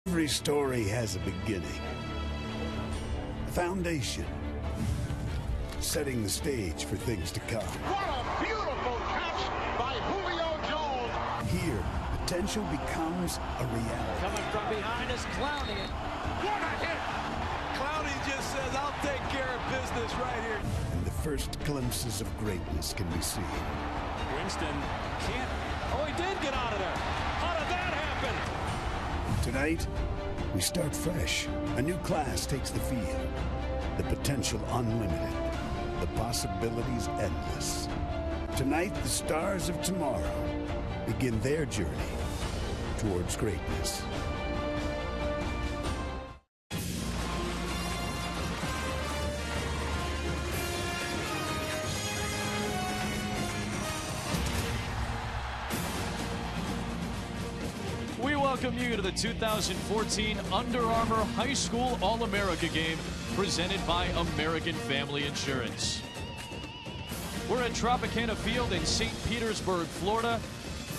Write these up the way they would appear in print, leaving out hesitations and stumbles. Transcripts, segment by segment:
Every story has a beginning, a foundation, setting the stage for things to come. What a beautiful catch by Julio Jones! Here, potential becomes a reality. Coming from behind is Clowney. What a hit! Clowney just says, I'll take care of business right here. And the first glimpses of greatness can be seen. Winston can't. Oh, he did get out of there. How did that happen? Tonight, we start fresh. A new class takes the field. The potential unlimited. The possibilities endless. Tonight, the stars of tomorrow begin their journey towards greatness. We welcome you to the 2014 Under Armour High School All-America game presented by American Family Insurance. We're at Tropicana Field in St. Petersburg, Florida.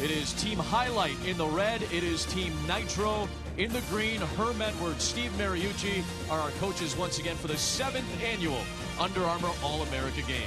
It is Team Highlight in the red. It is Team Nitro in the green. Herm Edwards, Steve Mariucci are our coaches once again for the 7th annual Under Armour All-America game.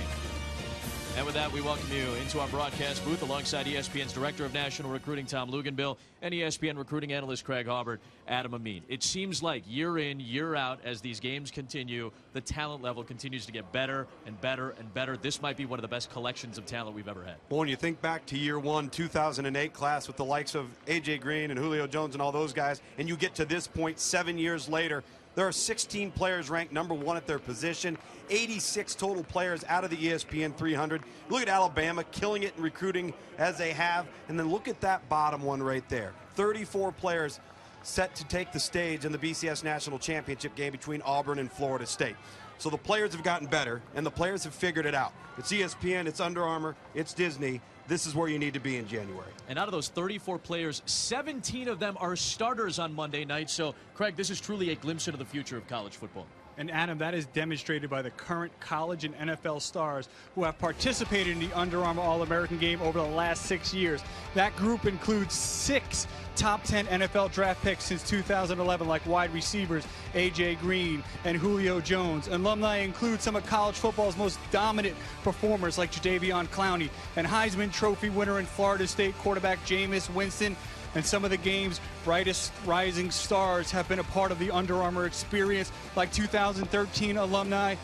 And with that, we welcome you into our broadcast booth alongside ESPN's Director of National Recruiting, Tom Luganbill, and ESPN recruiting analyst Craig Harbert, Adam Amin. It seems like year in, year out, as these games continue, the talent level continues to get better and better and better. This might be one of the best collections of talent we've ever had. Well, when you think back to year one, 2008 class with the likes of A.J. Green and Julio Jones and all those guys, and you get to this point 7 years later, there are 16 players ranked #1 at their position, 86 total players out of the ESPN 300. Look at Alabama killing it in recruiting as they have, and then look at that bottom one right there. 34 players set to take the stage in the BCS National Championship game between Auburn and Florida State. So the players have gotten better, and the players have figured it out. It's ESPN, it's Under Armour, it's Disney. This is where you need to be in January. And out of those 34 players, 17 of them are starters on Monday night. So, Craig, this is truly a glimpse into the future of college football. And Adam, that is demonstrated by the current college and NFL stars who have participated in the Under Armour All-American game over the last 6 years. That group includes 6 top 10 NFL draft picks since 2011, like wide receivers A.J. Green and Julio Jones. Alumni include some of college football's most dominant performers like Jadeveon Clowney and Heisman Trophy winner and Florida State quarterback Jameis Winston. And some of the game's brightest rising stars have been a part of the Under Armour experience, like 2013 alumni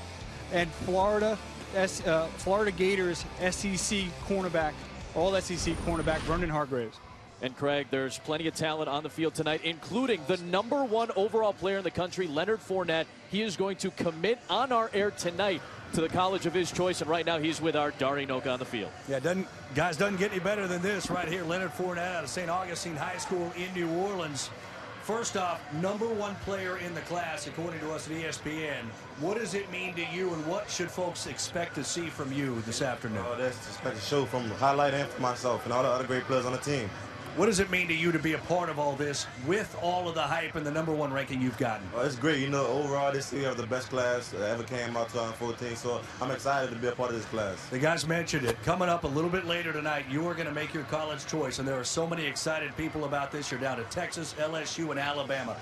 and Florida Gators SEC cornerback, all-SEC cornerback Vernon Hargreaves. And Craig, there's plenty of talent on the field tonight, including the #1 overall player in the country, Leonard Fournette. He is going to commit on our air tonight to the college of his choice, and right now he's with our Dari Noka on the field. Yeah, doesn't get any better than this right here. Leonard Fournette out of St. Augustine High School in New Orleans. First off, #1 player in the class, according to us at ESPN. What does it mean to you, and what should folks expect to see from you this afternoon? That's expect to show from the highlight and from myself and all the other great players on the team. What does it mean to you to be a part of all this with all of the hype and the #1 ranking you've gotten? It's great. You know, overall this year we have the best class that ever came out 2014, so I'm excited to be a part of this class. The guys mentioned it. Coming up a little bit later tonight, you are going to make your college choice, and there are so many excited people about this. You're down to Texas, LSU, and Alabama.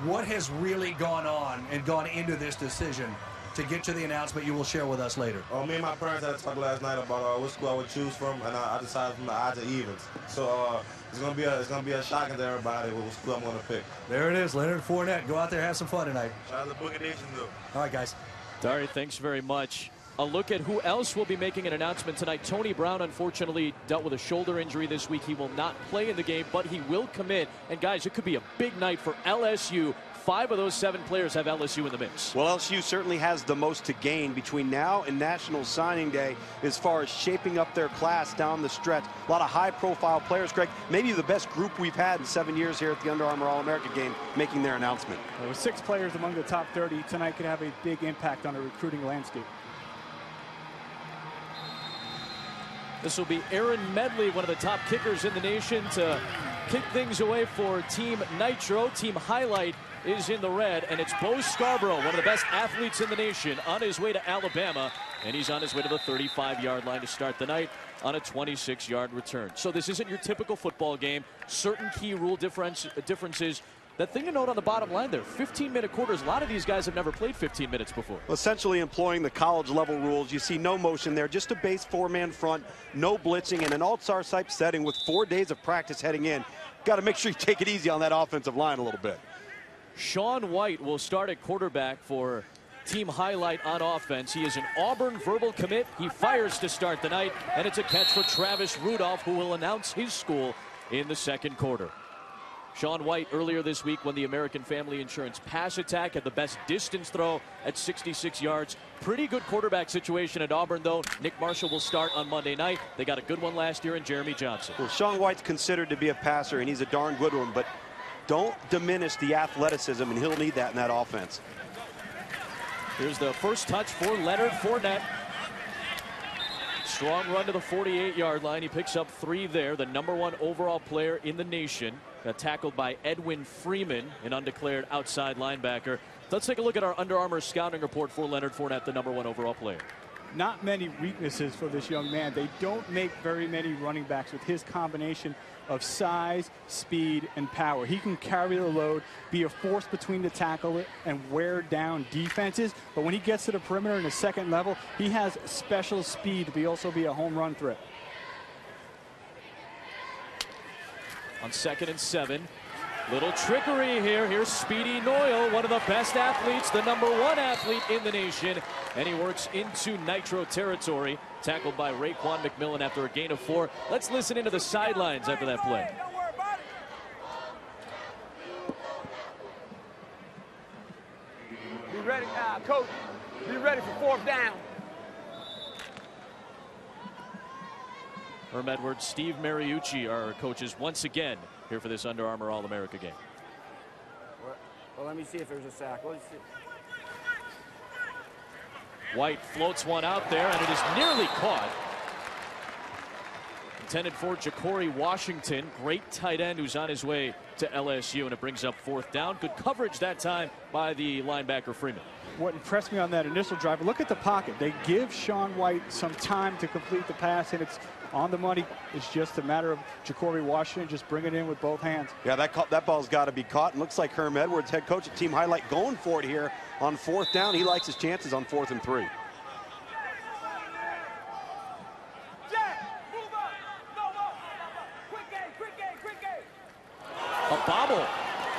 What has really gone on and gone into this decision to get to the announcement you will share with us later? Me and my parents had a talk last night about what school I would choose from, and I decided from the odds and evens. So it's gonna be a shocking to everybody what school I'm gonna pick. There it is, Leonard Fournette. Go out there, have some fun tonight. Shout out to Boogie Nation, though. All right, guys. Dari, thanks very much. A look at who else will be making an announcement tonight. Tony Brown, unfortunately, dealt with a shoulder injury this week. He will not play in the game, but he will commit. And, guys, it could be a big night for LSU. 5 of those 7 players have LSU in the mix. Well, LSU certainly has the most to gain between now and National Signing Day as far as shaping up their class down the stretch. A lot of high-profile players, Greg. Maybe the best group we've had in 7 years here at the Under Armour All-America game making their announcement. Well, with 6 players among the top 30 tonight could have a big impact on the recruiting landscape. This will be Aaron Medley, one of the top kickers in the nation, to kick things away for Team Nitro. Team Highlight is in the red, and it's Boose Scarborough, one of the best athletes in the nation, on his way to Alabama, and he's on his way to the 35-yard line to start the night on a 26-yard return. So this isn't your typical football game. Certain key rule differences that thing to note on the bottom line there, 15-minute quarters. A lot of these guys have never played 15 minutes before. Essentially employing the college-level rules. You see no motion there, just a base 4-man front, no blitzing, and an all-star type setting with 4 days of practice heading in. Got to make sure you take it easy on that offensive line a little bit. Sean White will start at quarterback for team highlight on offense. He is an Auburn verbal commit. He fires to start the night, and it's a catch for Travis Rudolph, who will announce his school in the second quarter. Sean White earlier this week won the American Family Insurance pass attack at the best distance throw at 66 yards. Pretty good quarterback situation at Auburn, though. Nick Marshall will start on Monday night. They got a good one last year in Jeremy Johnson. Well, Sean White's considered to be a passer, and he's a darn good one, but don't diminish the athleticism, and he'll need that in that offense. Here's the first touch for Leonard Fournette. Strong run to the 48-yard line. He picks up 3 there. The #1 overall player in the nation. Got tackled by Edwin Freeman, an undeclared outside linebacker. Let's take a look at our Under Armour scouting report for Leonard Fournette, the #1 overall player. Not many weaknesses for this young man. They don't make very many running backs with his combination of size, speed, and power. He can carry the load, be a force between the tackle and wear down defenses. But when he gets to the perimeter in the second level, he has special speed to also be a home run threat. On 2nd and 7. Little trickery here. Here's Speedy Noyle, one of the best athletes, the #1 athlete in the nation. And he works into nitro territory. Tackled by Raekwon McMillan after a gain of 4. Let's listen into the sidelines after that play. Be ready, coach. Be ready for 4th down. Herm Edwards, Steve Mariucci are our coaches once again here for this Under Armour All-America game. Well, let me see if there's a sack. Let's see. White floats one out there, and it is nearly caught. Intended for Ja'Cory Washington, great tight end who's on his way to LSU, and it brings up 4th down. Good coverage that time by the linebacker Freeman. What impressed me on that initial drive, look at the pocket. They give Sean White some time to complete the pass, and it's on the money. It's just a matter of Ja'Cory Washington just bringing it in with both hands. Yeah, that ball's got to be caught. And looks like Herm Edwards, head coach at Team Highlight, going for it here on 4th down. He likes his chances on 4th and 3. A bobble,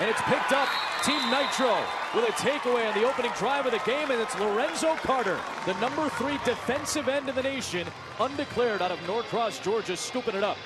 and it's picked up. Team Nitro with a takeaway on the opening drive of the game, and it's Lorenzo Carter, the #3 defensive end in the nation, undeclared out of Norcross, Georgia, scooping it up.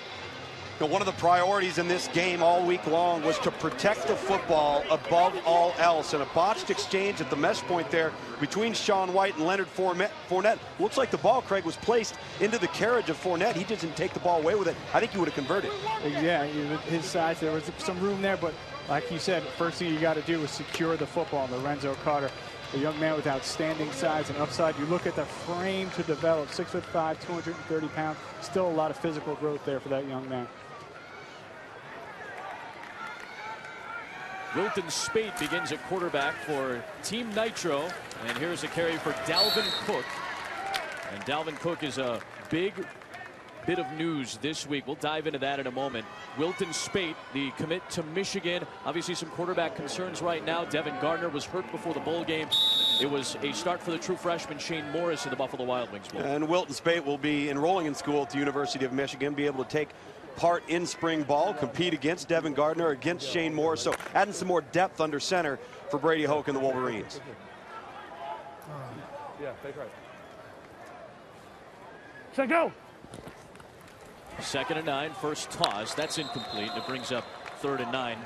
Now, one of the priorities in this game all week long was to protect the football above all else, and a botched exchange at the mesh point there between Sean White and Leonard Fournette. Looks like the ball, Craig, was placed into the carriage of Fournette. He didn't take the ball away with it. I think he would have converted. Yeah, his size, there was some room there, but like you said, first thing you got to do is secure the football. Lorenzo Carter, a young man with outstanding size and upside. You look at the frame to develop, 6'5", 230 pounds. Still a lot of physical growth there for that young man. Wilton Spate begins at quarterback for Team Nitro, and here's a carry for Dalvin Cook. And Dalvin Cook is a big bit of news this week. We'll dive into that in a moment. Wilton Spate, the commit to Michigan. Obviously some quarterback concerns right now. Devin Gardner was hurt before the bowl game. It was a start for the true freshman Shane Morris in the Buffalo Wild Wings bowl. And Wilton Spate will be enrolling in school at the University of Michigan, be able to take part in spring ball, compete against Devin Gardner, against Shane Morris. So adding some more depth under center for Brady Hoke and the Wolverines. Yeah, take right. Say go. 2nd and 9, first toss. That's incomplete. It brings up 3rd and 9.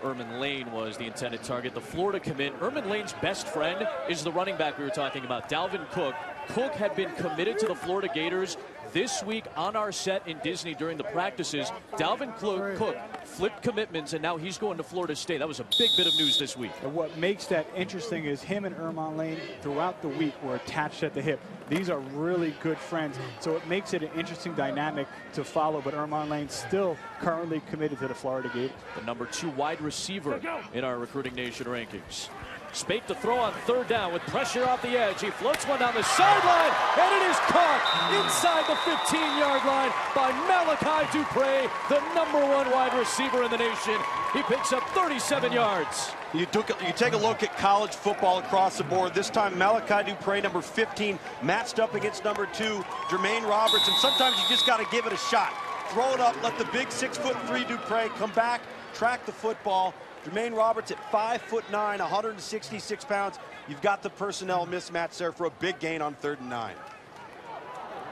Erman Lane was the intended target. The Florida commit. Erman Lane's best friend is the running back we were talking about, Dalvin Cook. Cook had been committed to the Florida Gators this week on our set in Disney during the practices. Dalvin Cook flipped commitments, and now he's going to Florida State. That was a big bit of news this week. And what makes that interesting is him and Erman Lane throughout the week were attached at the hip. These are really good friends, so it makes it an interesting dynamic to follow. But Erman Lane still currently committed to the Florida Gators. The #2 wide receiver in our Recruiting Nation rankings. Spate to throw on third down with pressure off the edge. He floats one down the sideline, and it is caught inside the 15-yard line by Malachi Dupre, the #1 wide receiver in the nation. He picks up 37 yards. You take a look at college football across the board. This time, Malachi Dupre, number 15, matched up against number 2, Jermaine Roberts. And sometimes you just got to give it a shot. Throw it up, let the big 6'3" Dupre come back, track the football. Jermaine Roberts at 5'9", 166 pounds. You've got the personnel mismatch there for a big gain on 3rd and 9.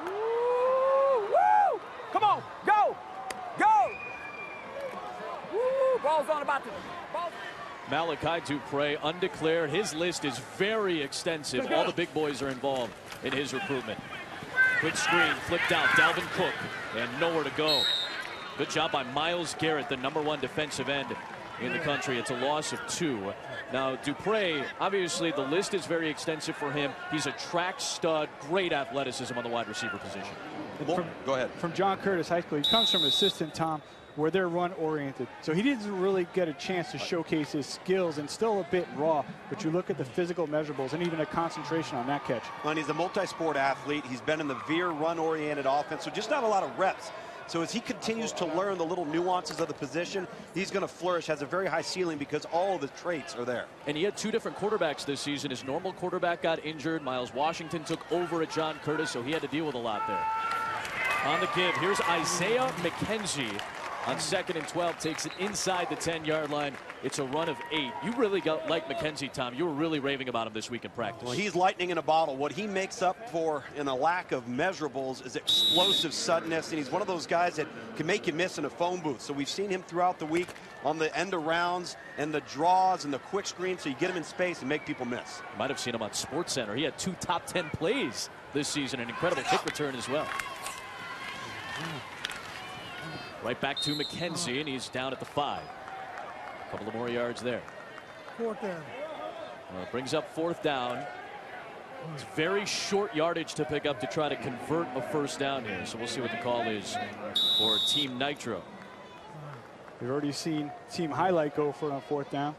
Woo! Woo! Come on, go! Go! Woo! Ball's on about to... Ball's... Malachi Dupre, undeclared. His list is very extensive. All the big boys are involved in his recruitment. Quick screen, flipped out, Dalvin Cook, and nowhere to go. Good job by Myles Garrett, the #1 defensive end in the country. It's a loss of 2. Now, Dupre, obviously the list is very extensive for him. He's a track stud, great athleticism on the wide receiver position. Go ahead. From John Curtis High School, he comes from assistant Tom, where they're run-oriented. So he didn't really get a chance to showcase his skills and still a bit raw. But you look at the physical measurables and even a concentration on that catch. And he's a multi-sport athlete. He's been in the veer run-oriented offense, so just not a lot of reps. So as he continues to learn the little nuances of the position, he's going to flourish, has a very high ceiling because all of the traits are there. And he had 2 different quarterbacks this season. His normal quarterback got injured. Miles Washington took over at John Curtis, so he had to deal with a lot there. On the give, here's Isaiah McKenzie. On 2nd and 12, takes it inside the 10-yard line. It's a run of 8. You really like McKenzie, Tom. You were really raving about him this week in practice. Well, he's lightning in a bottle. What he makes up for in a lack of measurables is explosive suddenness, and he's one of those guys that can make you miss in a phone booth. So we've seen him throughout the week on the end arounds and the draws and the quick screen, so you get him in space and make people miss. You might have seen him on SportsCenter. He had 2 top 10 plays this season, an incredible kick return as well. Right back to McKenzie, and he's down at the 5. A couple of more yards there. 4th down. Brings up 4th down. It's very short yardage to pick up to try to convert a 1st down here. So we'll see what the call is for Team Nitro. We've already seen Team Highlight go for a 4th down.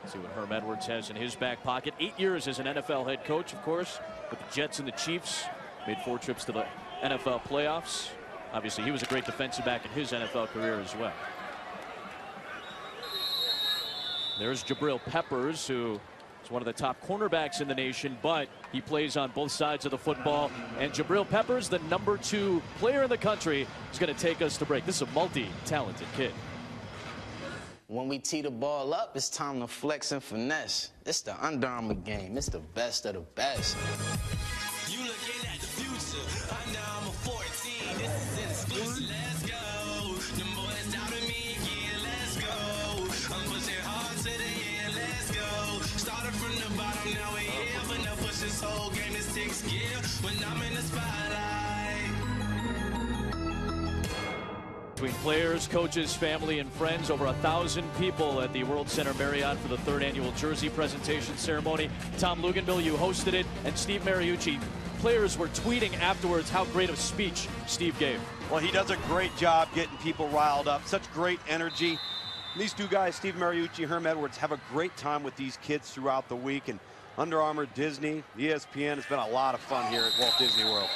See what Herm Edwards has in his back pocket. 8 years as an NFL head coach, of course, with the Jets and the Chiefs. Made 4 trips to the NFL playoffs. Obviously, he was a great defensive back in his NFL career as well. There's Jabril Peppers, who is one of the top cornerbacks in the nation, but he plays on both sides of the football. And Jabril Peppers, the #2 player in the country, is going to take us to break. This is a multi-talented kid. When we tee the ball up, it's time to flex and finesse. It's the Under Armour game. It's the best of the best. You looking at the future. Under Armour 14. This is an exclusive. Let's go. The boys doubting me again. Let's go. I'm pushing hard to the end. Let's go. Started from the bottom, now we're here. But now push this whole game to 6th gear. When I'm in the spotlight. Between players, coaches, family, and friends, over 1,000 people at the World Center Marriott for the 3rd annual jersey presentation ceremony. Tom Luganville, you hosted it, and Steve Mariucci. Players were tweeting afterwards how great of a speech Steve gave. Well, he does a great job getting people riled up. Such great energy. These 2 guys, Steve Mariucci, Herm Edwards, have a great time with these kids throughout the week. And Under Armour, Disney, ESPN, has been a lot of fun here at Walt Disney World.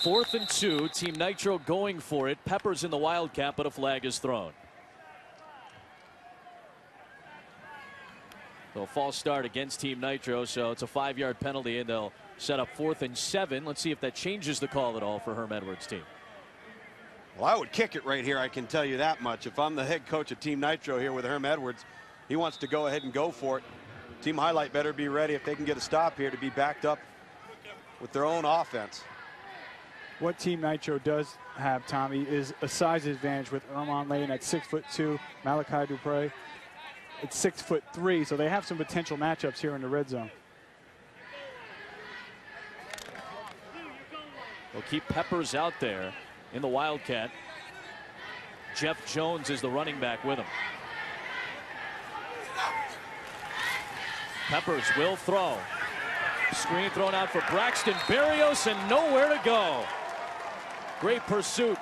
4th and 2, Team Nitro going for it. Peppers in the Wildcat, but a flag is thrown. So a false start against Team Nitro, so it's a 5-yard penalty, and they'll set up 4th and 7. Let's see if that changes the call at all for Herm Edwards' team. Well, I would kick it right here, I can tell you that much. If I'm the head coach of Team Nitro here with Herm Edwards, he wants to go ahead and go for it. Team Highlight better be ready if they can get a stop here to be backed up with their own offense. What Team Nitro does have, Tommy, is a size advantage with Ermon Lane at 6'2", Malachi Dupre at 6'3", so they have some potential matchups here in the red zone. We'll keep Peppers out there in the Wildcat. Jeff Jones is the running back with him. Peppers will throw. Screen thrown out for Braxton Berrios, and nowhere to go. Great pursuit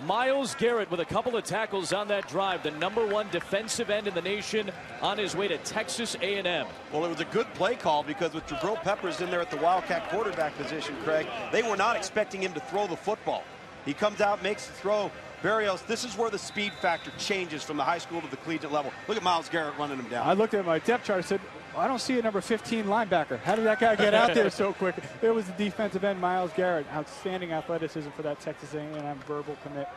Myles Garrett with a couple of tackles on that drive, the #1 defensive end in the nation on his way to Texas A&M. Well, it was a good play call because with Jabril Peppers in there at the Wildcat quarterback position, Craig, they were not expecting him to throw the football. He comes out, makes the throw. Barrios, this is where the speed factor changes from the high school to the collegiate level. Look at Myles Garrett running him down. I looked at my depth chart and said, I don't see a number 15 linebacker. How did that guy get out there so quick? It was the defensive end, Myles Garrett. Outstanding athleticism for that Texas A&M verbal commit.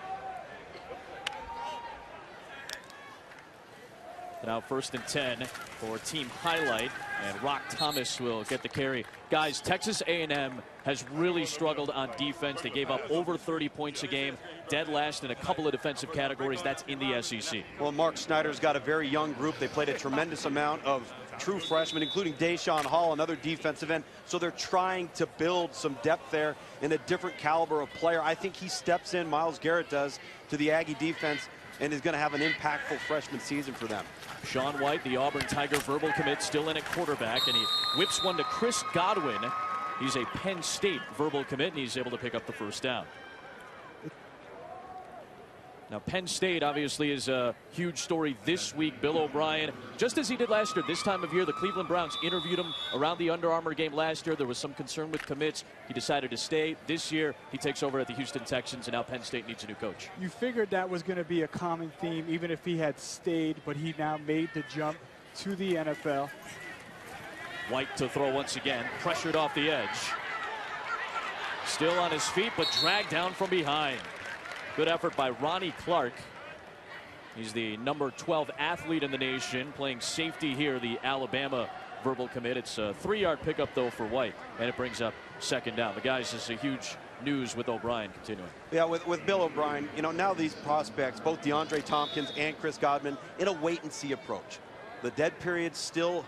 Now 1st and 10 for team highlight, and Rock Thomas will get the carry. Guys, Texas A&M has really struggled on defense. They gave up over 30 points a game, dead last in a couple of defensive categories. That's in the SEC. Well, Mark Snyder's got a very young group. They played a tremendous amount of true freshmen, including Deshaun Hall, another defensive end. So they're trying to build some depth there in a different caliber of player. I think he steps in, Myles Garrett does, to the Aggie defense and is going to have an impactful freshman season for them. Sean White, the Auburn Tiger verbal commit, still in at quarterback, and he whips one to Chris Godwin. He's a Penn State verbal commit, and he's able to pick up the first down. Now, Penn State obviously is a huge story this week. Bill O'Brien, just as he did last year, this time of year, the Cleveland Browns interviewed him around the Under Armour game last year. There was some concern with commits. He decided to stay. This year, he takes over at the Houston Texans, and now Penn State needs a new coach. You figured that was going to be a common theme, even if he had stayed, but he now made the jump to the NFL. White to throw once again, pressured off the edge. Still on his feet, but dragged down from behind. Good effort by Ronnie Clark. He's the number 12 athlete in the nation, playing safety here, the Alabama verbal commit. It's a 3-yard pickup, though, for White, and it brings up 2nd down. The guys, is a huge news with O'Brien continuing. Yeah, with Bill O'Brien, you know, now these prospects, both DeAndre Tompkins and Chris Godwin, in a wait-and-see approach. The dead period's still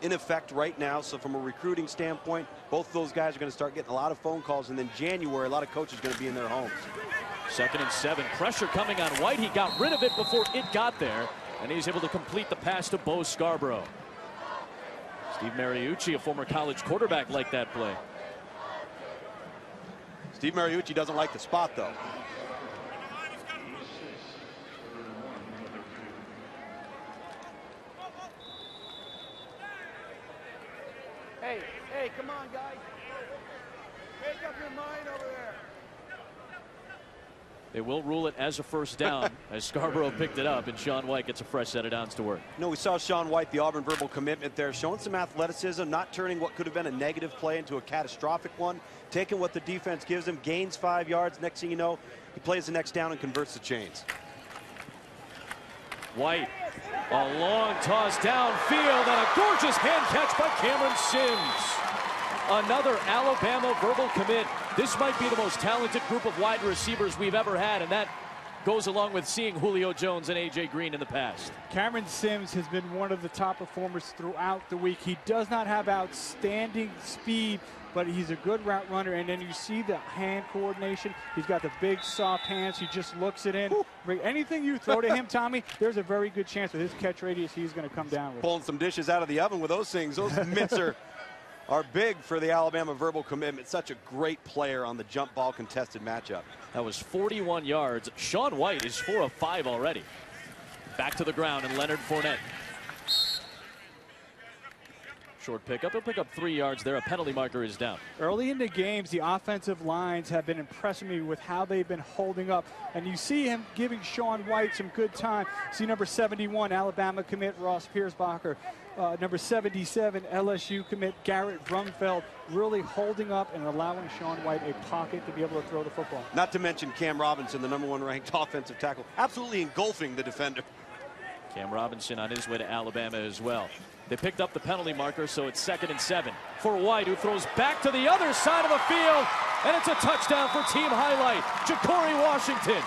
in effect right now, so from a recruiting standpoint, both those guys are going to start getting a lot of phone calls, and then January, a lot of coaches are going to be in their homes. 2nd and 7. Pressure coming on White. He got rid of it before it got there, and he's able to complete the pass to Bo Scarborough. Steve Mariucci, a former college quarterback, liked that play. Steve Mariucci doesn't like the spot, though. Hey, come on, guys. Make up your mind over there. They will rule it as a 1st down as Scarborough picked it up, and Sean White gets a fresh set of downs to work. No, we saw Sean White, the Auburn verbal commitment there, showing some athleticism, not turning what could have been a negative play into a catastrophic one, taking what the defense gives him, gains 5 yards. Next thing you know, he plays the next down and converts the chains. White, a long toss downfield, and a gorgeous hand catch by Cameron Sims. Another Alabama verbal commit. This might be the most talented group of wide receivers we've ever had, and that goes along with seeing Julio Jones and A.J. Green in the past. Cameron Sims has been one of the top performers throughout the week. He does not have outstanding speed, but he's a good route runner, and then you see the hand coordination. He's got the big, soft hands. He just looks it in. Anything you throw to him, Tommy, there's a very good chance with his catch radius he's going to come down with. Pulling some dishes out of the oven with those things. Those mitts are big for the Alabama verbal commitment. Such a great player on the jump ball contested matchup. That was 41 yards. Sean White is 4 of 5 already. Back to the ground, and Leonard Fournette. Short pickup. He'll pick up 3 yards there. A penalty marker is down. Early in the games, the offensive lines have been impressing me with how they've been holding up. And you see him giving Sean White some good time. See number 71, Alabama commit Ross Piersbacher. Number 77, LSU commit Garrett Brumfeld, really holding up and allowing Sean White a pocket to be able to throw the football. Not to mention Cam Robinson, the #1 ranked offensive tackle, absolutely engulfing the defender. Cam Robinson on his way to Alabama as well. They picked up the penalty marker, so it's 2nd and 7 for White, who throws back to the other side of the field, and it's a touchdown for team highlight, Ja'Cory Washington.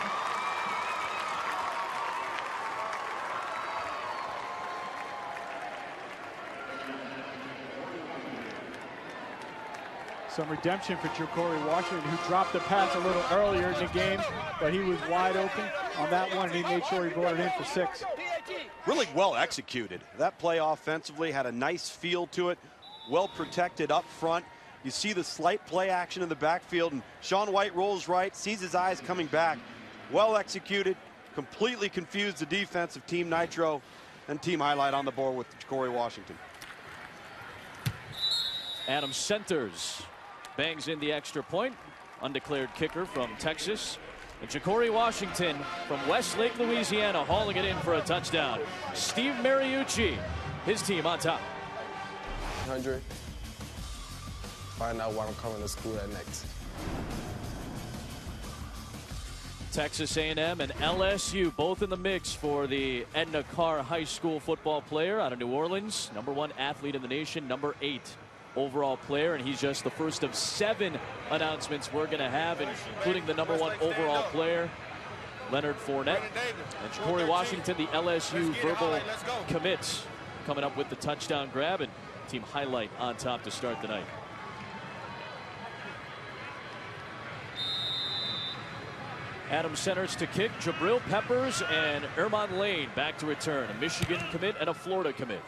Some redemption for Ja'Cory Washington, who dropped the pass a little earlier in the game, but he was wide open on that one, and he made sure he brought it in for 6. Really well executed. That play offensively had a nice feel to it, well protected up front. You see the slight play action in the backfield, and Sean White rolls right, sees his eyes coming back, well executed, completely confused the defense of Team Nitro, and Team Highlight on the board with Ja'Cory Washington. Adam centers, bangs in the extra point. Undeclared kicker from Texas. And Ja'Cory Washington from Westlake, Louisiana, hauling it in for a touchdown. Steve Mariucci, his team on top. 100. Find out what I'm coming to school at next. Texas A&M and LSU both in the mix for the Edna Carr High School football player out of New Orleans. #1 athlete in the nation, #8 overall player, and he's just the first of 7 announcements we're going to have, including the #1 overall player, Leonard Fournette. And Ja'Cory Washington, the LSU verbal commits, coming up with the touchdown grab, and Team Highlight on top to start the night. Adam centers to kick. Jabril Peppers and Ermon Lane back to return. A Michigan commit and a Florida commit.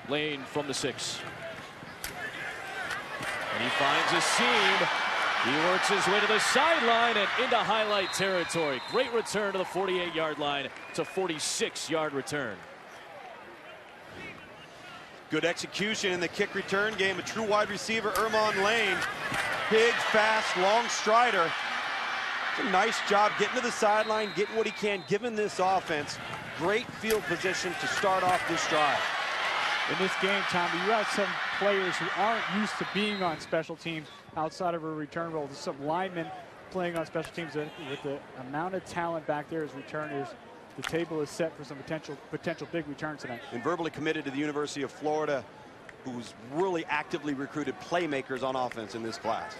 Lane from the 6. And he finds a seam. He works his way to the sideline and into Highlight territory. Great return to the 48-yard line. It's a 46-yard return. Good execution in the kick return game. A true wide receiver, Ermon Lane. Big, fast, long strider. It's a nice job getting to the sideline, getting what he can, given this offense. Great field position to start off this drive. In this game, Tommy, you have some players who aren't used to being on special teams outside of a return role. There's some linemen playing on special teams with the amount of talent back there as returners. The table is set for some potential big returns tonight. And verbally committed to the University of Florida, who's really actively recruited playmakers on offense in this class.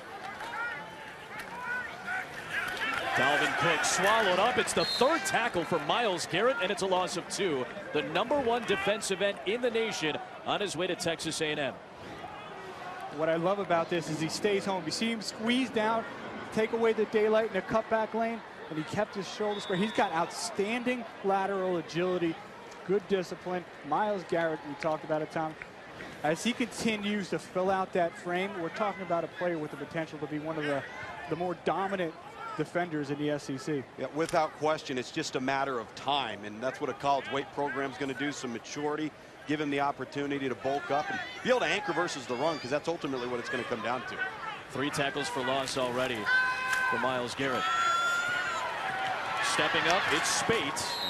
Dalvin Cook swallowed up. It's the 3rd tackle for Myles Garrett, and it's a loss of 2. The #1 defensive end in the nation on his way to Texas A&M. What I love about this is he stays home. You see him squeeze down, take away the daylight in the cutback lane, and he kept his shoulder square. He's got outstanding lateral agility, good discipline. Myles Garrett, we talked about it, Tom. As he continues to fill out that frame, we're talking about a player with the potential to be one of the more dominant defenders in the SEC. Yeah, without question, it's just a matter of time, and that's what a college weight program is going to do, some maturity, give him the opportunity to bulk up and be able to anchor versus the run, because that's ultimately what it's going to come down to. 3 tackles for loss already for Myles Garrett. Stepping up, it's Spate,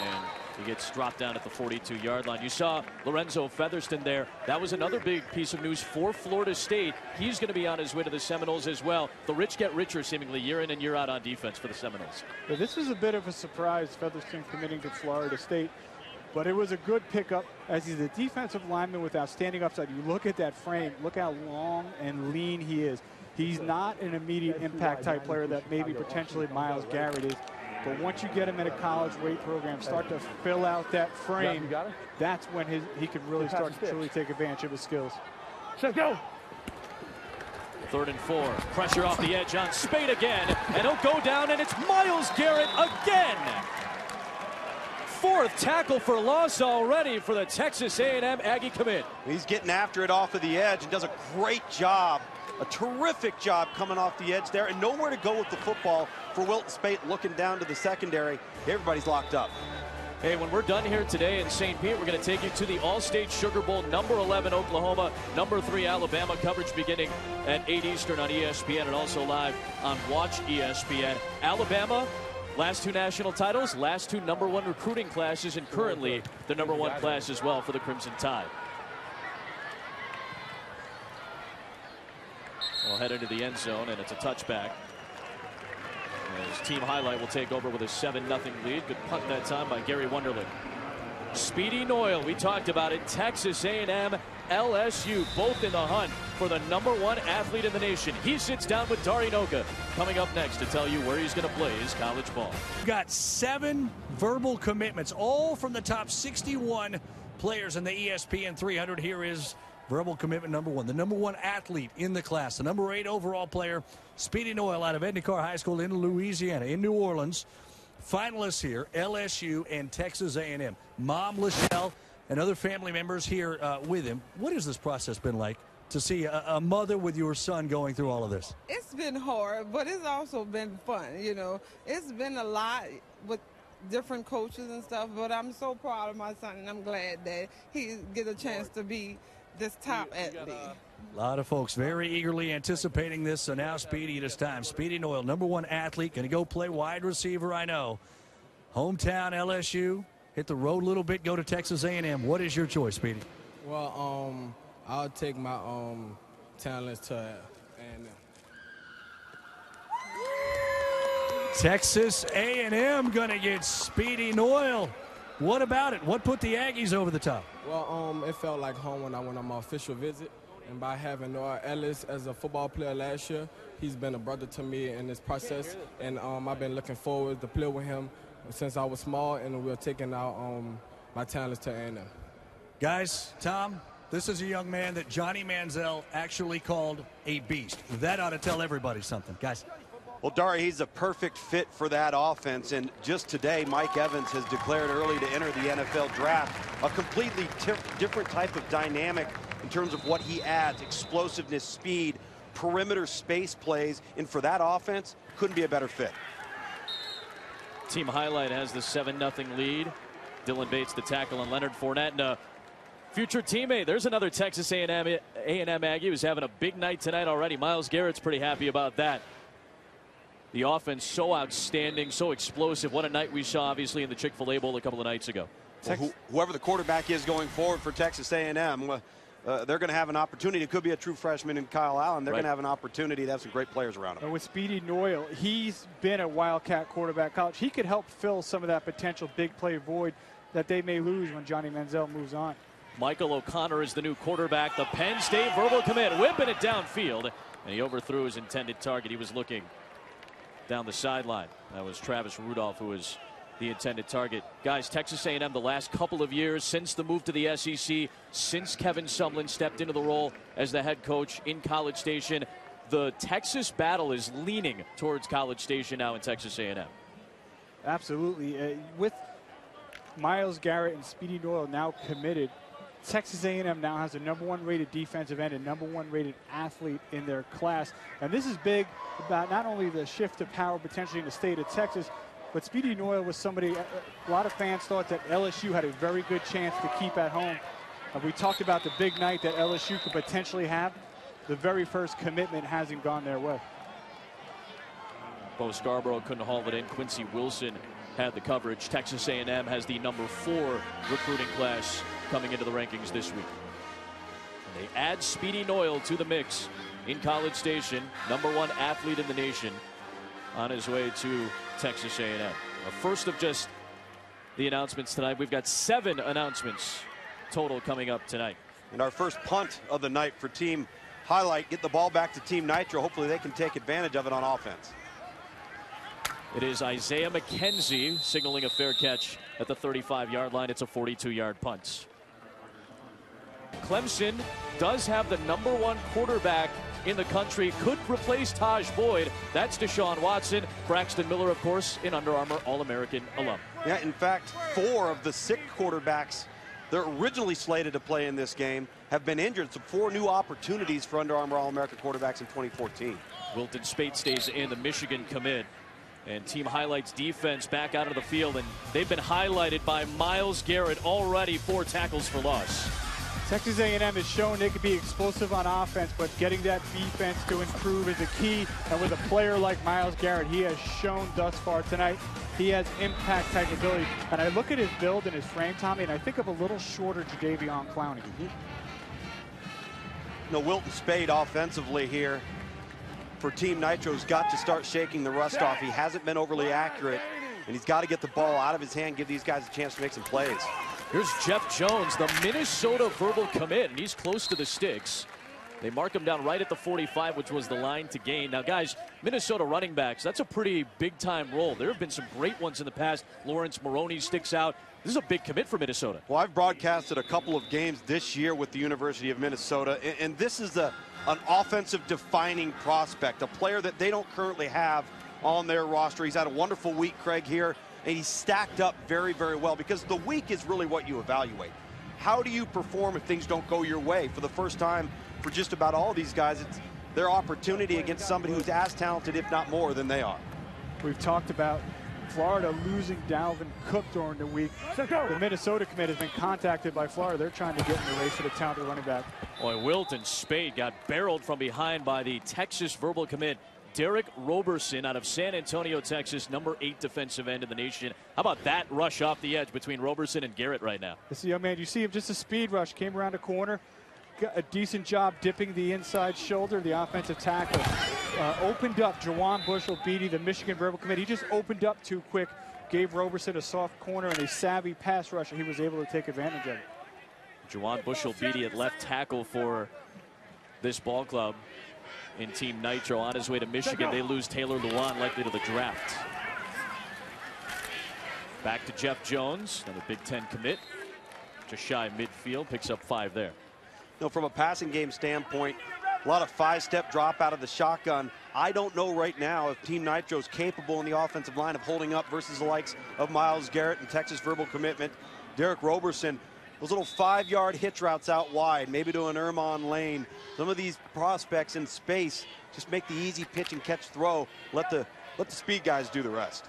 and he gets dropped down at the 42-yard line. You saw Lorenzo Featherston there. That was another big piece of news for Florida State. He's going to be on his way to the Seminoles as well. The rich get richer seemingly year in and year out on defense for the Seminoles. Yeah, this was a bit of a surprise, Featherston committing to Florida State, but it was a good pickup as he's a defensive lineman with outstanding upside. You look at that frame, look how long and lean he is. He's not an immediate impact type player that maybe potentially Myles Garrett is. But once you get him in a college weight program, start to fill out that frame, that's when he can really start to truly take advantage of his skills. Let's go. 3rd and 4. Pressure off the edge on Spate again, and he'll go down, and it's Myles Garrett again. 4th tackle for loss already for the Texas A&M Aggie commit. He's getting after it off of the edge and does a great job. A terrific job coming off the edge there, and nowhere to go with the football for Wilton Spate looking down to the secondary. Everybody's locked up. Hey, when we're done here today in St. Pete, we're going to take you to the All-State Sugar Bowl, #11 Oklahoma, #3 Alabama. Coverage beginning at 8 Eastern on ESPN and also live on Watch ESPN. Alabama, last 2 national titles, last 2 #1 recruiting classes, and currently the #1 class as well for the Crimson Tide. We'll head into the end zone, and it's a touchback. As Team Highlight will take over with a 7-0 lead. Good punt that time by Gary Wunderlich. Speedy Noyle, we talked about it. Texas A&M, LSU, both in the hunt for the #1 athlete in the nation. He sits down with Dari Noka coming up next to tell you where he's going to play his college ball. We've got 7 verbal commitments, all from the top 61 players in the ESPN 300. Here is verbal commitment #1, the #1 athlete in the class, the #8 overall player, Speedy Noyle out of Edna Carr High School in Louisiana, in New Orleans. Finalists here, LSU and Texas A&M. Mom, Lachelle, and other family members here with him. What has this process been like to see a mother with your son going through all of this? It's been hard, but it's also been fun. You know, it's been a lot with different coaches and stuff, but I'm so proud of my son, and I'm glad that he get a chance to be this top athlete. A lot of folks very eagerly anticipating this, so now Speedy, it is time. Speedy Noyle, #1 athlete, going to go play wide receiver, I know. Hometown LSU, hit the road a little bit, go to Texas A&M. What is your choice, Speedy? Well, I'll take my talents to A&M. Texas A&M going to get Speedy Noyle. What about it? What put the Aggies over the top? Well, it felt like home when I went on my official visit. And by having Noah Ellis as a football player last year, he's been a brother to me in this process. And I've been looking forward to play with him since I was small, and we're taking out my talents to A&M. Guys, Tom, this is a young man that Johnny Manziel actually called a beast. That ought to tell everybody something. Guys. Well, Dari, he's a perfect fit for that offense. And just today, Mike Evans has declared early to enter the NFL draft. A completely different type of dynamic in terms of what he adds: explosiveness, speed, perimeter space plays. And for that offense, couldn't be a better fit. Team highlight has the 7-0 lead. Dylan Bates the tackle, and Leonard Fournette and a future teammate. There's another Texas A&M Aggie who's having a big night tonight already. Myles Garrett's pretty happy about that. The offense so outstanding, so explosive. What a night we saw, obviously, in the Chick-fil-A Bowl a couple of nights ago. Well, whoever the quarterback is going forward for Texas A&M, they're going to have an opportunity. It could be a true freshman in Kyle Allen. They're going to have an opportunity to have some great players around him. And with Speedy Noyle, he's been a Wildcat quarterback college. He could help fill some of that potential big play void that they may lose when Johnny Manziel moves on. Michael O'Connor is the new quarterback. The Penn State verbal commit, whipping it downfield, and he overthrew his intended target. He was looking down the sideline. That was Travis Rudolph who was the intended target. Guys, Texas A&M the last couple of years since the move to the SEC, since Kevin Sumlin stepped into the role as the head coach in College Station, the Texas battle is leaning towards College Station now in Texas A&M. Absolutely. With Myles Garrett and Speedy Noyle now committed, Texas A&M now has a #1 rated defensive end and #1 rated athlete in their class. And this is big about not only the shift to power potentially in the state of Texas, but Speedy Noyle was somebody, a lot of fans thought that LSU had a very good chance to keep at home. We talked about the big night that LSU could potentially have. The very first commitment hasn't gone their way. Bo Scarborough couldn't haul it in. Quincy Wilson had the coverage. Texas A&M has the #4 recruiting class coming into the rankings this week. And they add Speedy Noyle to the mix in College Station, #1 athlete in the nation, on his way to Texas A&M. A first of just the announcements tonight. We've got 7 announcements total coming up tonight. And our first punt of the night for Team Highlight. Get the ball back to Team Nitro. Hopefully they can take advantage of it on offense. It is Isaiah McKenzie signaling a fair catch at the 35-yard line. It's a 42-yard punt. Clemson does have the #1 quarterback in the country, could replace Taj Boyd. That's Deshaun Watson. Braxton Miller, of course, an Under Armour All-American alum. Yeah, in fact, 4 of the 6 quarterbacks that are originally slated to play in this game have been injured. So 4 new opportunities for Under Armour All-American quarterbacks in 2014. Wilton Spate stays in, the Michigan commit. And Team Highlight's defense back out of the field, and they've been highlighted by Myles Garrett, already 4 tackles for loss. Texas A&M has shown they could be explosive on offense, but getting that defense to improve is a key. And with a player like Myles Garrett, he has shown thus far tonight he has impact type ability. And I look at his build and his frame, Tommy, and I think of a little shorter Jadeveon Clowney. No, Wilton Spade offensively here for Team Nitro's got to start shaking the rust off. He hasn't been overly accurate, and he's got to get the ball out of his hand, give these guys a chance to make some plays. Here's Jeff Jones, the Minnesota verbal commit, and he's close to the sticks. They mark him down right at the 45, which was the line to gain. Now, guys, Minnesota running backs, that's a pretty big-time role. There have been some great ones in the past. Lawrence Maroney sticks out. This is a big commit for Minnesota. Well, I've broadcasted a couple of games this year with the University of Minnesota, and this is an offensive defining prospect, a player that they don't currently have on their roster. He's had a wonderful week, Craig, here, and he's stacked up very, very well, because the week is really what you evaluate. how do you perform if things don't go your way? For the first time for just about all these guys, it's their opportunity against somebody who's as talented, if not more, than they are. We've talked about Florida losing Dalvin Cook during the week. The Minnesota commit has been contacted by Florida. They're trying to get in the race for the talented running back. Boy, Wilton Spade got barreled from behind by the Texas verbal commit Derek Roberson out of San Antonio, Texas, number 8 defensive end in the nation. How about that rush off the edge between Roberson and Garrett right now? This young man, you see him, just a speed rush, came around the corner, got a decent job dipping the inside shoulder. The offensive tackle opened up. Jawan Bushell-Beatty, the Michigan verbal commit, he just opened up too quick, gave Roberson a soft corner and a savvy pass rush, and he was able to take advantage of it. Jawan Bushell-Beatty at left tackle for this ball club in Team Nitro. On his way to Michigan, they lose Taylor Lewan, likely to the draft. Back to Jeff Jones, another Big Ten commit. Just shy of midfield, picks up 5 there. You know, from a passing game standpoint, a lot of 5-step drop out of the shotgun. I don't know right now if Team Nitro is capable in the offensive line of holding up versus the likes of Myles Garrett and Texas verbal commitment. Derek Roberson, those little 5-yard hitch routes out wide, maybe to an Ermon lane. Some of these prospects in space just make the easy pitch and catch throw. Let the speed guys do the rest.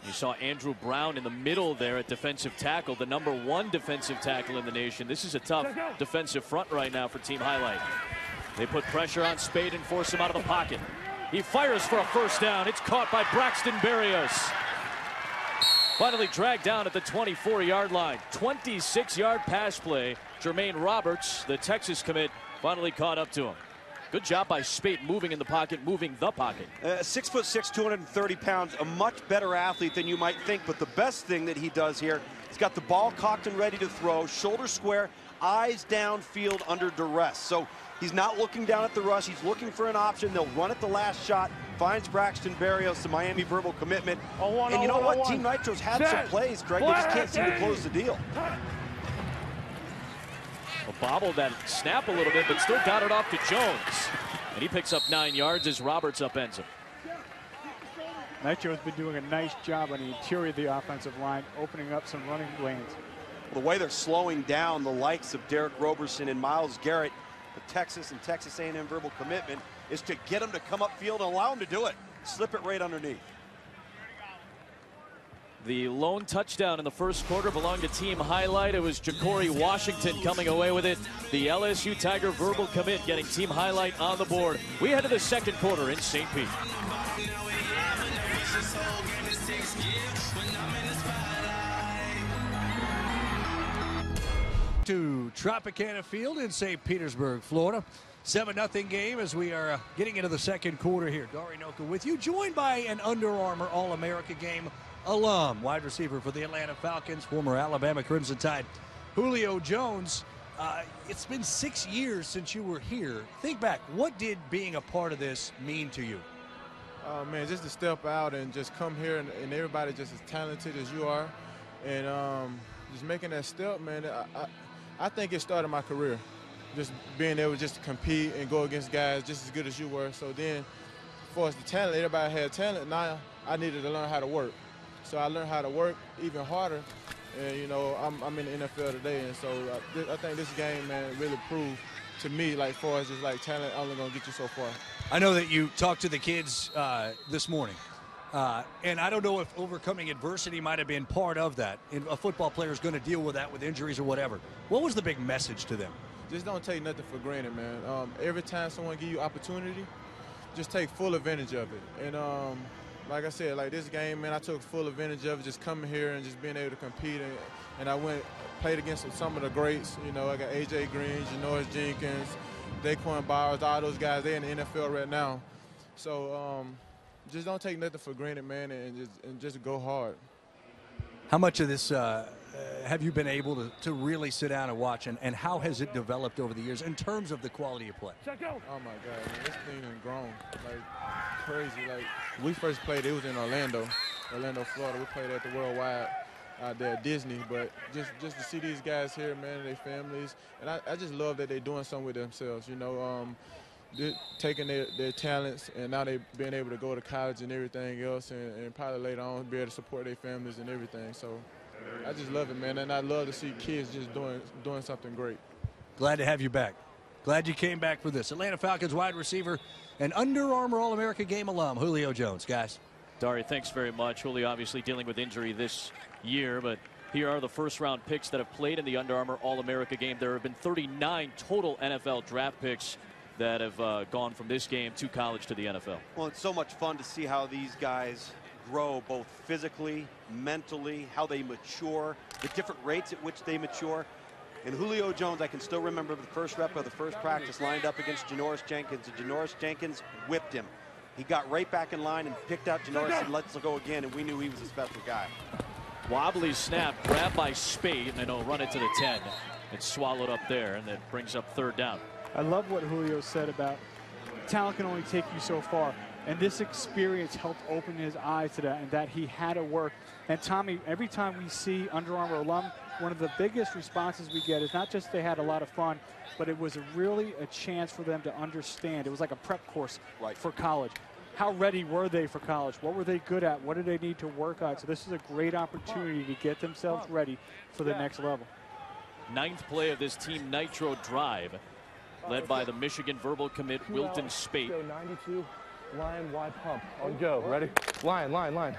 You saw Andrew Brown in the middle there at defensive tackle, the number 1 defensive tackle in the nation. This is a tough defensive front right now for Team Highlight. They put pressure on Spade and force him out of the pocket. He fires for a first down. It's caught by Braxton Berrios. Finally dragged down at the 24-yard line. 26-yard pass play. Jermaine Roberts, the Texas commit, finally caught up to him. Good job by Spate moving in the pocket, moving the pocket. 6'6", 230 pounds, a much better athlete than you might think. But the best thing that he does here, he's got the ball cocked and ready to throw, shoulder square, eyes downfield under duress. So he's not looking down at the rush. He's looking for an option. They'll run at the last shot. Finds Braxton Berrios, the Miami verbal commitment. And you know what? Team Nitro's had some plays, Greg. They just can't seem to close the deal. Well, bobbled that snap a little bit, but still got it off to Jones. And he picks up 9 yards as Roberts upends him. Nitro's been doing a nice job on the interior of the offensive line, opening up some running lanes. The way they're slowing down the likes of Derek Roberson and Myles Garrett, the Texas and Texas A&M verbal commitment, is to get them to come upfield and allow them to do it. Slip it right underneath. The lone touchdown in the first quarter belonged to Team Highlight. It was Ja'Cory Washington coming away with it. The LSU Tiger verbal commit getting Team Highlight on the board. We head to the second quarter in St. Pete. To Tropicana Field in St. Petersburg, Florida. 7-0 game as we are getting into the second quarter here. Dari Noka with you, joined by an Under Armour All-America game alum, wide receiver for the Atlanta Falcons, former Alabama Crimson Tide, Julio Jones. It's been 6 years since you were here. Think back, what did being a part of this mean to you? Man, just to step out and just come here and everybody just as talented as you are. And just making that step, man, I think it started my career. Just being able just to compete and go against guys just as good as you were. So then, for us the talent, everybody had talent. Now I needed to learn how to work. So I learned how to work even harder. And, you know, I'm in the NFL today. And so I think this game, man, really proved to me, like, for us, just like talent only going to get you so far. I know that you talked to the kids this morning. And I don't know if overcoming adversity might have been part of that. A football player is going to deal with that with injuries or whatever. What was the big message to them? Just don't take nothing for granted, man. Every time someone give you opportunity, just take full advantage of it. And like I said, like this game, man, I took full advantage of it, just coming here and just being able to compete. And I played against some of the greats. You know, I got A.J. Green, Janoris Jenkins, Daquan Bowers, all those guys. They're in the NFL right now. So just don't take nothing for granted, man, and just go hard. How much of this have you been able to really sit down and watch, and how has it developed over the years in terms of the quality of play? Oh, my God, man, this thing has grown like crazy. Like, we first played, it was in Orlando, Florida. We played at the Worldwide out there at Disney. But just to see these guys here, man, and their families, and I just love that they're doing something with themselves, you know. They're taking their talents, and now they've been able to go to college and everything else, and probably later on be able to support their families and everything. So I just love it, man, and I love to see kids just doing something great. Glad to have you back. Glad you came back for this. Atlanta Falcons wide receiver and Under Armour All-America game alum, Julio Jones. Guys. Dari, thanks very much. Julio obviously dealing with injury this year, but here are the first-round picks that have played in the Under Armour All-America game. There have been 39 total NFL draft picks that have gone from this game to college to the NFL. Well, it's so much fun to see how these guys grow both physically, mentally, how they mature, the different rates at which they mature. And Julio Jones, I can still remember the first rep of the first practice lined up against Janoris Jenkins, and Janoris Jenkins whipped him. He got right back in line and picked out Janoris and let's go again, and we knew he was a special guy. Wobbly snap, grabbed by Spade, and then he'll run it to the 10. It's swallowed up there, and that brings up third down. I love what Julio said about talent can only take you so far. And this experience helped open his eyes to that, and that he had to work. And Tommy, every time we see Under Armour alum, one of the biggest responses we get is not just they had a lot of fun, but it was really a chance for them to understand. It was like a prep course for college. How ready were they for college? What were they good at? What did they need to work on? So this is a great opportunity to get themselves ready for the next level. 9th play of this Team Nitro drive, led by the Michigan verbal commit Wilton Spate. 92, line, wide pump. On go, ready? Line.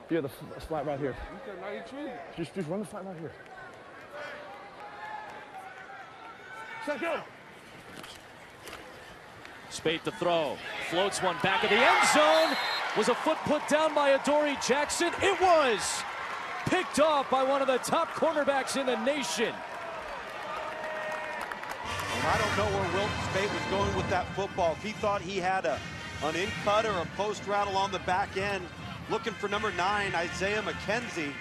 Yeah, the flat right here. Just run the flat right here. Set, go. Spate to throw, floats one back of the end zone. Was a foot put down by Adoree Jackson? It was picked off by one of the top cornerbacks in the nation. And I don't know where Wilton Spate was going with that football. If he thought he had an in cut or a post route along the back end, looking for number 9, Isaiah McKenzie.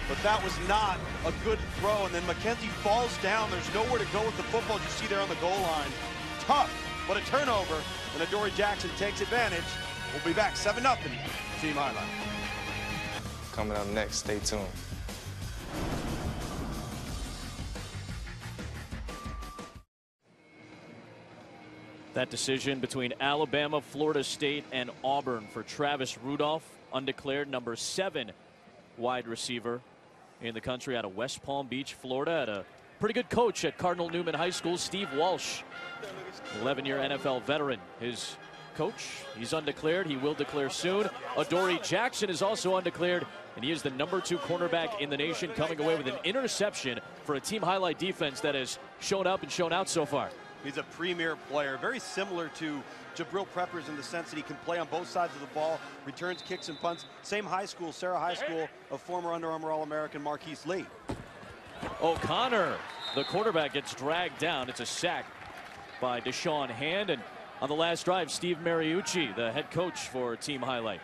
But that was not a good throw, and then McKenzie falls down. There's nowhere to go with the football. You see there on the goal line. Tough, but a turnover, and Adoree Jackson takes advantage. We'll be back 7-0, Team Highlight. Coming up next, stay tuned. That decision between Alabama, Florida State, and Auburn for Travis Rudolph, undeclared number 7 wide receiver in the country out of West Palm Beach, Florida, at a pretty good coach at Cardinal Newman High School, Steve Walsh, 11-year NFL veteran. His coach, he's undeclared. He will declare soon. Adoree Jackson is also undeclared, and he is the number 2 cornerback in the nation, coming away with an interception for a Team Highlight defense that has shown up and shown out so far. He's a premier player, very similar to Jabril Peppers in the sense that he can play on both sides of the ball, returns kicks and punts. Same high school, Sarah High School, of former Under Armour All-American Marquise Lee. O'Connor, the quarterback, gets dragged down. It's a sack by Deshaun Hand. And on the last drive, Steve Mariucci, the head coach for Team Highlight.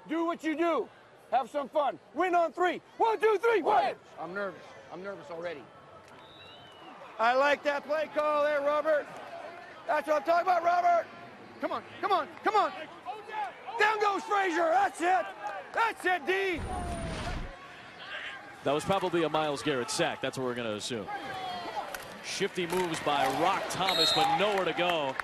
Do what you do. Have some fun. Win on 3. 1, 2, 3, win! I'm nervous. I'm nervous already. I like that play call there, Robert. That's what I'm talking about, Robert. Come on, come on, come on. Down goes Frazier. That's it. That's it, D. That was probably a Myles Garrett sack. That's what we're going to assume. Shifty moves by Rock Thomas, but nowhere to go.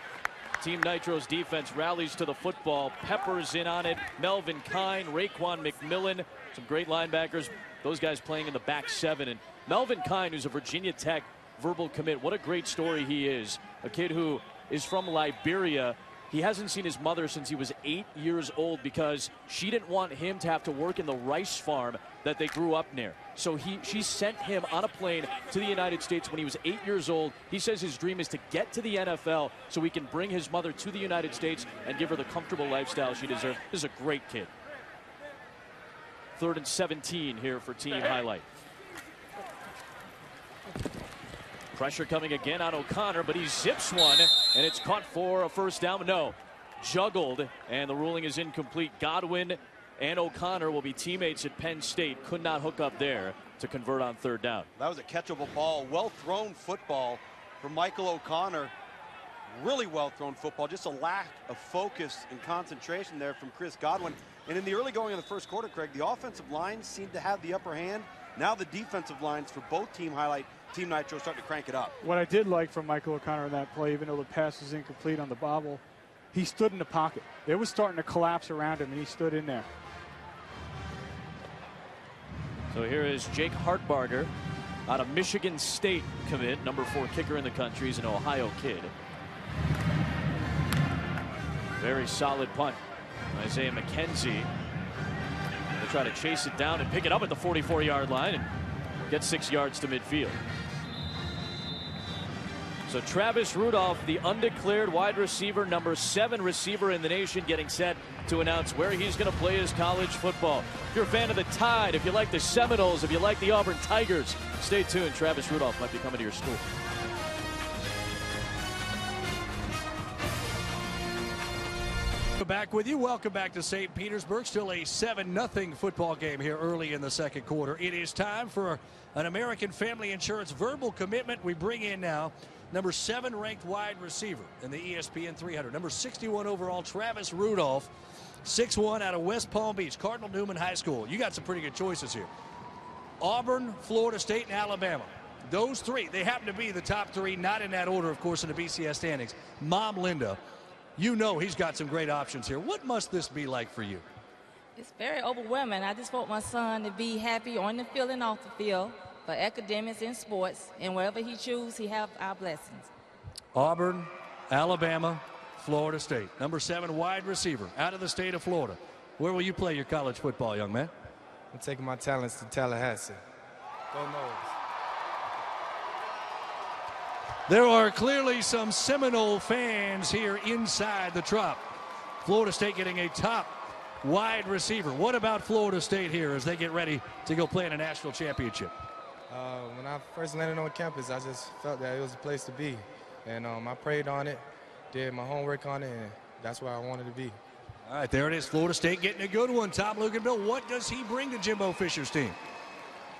Team Nitro's defense rallies to the football. Peppers in on it. Melvin Kine, Raekwon McMillan, some great linebackers. Those guys playing in the back 7. And Melvin Kine, who's a Virginia Tech verbal commit. What a great story he is. A kid who is from Liberia. He hasn't seen his mother since he was 8 years old because she didn't want him to have to work in the rice farm that they grew up near. So she sent him on a plane to the United States when he was 8 years old. He says his dream is to get to the NFL so he can bring his mother to the United States and give her the comfortable lifestyle she deserves. This is a great kid. 3rd and 17 here for Team Highlight. Pressure coming again on O'Connor, but he zips one, and it's caught for a first down. No, juggled, and the ruling is incomplete. Godwin and O'Connor will be teammates at Penn State. Could not hook up there to convert on 3rd down. That was a catchable ball. Well-thrown football from Michael O'Connor. Really well-thrown football. Just a lack of focus and concentration there from Chris Godwin. And in the early going of the first quarter, Craig, the offensive line seemed to have the upper hand. Now the defensive lines for both Team Highlight Team Nitro starting to crank it up. What I did like from Michael O'Connor in that play, even though the pass was incomplete on the bobble, he stood in the pocket. It was starting to collapse around him, and he stood in there. So here is Jake Hartbarger, out of Michigan State commit, number 4 kicker in the country. He's an Ohio kid. Very solid punt. Isaiah McKenzie. They try to chase it down and pick it up at the 44-yard line and get 6 yards to midfield. So Travis Rudolph, the undeclared wide receiver, number 7 receiver in the nation, getting set to announce where he's going to play his college football. If you're a fan of the Tide, if you like the Seminoles, if you like the Auburn Tigers, stay tuned. Travis Rudolph might be coming to your school. Back with you. Welcome back to St. Petersburg. Still a 7-0 football game here early in the second quarter. It is time for an American Family Insurance verbal commitment. We bring in now number 7 ranked wide receiver in the ESPN 300. Number 61 overall, Travis Rudolph, 6'1", out of West Palm Beach, Cardinal Newman High School. You got some pretty good choices here. Auburn, Florida State, and Alabama. Those 3, they happen to be the top 3, not in that order, of course, in the BCS standings. Mom Linda, you know he's got some great options here. What must this be like for you? It's very overwhelming. I just want my son to be happy on the field and off the field for academics and sports, and wherever he chooses, he have our blessings. Auburn, Alabama, Florida State. Number 7 wide receiver out of the state of Florida. Where will you play your college football, young man? I'm taking my talents to Tallahassee. Go Noles. There are clearly some Seminole fans here inside the Trop. Florida State getting a top wide receiver. What about Florida State here as they get ready to go play in a national championship? When I first landed on campus, I just felt that it was a place to be. And I prayed on it, did my homework on it, and that's where I wanted to be. All right, there it is. Florida State getting a good one. Tom Luganville, what does he bring to Jimbo Fisher's team?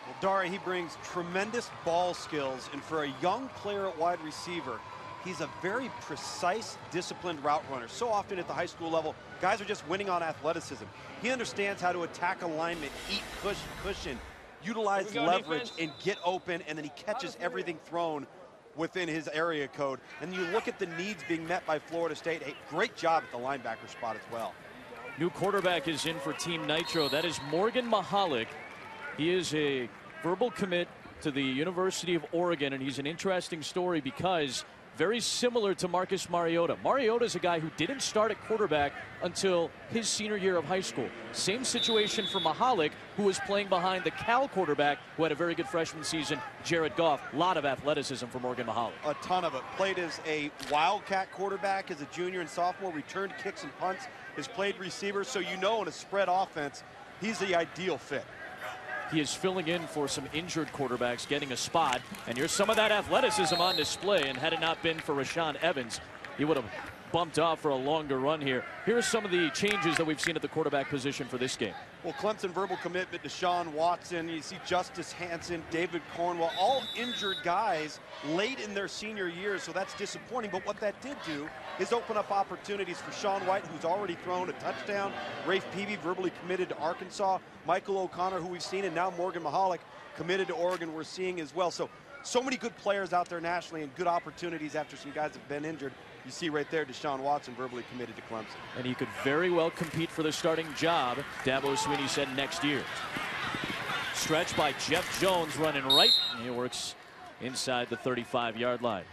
Well, Dari, he brings tremendous ball skills, and for a young player at wide receiver, he's a very precise, disciplined route runner. So often at the high school level, guys are just winning on athleticism. He understands how to attack alignment, eat cushion, utilize leverage, and get open, and then he catches everything thrown within his area code. And you look at the needs being met by Florida State. A great job at the linebacker spot as well. New quarterback is in for Team Nitro. That is Morgan Mahalik. He is a verbal commit to the University of Oregon, and he's an interesting story because very similar to Marcus Mariota. Mariota is a guy who didn't start at quarterback until his senior year of high school. Same situation for Mahalik, who was playing behind the Cal quarterback who had a very good freshman season, Jared Goff. A lot of athleticism for Morgan Mahalik. A ton of it. Played as a Wildcat quarterback as a junior and sophomore, returned kicks and punts, has played receiver, so you know in a spread offense, he's the ideal fit. He is filling in for some injured quarterbacks, getting a spot. And here's some of that athleticism on display. And had it not been for Rashaan Evans, he would have bumped off for a longer run here. Here are some of the changes that we've seen at the quarterback position for this game. Well, Clemson verbal commitment to Deshaun Watson. You see Justice Hansen, David Cornwell, all injured guys late in their senior years, so that's disappointing. But what that did do is open up opportunities for Sean White, who's already thrown a touchdown. Rafe Peavy verbally committed to Arkansas. Michael O'Connor, who we've seen, and now Morgan Mahalik committed to Oregon, we're seeing as well. So many good players out there nationally and good opportunities after some guys have been injured. You see right there, Deshaun Watson verbally committed to Clemson. And he could very well compete for the starting job, Dabo Swinney said, next year. Stretch by Jeff Jones running right. He works inside the 35-yard line.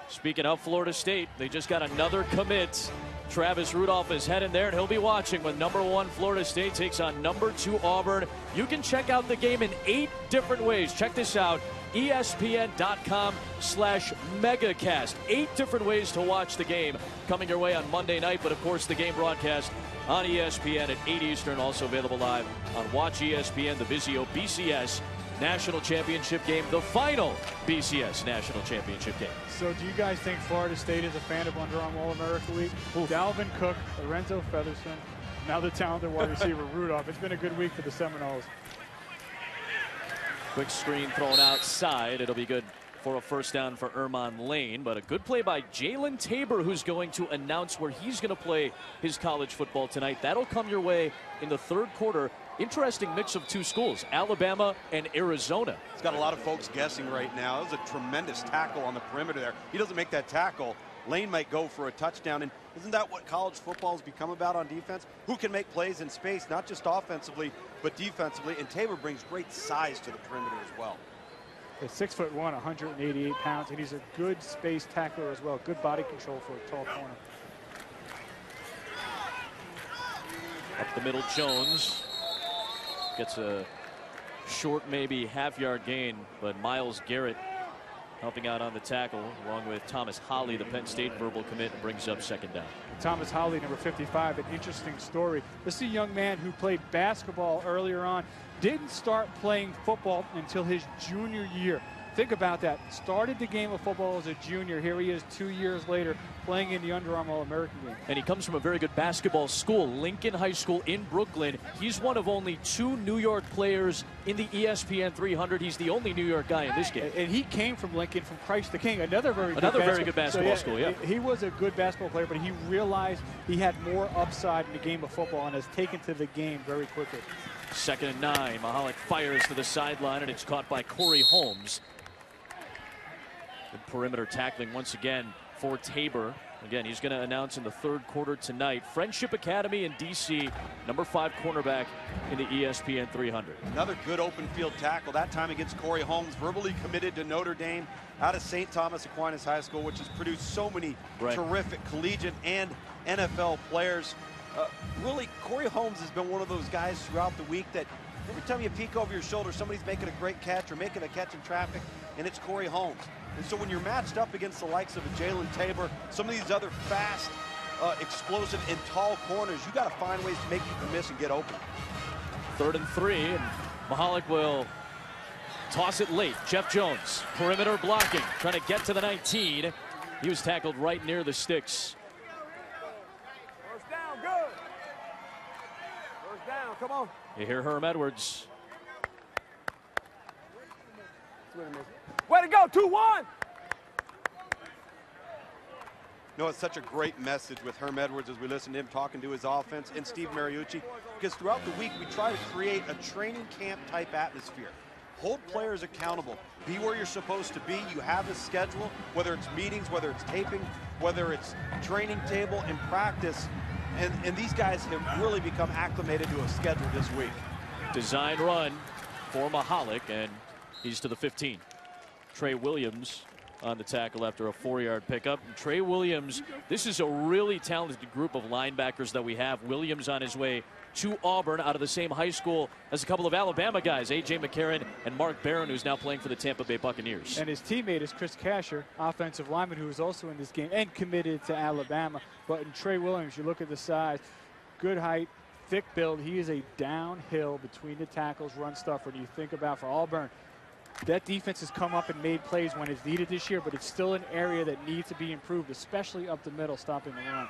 Speaking of Florida State, they just got another commit. Travis Rudolph is heading there, and he'll be watching when number 1 Florida State takes on number 2 Auburn. You can check out the game in 8 different ways. Check this out. ESPN.com/megacast. 8 different ways to watch the game coming your way on Monday night, but of course the game broadcast on ESPN at 8 Eastern, also available live on Watch ESPN, the Vizio BCS National Championship game, the final BCS National Championship game. So do you guys think Florida State is a fan of Under Armour All-America Week? Dalvin Cook, Lorenzo Featherston, now the talented wide receiver Rudolph. It's been a good week for the Seminoles. Quick screen thrown outside. It'll be good for a first down for Ermon Lane, but a good play by Jalen Tabor, who's going to announce where he's going to play his college football tonight. That'll come your way in the third quarter. interesting mix of two schools, Alabama and Arizona. He's got a lot of folks guessing right now. That was a tremendous tackle on the perimeter there. He doesn't make that tackle, Lane might go for a touchdown. And isn't that what college football has become about on defense? Who can make plays in space, not just offensively, but defensively? And Tabor brings great size to the perimeter as well. He's 6'1", 188 pounds, and he's a good space tackler as well. Good body control for a tall corner. Up the middle, Jones gets a short, maybe half-yard gain, but Myles Garrett helping out on the tackle, along with Thomas Holly, the Penn State verbal commit, and brings up second down. Thomas Holly, number 55, an interesting story. This is a young man who played basketball earlier on, didn't start playing football until his junior year. Think about that. Started the game of football as a junior. Here he is 2 years later playing in the Under Armour All-American game. And he comes from a very good basketball school, Lincoln High School in Brooklyn. He's one of only 2 New York players in the ESPN 300. He's the only New York guy in this game. And he came from Lincoln, from Christ the King, another very good basketball school, yeah. He was a good basketball player, but he realized he had more upside in the game of football and has taken to the game very quickly. 2nd and 9. Mahalik fires to the sideline, and it's caught by Corey Holmes. Good perimeter tackling once again for Tabor. Again, he's going to announce in the 3rd quarter tonight. Friendship Academy in D.C., number 5 cornerback in the ESPN 300. Another good open field tackle, that time against Corey Holmes, verbally committed to Notre Dame out of St. Thomas Aquinas High School, which has produced so many terrific collegiate and NFL players. Really, Corey Holmes has been one of those guys throughout the week that every time you peek over your shoulder, somebody's making a great catch or making a catch in traffic, and it's Corey Holmes. And so when you're matched up against the likes of a Jalen Tabor, some of these other fast, explosive, and tall corners, you got to find ways to make people miss and get open. 3rd and 3, and Mahalik will toss it late. Jeff Jones, perimeter blocking, trying to get to the 19. He was tackled right near the sticks. First down, good. First down, come on. You hear Herm Edwards. Way to go, 2-1. No, it's such a great message with Herm Edwards as we listen to him talking to his offense and Steve Mariucci, because throughout the week we try to create a training camp type atmosphere. Hold players accountable. Be where you're supposed to be. You have a schedule, whether it's meetings, whether it's taping, whether it's training table and practice. And these guys have really become acclimated to a schedule this week. Design run for Mahalik, and he's to the 15. Trey Williams on the tackle after a 4-yard pickup. And Trey Williams, this is a really talented group of linebackers that we have. Williams on his way to Auburn out of the same high school as a couple of Alabama guys, A.J. McCarron and Mark Barron, who's now playing for the Tampa Bay Buccaneers. And his teammate is Chris Casher, offensive lineman, who is also in this game and committed to Alabama. But in Trey Williams, you look at the size, good height, thick build. He is a downhill between the tackles run stuffer. Do you think about for Auburn? That defense has come up and made plays when it's needed this year, but it's still an area that needs to be improved, especially up the middle, stopping the run.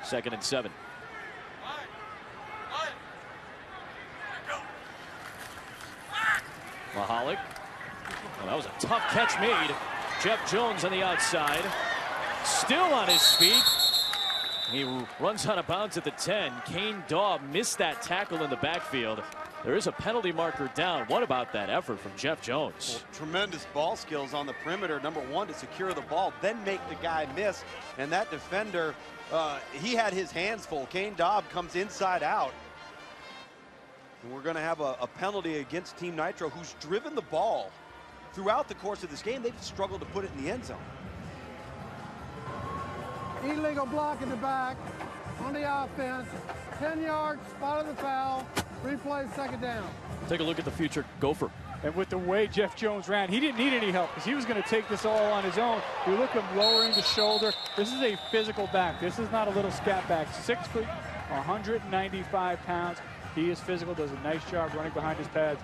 Second and 7. Mahalik. Well, that was a tough catch made. Jeff Jones on the outside. Still on his feet. He runs out of bounds at the 10. Kane Daub missed that tackle in the backfield. There is a penalty marker down. What about that effort from Jeff Jones? Well, tremendous ball skills on the perimeter. Number 1, to secure the ball, then make the guy miss. And that defender, he had his hands full. Kane Daub comes inside out. And we're going to have a penalty against Team Nitro, who's driven the ball throughout the course of this game. They've struggled to put it in the end zone. Illegal block in the back on the offense. 10 yards, spot of the foul. Replay, 2nd down. Take a look at the future Gopher. And with the way Jeff Jones ran, he didn't need any help because he was going to take this all on his own. You look at him lowering the shoulder. This is a physical back. This is not a little scat back. 6 foot, 195 pounds. He is physical, does a nice job running behind his pads.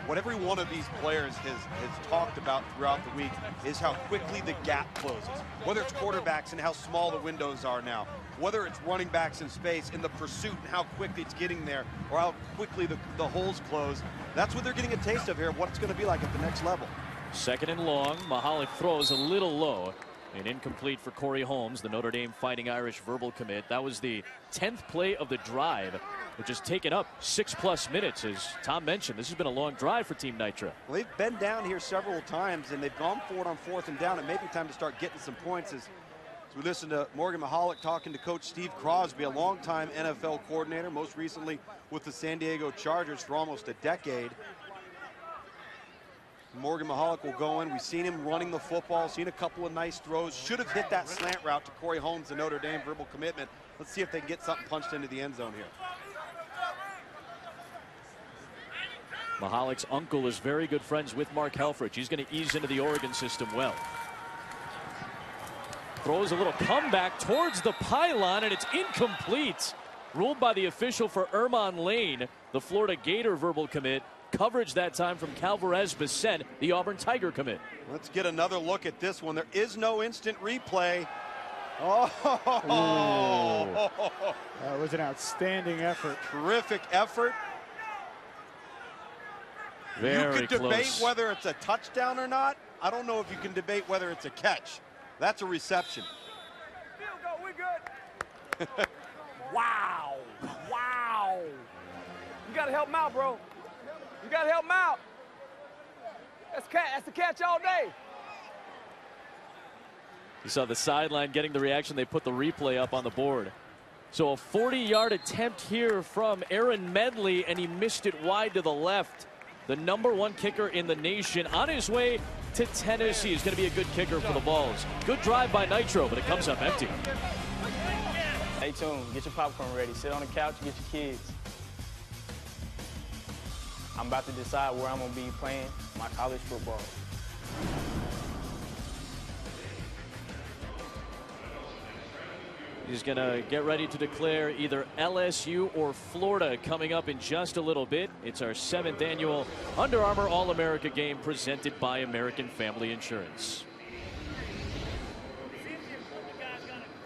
What every one of these players has talked about throughout the week is how quickly the gap closes. Whether it's quarterbacks and how small the windows are now, whether it's running backs in space in the pursuit and how quickly it's getting there, or how quickly the holes close. That's what they're getting a taste of here, what it's going to be like at the next level. 2nd and long. Mahalik throws a little low. An incomplete for Corey Holmes, the Notre Dame Fighting Irish verbal commit. That was the 10th play of the drive, which has taken up 6+ minutes. As Tom mentioned, this has been a long drive for Team Nitro. Well, they've been down here several times, and they've gone for it on 4th and down. It may be time to start getting some points as we listen to Morgan Mahalik talking to Coach Steve Crosby, a longtime NFL coordinator, most recently with the San Diego Chargers for almost a decade. Morgan Mahalik will go in. We've seen him running the football, seen a couple of nice throws. Should have hit that slant route to Corey Holmes, the Notre Dame verbal commitment. Let's see if they can get something punched into the end zone here. Mahalik's uncle is very good friends with Mark Helfrich. He's going to ease into the Oregon system well. Throws a little comeback towards the pylon, and it's incomplete. Ruled by the official for Ermon Lane, the Florida Gator verbal commit. Coverage that time from Calvarez Bissett, the Auburn Tiger commit. Let's get another look at this one. There is no instant replay. Oh, that was an outstanding effort. Terrific effort. Very you could debate close. whether it's a touchdown or not. I don't know if you can debate whether it's a catch. That's a reception. Field goal, we good. Wow. Wow. You got to help him out, bro. You got to help him out. That's the catch all day. You saw the sideline getting the reaction. They put the replay up on the board. So a 40-yard attempt here from Aaron Medley, and he missed it wide to the left. The #1 kicker in the nation on his way to Tennessee. He's going to be a good kicker for the Vols. Good drive by Nitro, but it comes up empty. Stay tuned. Get your popcorn ready. Sit on the couch. Get your kids. I'm about to decide where I'm going to be playing my college football. He's going to get ready to declare either LSU or Florida coming up in just a little bit. It's our 7th annual Under Armour All-America game presented by American Family Insurance.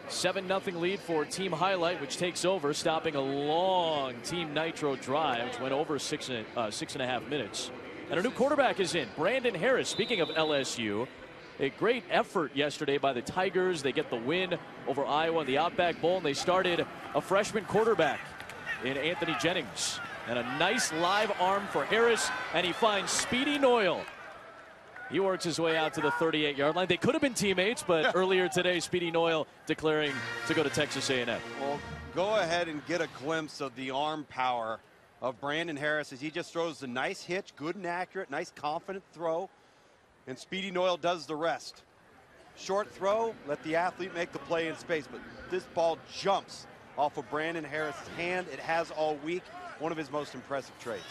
7-0 lead for Team Highlight, which takes over, stopping a long Team Nitro drive, which went over 6.5 minutes. And a new quarterback is in, Brandon Harris. Speaking of LSU, a great effort yesterday by the Tigers. They get the win over Iowa in the Outback Bowl, and they started a freshman quarterback in Anthony Jennings. And a nice live arm for Harris, and he finds Speedy Noyle. He works his way out to the 38-yard line. They could have been teammates, but earlier today, Speedy Noyle declaring to go to Texas A&M. Well, go ahead and get a glimpse of the arm power of Brandon Harris as he just throws a nice hitch, good and accurate, nice confident throw, and Speedy Noyle does the rest. Short throw, let the athlete make the play in space, but this ball jumps off of Brandon Harris' hand. It has all week, one of his most impressive traits.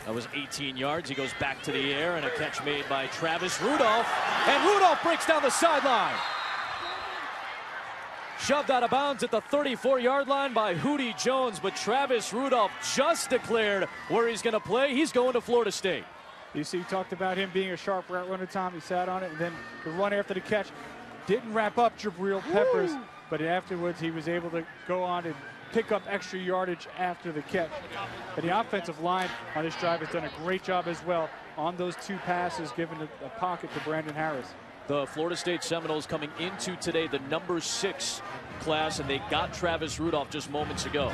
That was 18 yards. He goes back to the air, and a catch made by Travis Rudolph. And Rudolph breaks down the sideline. Shoved out of bounds at the 34-yard line by Hootie Jones, but Travis Rudolph just declared where he's going to play. He's going to Florida State. You see, talked about him being a sharp route runner, Tom. He sat on it, and then the run after the catch didn't wrap up Jabril Peppers, but afterwards he was able to go on and pick up extra yardage after the catch. But the offensive line on this drive has done a great job as well on those 2 passes, giving a pocket to Brandon Harris. The Florida State Seminoles coming into today the #6 class, and they got Travis Rudolph just moments ago.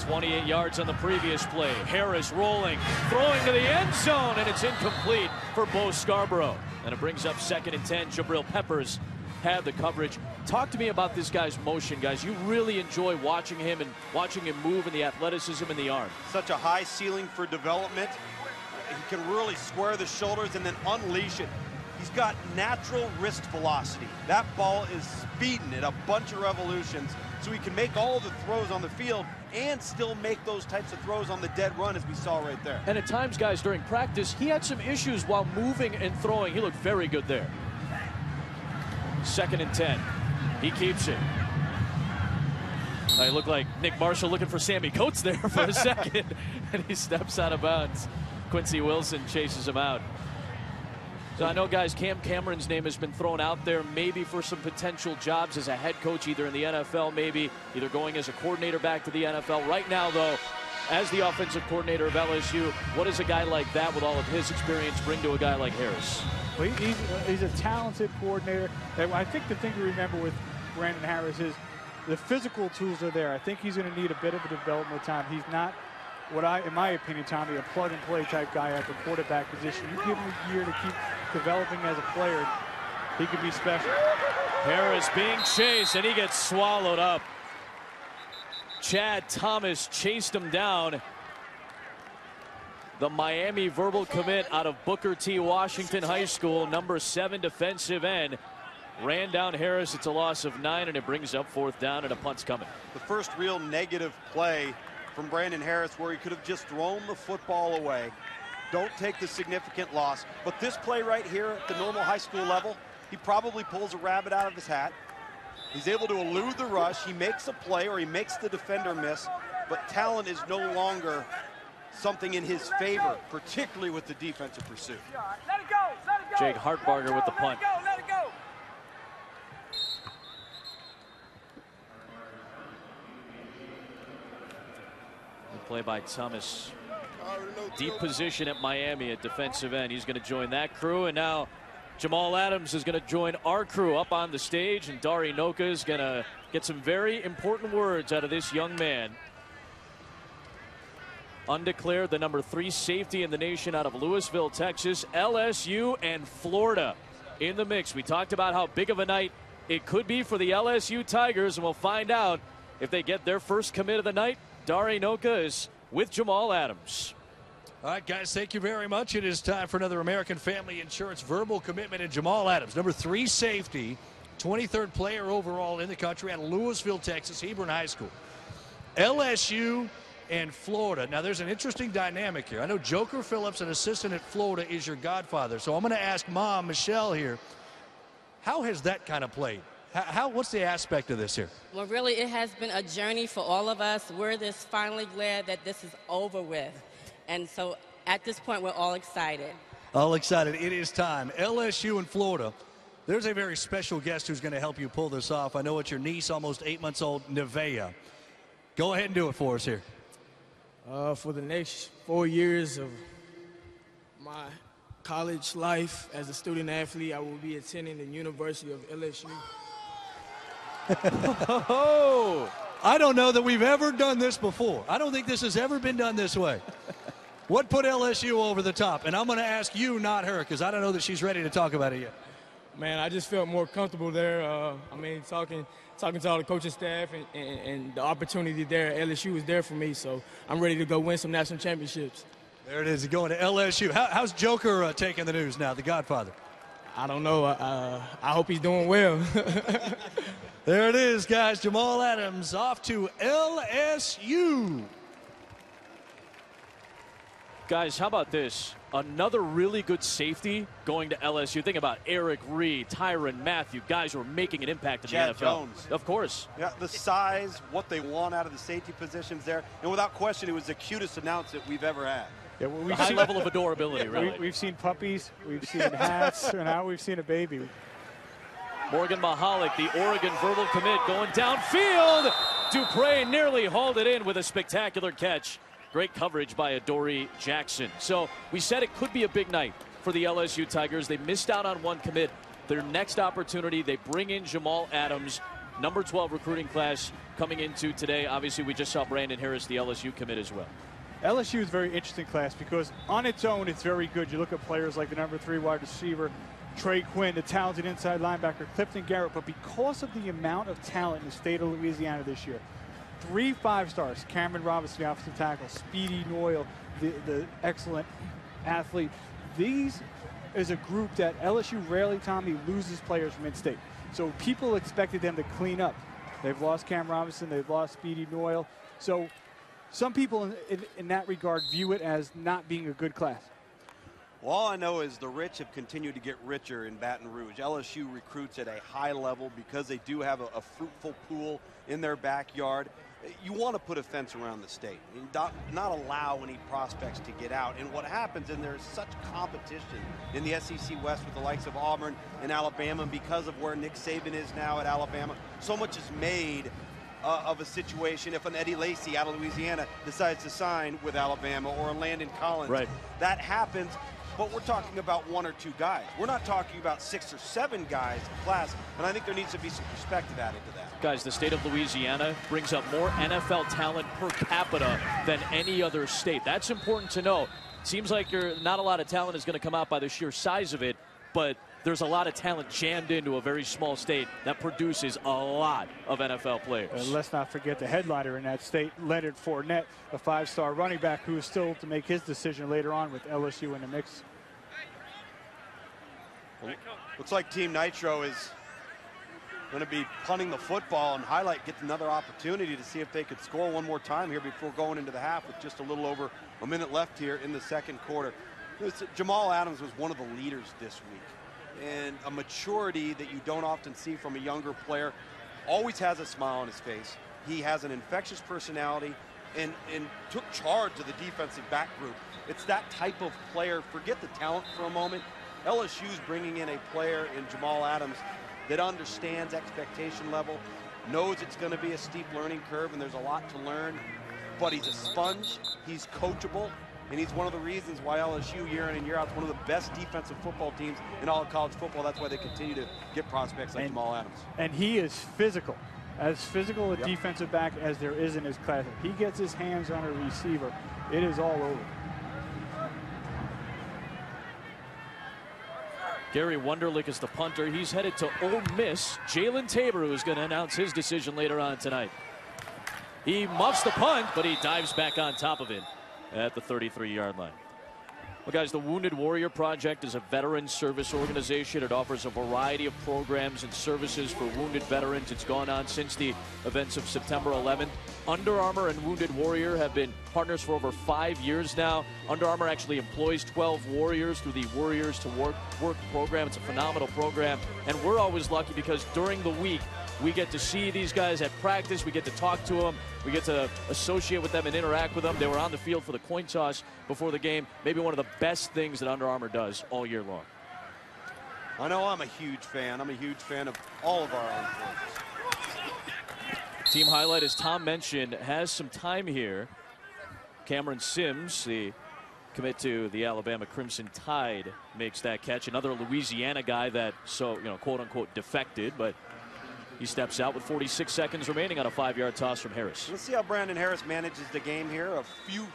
28 yards on the previous play. Harris rolling, throwing to the end zone, and it's incomplete for Bo Scarborough. And it brings up 2nd and 10. Jabril Peppers had the coverage. Talk to me about this guy's motion, guys. You really enjoy watching him and watching him move, and the athleticism in the arm. Such a high ceiling for development. He can really square the shoulders and then unleash it. He's got natural wrist velocity. That ball is speeding at a bunch of revolutions, so he can make all of the throws on the field and still make those types of throws on the dead run, as we saw right there. And at times, guys, during practice, he had some issues while moving and throwing. He looked very good there. 2nd and 10. He keeps it. I look like Nick Marshall looking for Sammy Coates there for a second, and he steps out of bounds. Quincy Wilson chases him out. So I know, guys, Cam Cameron's name has been thrown out there maybe for some potential jobs as a head coach, either in the NFL, maybe either going as a coordinator back to the NFL. Right now, though, as the offensive coordinator of LSU, what does a guy like that with all of his experience bring to a guy like Harris? Well, he's a talented coordinator. And I think the thing to remember with Brandon Harris is the physical tools are there. I think he's going to need a bit of a development time. He's not in my opinion, Tommy, a plug-and-play type guy at the quarterback position. You give him a year to keep developing as a player, he could be special. Harris being chased, and he gets swallowed up. Chad Thomas chased him down. The Miami verbal commit out of Booker T. Washington High School, number 7 defensive end, ran down Harris. It's a loss of 9, and it brings up 4th down, and a punt's coming. The first real negative play from Brandon Harris where he could have just thrown the football away. Don't take the significant loss. But this play right here at the normal high school level, he probably pulls a rabbit out of his hat. He's able to elude the rush. He makes a play or he makes the defender miss. But talent is no longer something in his favor, particularly with the defensive pursuit. Let it go. Let it go. Jake Hartbarger with the punt. Let it go. Play by Thomas. Deep position at Miami at defensive end. He's going to join that crew, and now Jamal Adams is going to join our crew up on the stage, and Dari Noka is going to get some very important words out of this young man. Undeclared, the number 3 safety in the nation out of Louisville, Texas. LSU and Florida in the mix. We talked about how big of a night it could be for the LSU Tigers, and we'll find out if they get their first commit of the night. Dari Noka is with Jamal Adams. All right, guys, thank you very much. It is time for another American Family Insurance verbal commitment. And Jamal Adams, number 3 safety, 23rd player overall in the country out of Louisville, Texas, Hebron High School. LSU and Florida. Now, there's an interesting dynamic here. I know Joker Phillips, an assistant at Florida, is your godfather. So I'm going to ask Mom, Michelle here, how has that kind of played? What's the aspect of this here? Well, really, it has been a journey for all of us. We're just finally glad that this is over with. And so at this point, we're all excited. All excited. It is time. LSU and Florida. There's a very special guest who's going to help you pull this off. I know it's your niece, almost 8 months old, Nevaeh. Go ahead and do it for us here. For the next 4 years of my college life as a student athlete, I will be attending the University of LSU. I don't know that we've ever done this before. I don't think this has ever been done this way. What put LSU over the top? And I'm going to ask you, not her, because I don't know that she's ready to talk about it yet. Man, I just felt more comfortable there. Talking to all the coaching staff and the opportunity there at LSU was there for me. So I'm ready to go win some national championships. There it is, going to LSU. How's Joker taking the news now, the godfather? I don't know. I hope he's doing well. There it is, guys. Jamal Adams off to LSU. Guys, how about this? Another really good safety going to LSU. Think about Eric Reed, Tyrann Mathieu, guys who are making an impact in Chad the NFL. Jones. Of course. Yeah, the size, what they want out of the safety positions there. And without question, it was the cutest announcement we've ever had. Yeah, well, we've high level of adorability, really. We've seen puppies, we've seen hats, and now we've seen a baby. Morgan Mahalik, the Oregon verbal commit, going downfield. Dupre nearly hauled it in with a spectacular catch. Great coverage by Adoree Jackson. So we said it could be a big night for the LSU Tigers. They missed out on one commit. Their next opportunity, they bring in Jamal Adams, number 12 recruiting class coming into today. Obviously, we just saw Brandon Harris, the LSU commit as well. LSU is a very interesting class because on its own, it's very good. You look at players like the number 3 wide receiver, Trey Quinn, the talented inside linebacker, Clifton Garrett. But because of the amount of talent in the state of Louisiana this year, 3 5-stars, Cameron Robinson, the offensive tackle, Speedy Noyle, the excellent athlete. These is a group that LSU rarely, Tommy, loses players from in-state. So people expected them to clean up. They've lost Cam Robinson. They've lost Speedy Noyle. So some people in that regard view it as not being a good class. Well, all I know is the rich have continued to get richer in Baton Rouge. LSU recruits at a high level because they do have a fruitful pool in their backyard. You want to put a fence around the state and not allow any prospects to get out. And what happens, and there's such competition in the SEC West with the likes of Auburn and Alabama because of where Nick Saban is now at Alabama, so much is made of a situation if an Eddie Lacy out of Louisiana decides to sign with Alabama, or a Landon Collins. Right. That happens, but we're talking about 1 or 2 guys. We're not talking about 6 or 7 guys in class, and I think there needs to be some perspective added to that. Guys, the state of Louisiana brings up more NFL talent per capita than any other state. That's important to know. Seems like not a lot of talent is going to come out by the sheer size of it, but there's a lot of talent jammed into a very small state that produces a lot of NFL players. And let's not forget the headliner in that state, Leonard Fournette, a 5-star running back who is still to make his decision later on with LSU in the mix. Looks like Team Nitro is going to be punting the football, and Highlight gets another opportunity to see if they could score one more time here before going into the half with just a little over a minute left here in the second quarter. Jamal Adams was one of the leaders this week, and a maturity that you don't often see from a younger player. Always has a smile on his face. He has an infectious personality and took charge of the defensive back group. It's that type of player. Forget the talent for a moment. LSU's bringing in a player in Jamal Adams that understands expectation level, knows it's going to be a steep learning curve, and there's a lot to learn, but he's a sponge, he's coachable, and he's one of the reasons why LSU year in and year out is one of the best defensive football teams in all of college football. That's why they continue to get prospects like Jamal Adams. And he is physical, as physical a defensive back as there is in his class. If he gets his hands on a receiver, it is all over. Gary Wunderlich is the punter. He's headed to Ole Miss. Jalen Tabor, who is going to announce his decision later on tonight. He muffs the punt, but he dives back on top of it at the 33-yard line. Well, guys, the Wounded Warrior Project is a veteran service organization. It offers a variety of programs and services for wounded veterans. It's gone on since the events of September 11th. Under Armour and Wounded Warrior have been partners for over 5 years now. Under Armour actually employs 12 Warriors through the Warriors to Work program. It's a phenomenal program, and we're always lucky because during the week we get to see these guys at practice. We get to talk to them. We get to associate with them and interact with them. They were on the field for the coin toss before the game. Maybe one of the best things that Under Armour does all year long. I know I'm a huge fan. I'm a huge fan of all of our armed forces. Team highlight, as Tom mentioned, has some time here. Cameron Sims, the commit to the Alabama Crimson Tide, makes that catch. Another Louisiana guy that, quote unquote, defected, but he steps out with 46 seconds remaining on a 5-yard toss from Harris. Let's see how Brandon Harris manages the game here. A few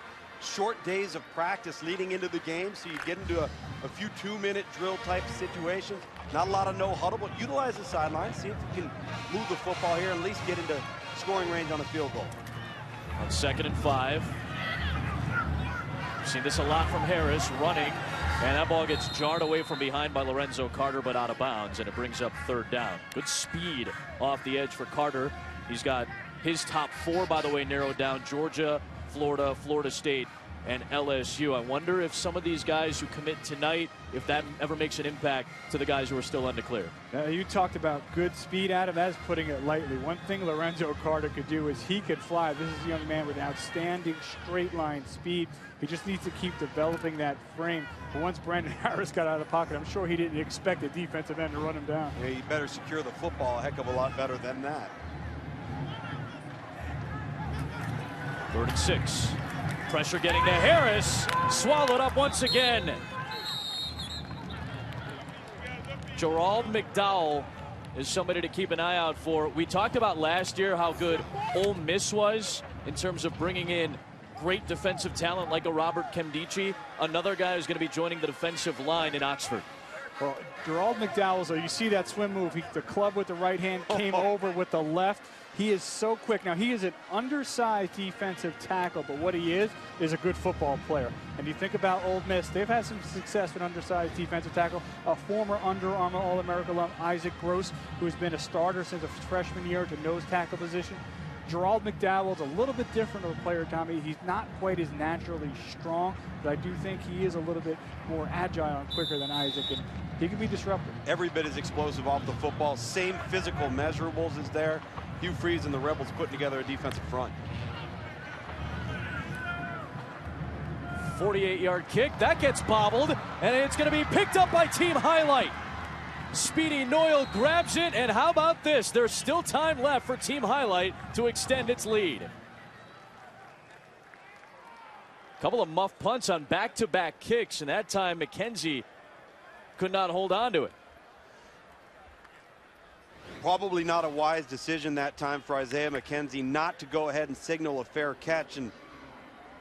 short days of practice leading into the game, so you get into a few 2-minute drill type situations. Not a lot of no huddle, but utilize the sideline. See if you can move the football here and at least get into scoring range on a field goal. On 2nd and 5. We've seen this a lot from Harris running, and that ball gets jarred away from behind by Lorenzo Carter, but out of bounds, and it brings up 3rd down. Good speed off the edge for Carter. He's got his top 4, by the way, narrowed down: Georgia, Florida, Florida State, and LSU. I wonder if some of these guys who commit tonight, if that ever makes an impact to the guys who are still undeclared. You talked about good speed, Adam. That's putting it lightly. One thing Lorenzo Carter could do is he could fly. This is a young man with outstanding straight line speed. He just needs to keep developing that frame. But once Brandon Harris got out of the pocket, I'm sure he didn't expect a defensive end to run him down. Yeah, you better secure the football a heck of a lot better than that. 3rd and 6. Pressure getting to Harris. Swallowed up once again. Gerald McDowell is somebody to keep an eye out for. We talked about last year how good Ole Miss was in terms of bringing in great defensive talent like a Robert Kemdichi. Another guy who's going to be joining the defensive line in Oxford. Well, Gerald McDowell, so you see that swim move. The club with the right hand came over with the left. He is so quick. Now, he is an undersized defensive tackle, but what he is a good football player. And you think about Ole Miss, they've had some success with undersized defensive tackle. A former Under Armour All-America alum, Isaac Gross, who's been a starter since a freshman year at the nose tackle position. Gerald McDowell's a little bit different of a player, Tommy. He's not quite as naturally strong, but I do think he is a little bit more agile and quicker than Isaac, and he can be disruptive. Every bit as explosive off the football. Same physical measurables is there. Hugh Freeze and the Rebels putting together a defensive front. 48-yard kick. That gets bobbled, and it's going to be picked up by Team Highlight. Speedy Noyle grabs it, and how about this? There's still time left for Team Highlight to extend its lead. Couple of muff punts on back-to-back kicks, and that time McKenzie could not hold on to it. Probably not a wise decision that time for Isaiah McKenzie not to go ahead and signal a fair catch. And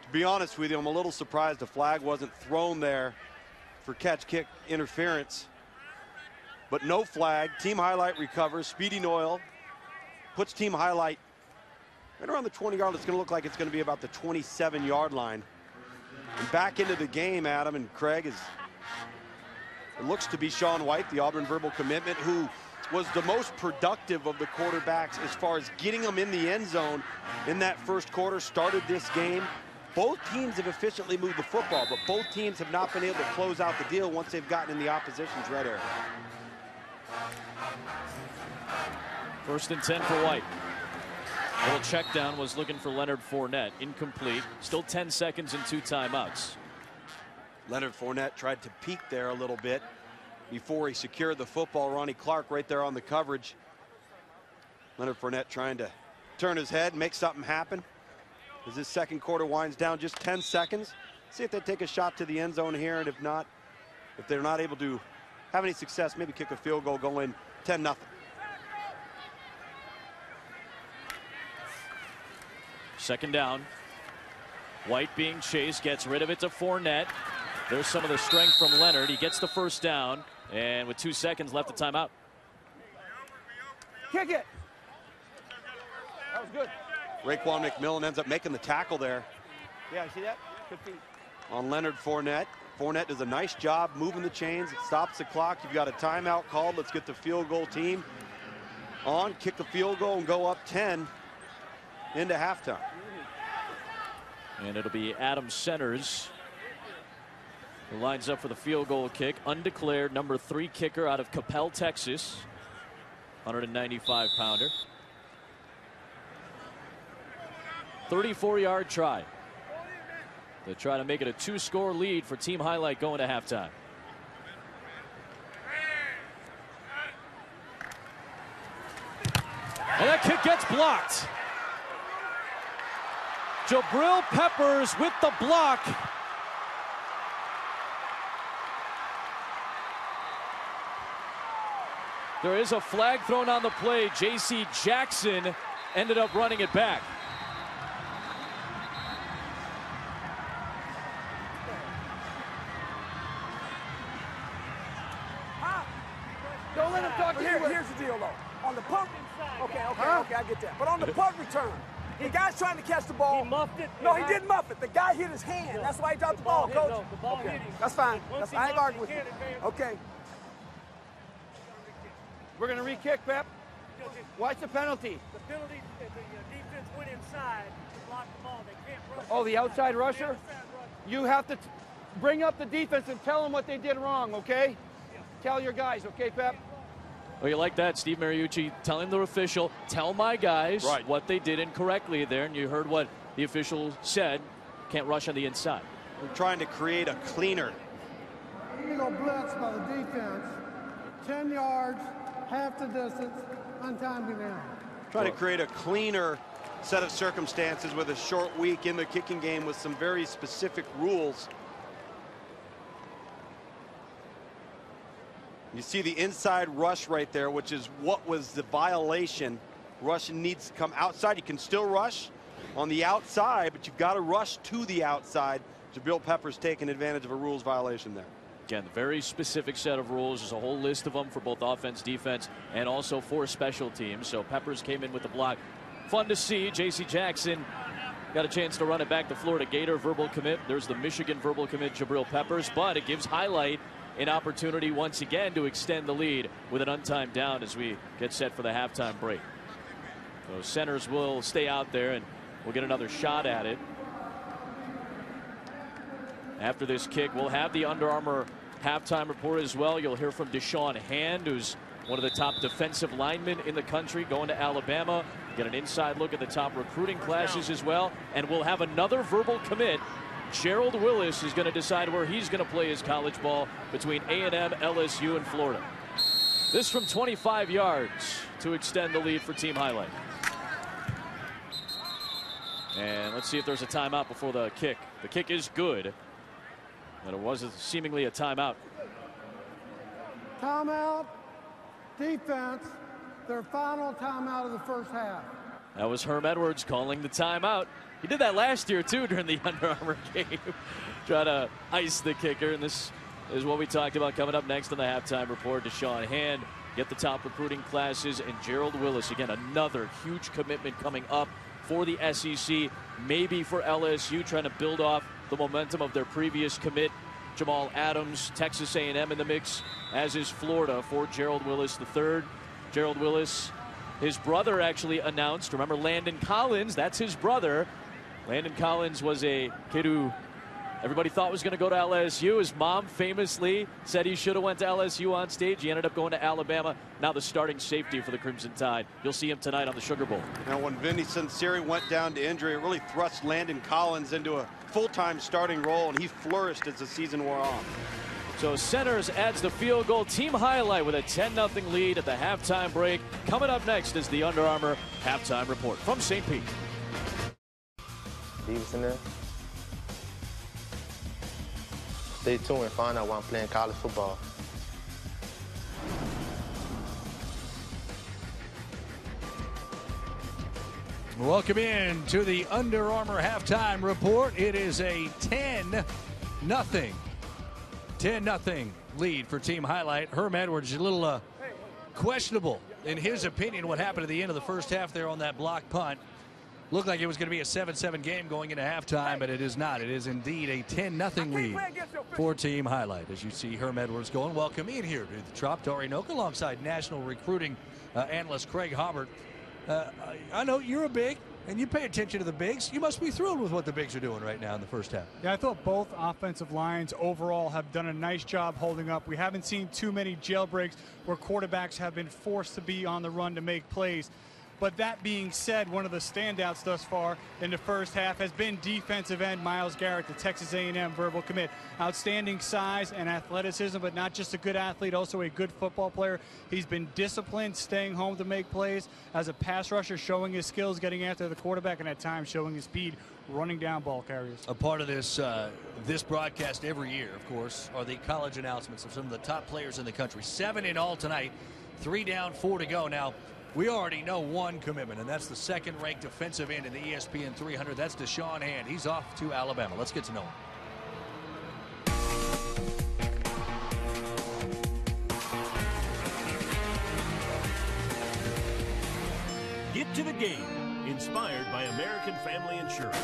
to be honest with you, I'm a little surprised the flag wasn't thrown there for catch-kick interference. But no flag. Team Highlight recovers. Speedy Noyle puts Team Highlight right around the 20-yard. It's going to look like it's going to be about the 27-yard line. And back into the game, Adam and Craig, it looks to be Sean White, the Auburn verbal commitment, who was the most productive of the quarterbacks as far as getting them in the end zone in that first quarter, started this game. Both teams have efficiently moved the football, but both teams have not been able to close out the deal once they've gotten in the opposition's red area. 1st and 10 for White. A little check down was looking for Leonard Fournette. Incomplete. Still 10 seconds and 2 timeouts. Leonard Fournette tried to peek there a little bit before he secured the football. Ronnie Clark right there on the coverage. Leonard Fournette trying to turn his head, make something happen. As this second quarter winds down, just 10 seconds. See if they take a shot to the end zone here, and if not, if they're not able to have any success, maybe kick a field goal, go in 10-0. Second down. White being chased, gets rid of it to Fournette. There's some of the strength from Leonard. He gets the first down, and with 2 seconds left, the timeout. Kick it. That was good. Raekwon McMillan ends up making the tackle there. Yeah, you see that? Good feet. On Leonard Fournette. Fournette does a nice job moving the chains. It stops the clock. You've got a timeout called. Let's get the field goal team on, kick the field goal, and go up 10 into halftime. And it'll be Adam Centers who lines up for the field goal kick. Undeclared number 3 kicker out of Coppell, Texas. 195-pounder. 34-yard try. They try to make it a 2-score lead for Team Highlight going to halftime. And that kick gets blocked. Jabril Peppers with the block. There is a flag thrown on the play. J.C. Jackson ended up running it back. Don't let him talk to you. Here's the deal, though. On the punt, okay, I get that. But on the punt return, the guy's trying to catch the ball. He muffed it. No, he didn't muff it. The guy hit his hand. That's why he dropped the ball, Coach. No, the ball hit him. That's fine. I ain't arguing with you. Okay. We're going to re-kick, Pep. What's the penalty? The penalty is the defense went inside to block the ball. They can't rush. Oh, the outside rusher? You have to bring up the defense and tell them what they did wrong, okay? Tell your guys, okay, Pep? Oh, you like that, Steve Mariucci telling the official, tell my guys what they did incorrectly there, and you heard what the official said. Can't rush on the inside. We're trying to create a cleaner. Illegal blitz by the defense. 10 yards, half the distance, untimely down. Trying to create a cleaner set of circumstances with a short week in the kicking game with some very specific rules. You see the inside rush right there, which is what was the violation. Rushing needs to come outside. You can still rush on the outside, but you've got to rush to the outside. Jabril Peppers taking advantage of a rules violation there. Again, very specific set of rules. There's a whole list of them for both offense, defense, and also for special teams. So Peppers came in with the block. Fun to see. J.C. Jackson got a chance to run it back. The Florida Gator verbal commit. There's the Michigan verbal commit, Jabril Peppers, but it gives Highlight an opportunity once again to extend the lead with an untimed down as we get set for the halftime break. So Centers will stay out there and we'll get another shot at it. After this kick, we'll have the Under Armour halftime report as well. You'll hear from Deshaun Hand, who's one of the top defensive linemen in the country, going to Alabama. Get an inside look at the top recruiting classes as well. And we'll have another verbal commit. Gerald Willis is going to decide where he's going to play his college ball between A&M, LSU, and Florida. This from 25 yards to extend the lead for Team Highlight. And let's see if there's a timeout before the kick. The kick is good, but it was seemingly a timeout. Timeout, defense, their final timeout of the first half. That was Herm Edwards calling the timeout. He did that last year, too, during the Under Armour game. Try to ice the kicker, and this is what we talked about coming up next on the halftime report. Deshaun Hand, get the top recruiting classes, and Gerald Willis, again, another huge commitment coming up for the SEC, maybe for LSU, trying to build off the momentum of their previous commit. Jamal Adams, Texas A&M in the mix, as is Florida for Gerald Willis III. Gerald Willis, his brother actually announced, remember Landon Collins, that's his brother. Landon Collins was a kid who everybody thought was going to go to LSU. His mom famously said he should have went to LSU on stage. He ended up going to Alabama. Now the starting safety for the Crimson Tide. You'll see him tonight on the Sugar Bowl. Now, when Vinny Sinceri went down to injury, it really thrust Landon Collins into a full-time starting role, and he flourished as the season wore on. So Centers adds the field goal. Team Highlight with a 10-0 lead at the halftime break. Coming up next is the Under Armour halftime report from St. Pete. Davis in there. Stay tuned and find out why I'm playing college football. Welcome in to the Under Armour halftime report. It is a 10-0 lead for Team Highlight. Herm Edwards, a little questionable in his opinion what happened at the end of the first half there on that block punt. Looked like it was going to be a 7-7 game going into halftime, but it is not. It is indeed a 10-0 lead for Team Highlight. As you see Herm Edwards going. Welcome in here to the Trop, Dory Noke, alongside national recruiting analyst Craig Hobbert. I know you're a big, and you pay attention to the bigs. You must be thrilled with what the bigs are doing right now in the first half. Yeah, I thought both offensive lines overall have done a nice job holding up. We haven't seen too many jailbreaks where quarterbacks have been forced to be on the run to make plays. But that being said, one of the standouts thus far in the first half has been defensive end Myles Garrett, the Texas A&M verbal commit. Outstanding size and athleticism, but not just a good athlete, also a good football player. He's been disciplined, staying home to make plays. As a pass rusher, showing his skills, getting after the quarterback, and at times showing his speed, running down ball carriers. A part of this this broadcast every year, of course, are the college announcements of some of the top players in the country. 7 in all tonight, 3 down, 4 to go. Now, we already know one commitment, and that's the second-ranked defensive end in the ESPN 300. That's Deshaun Hand. He's off to Alabama. Let's get to know him. Get to the game, inspired by American Family Insurance.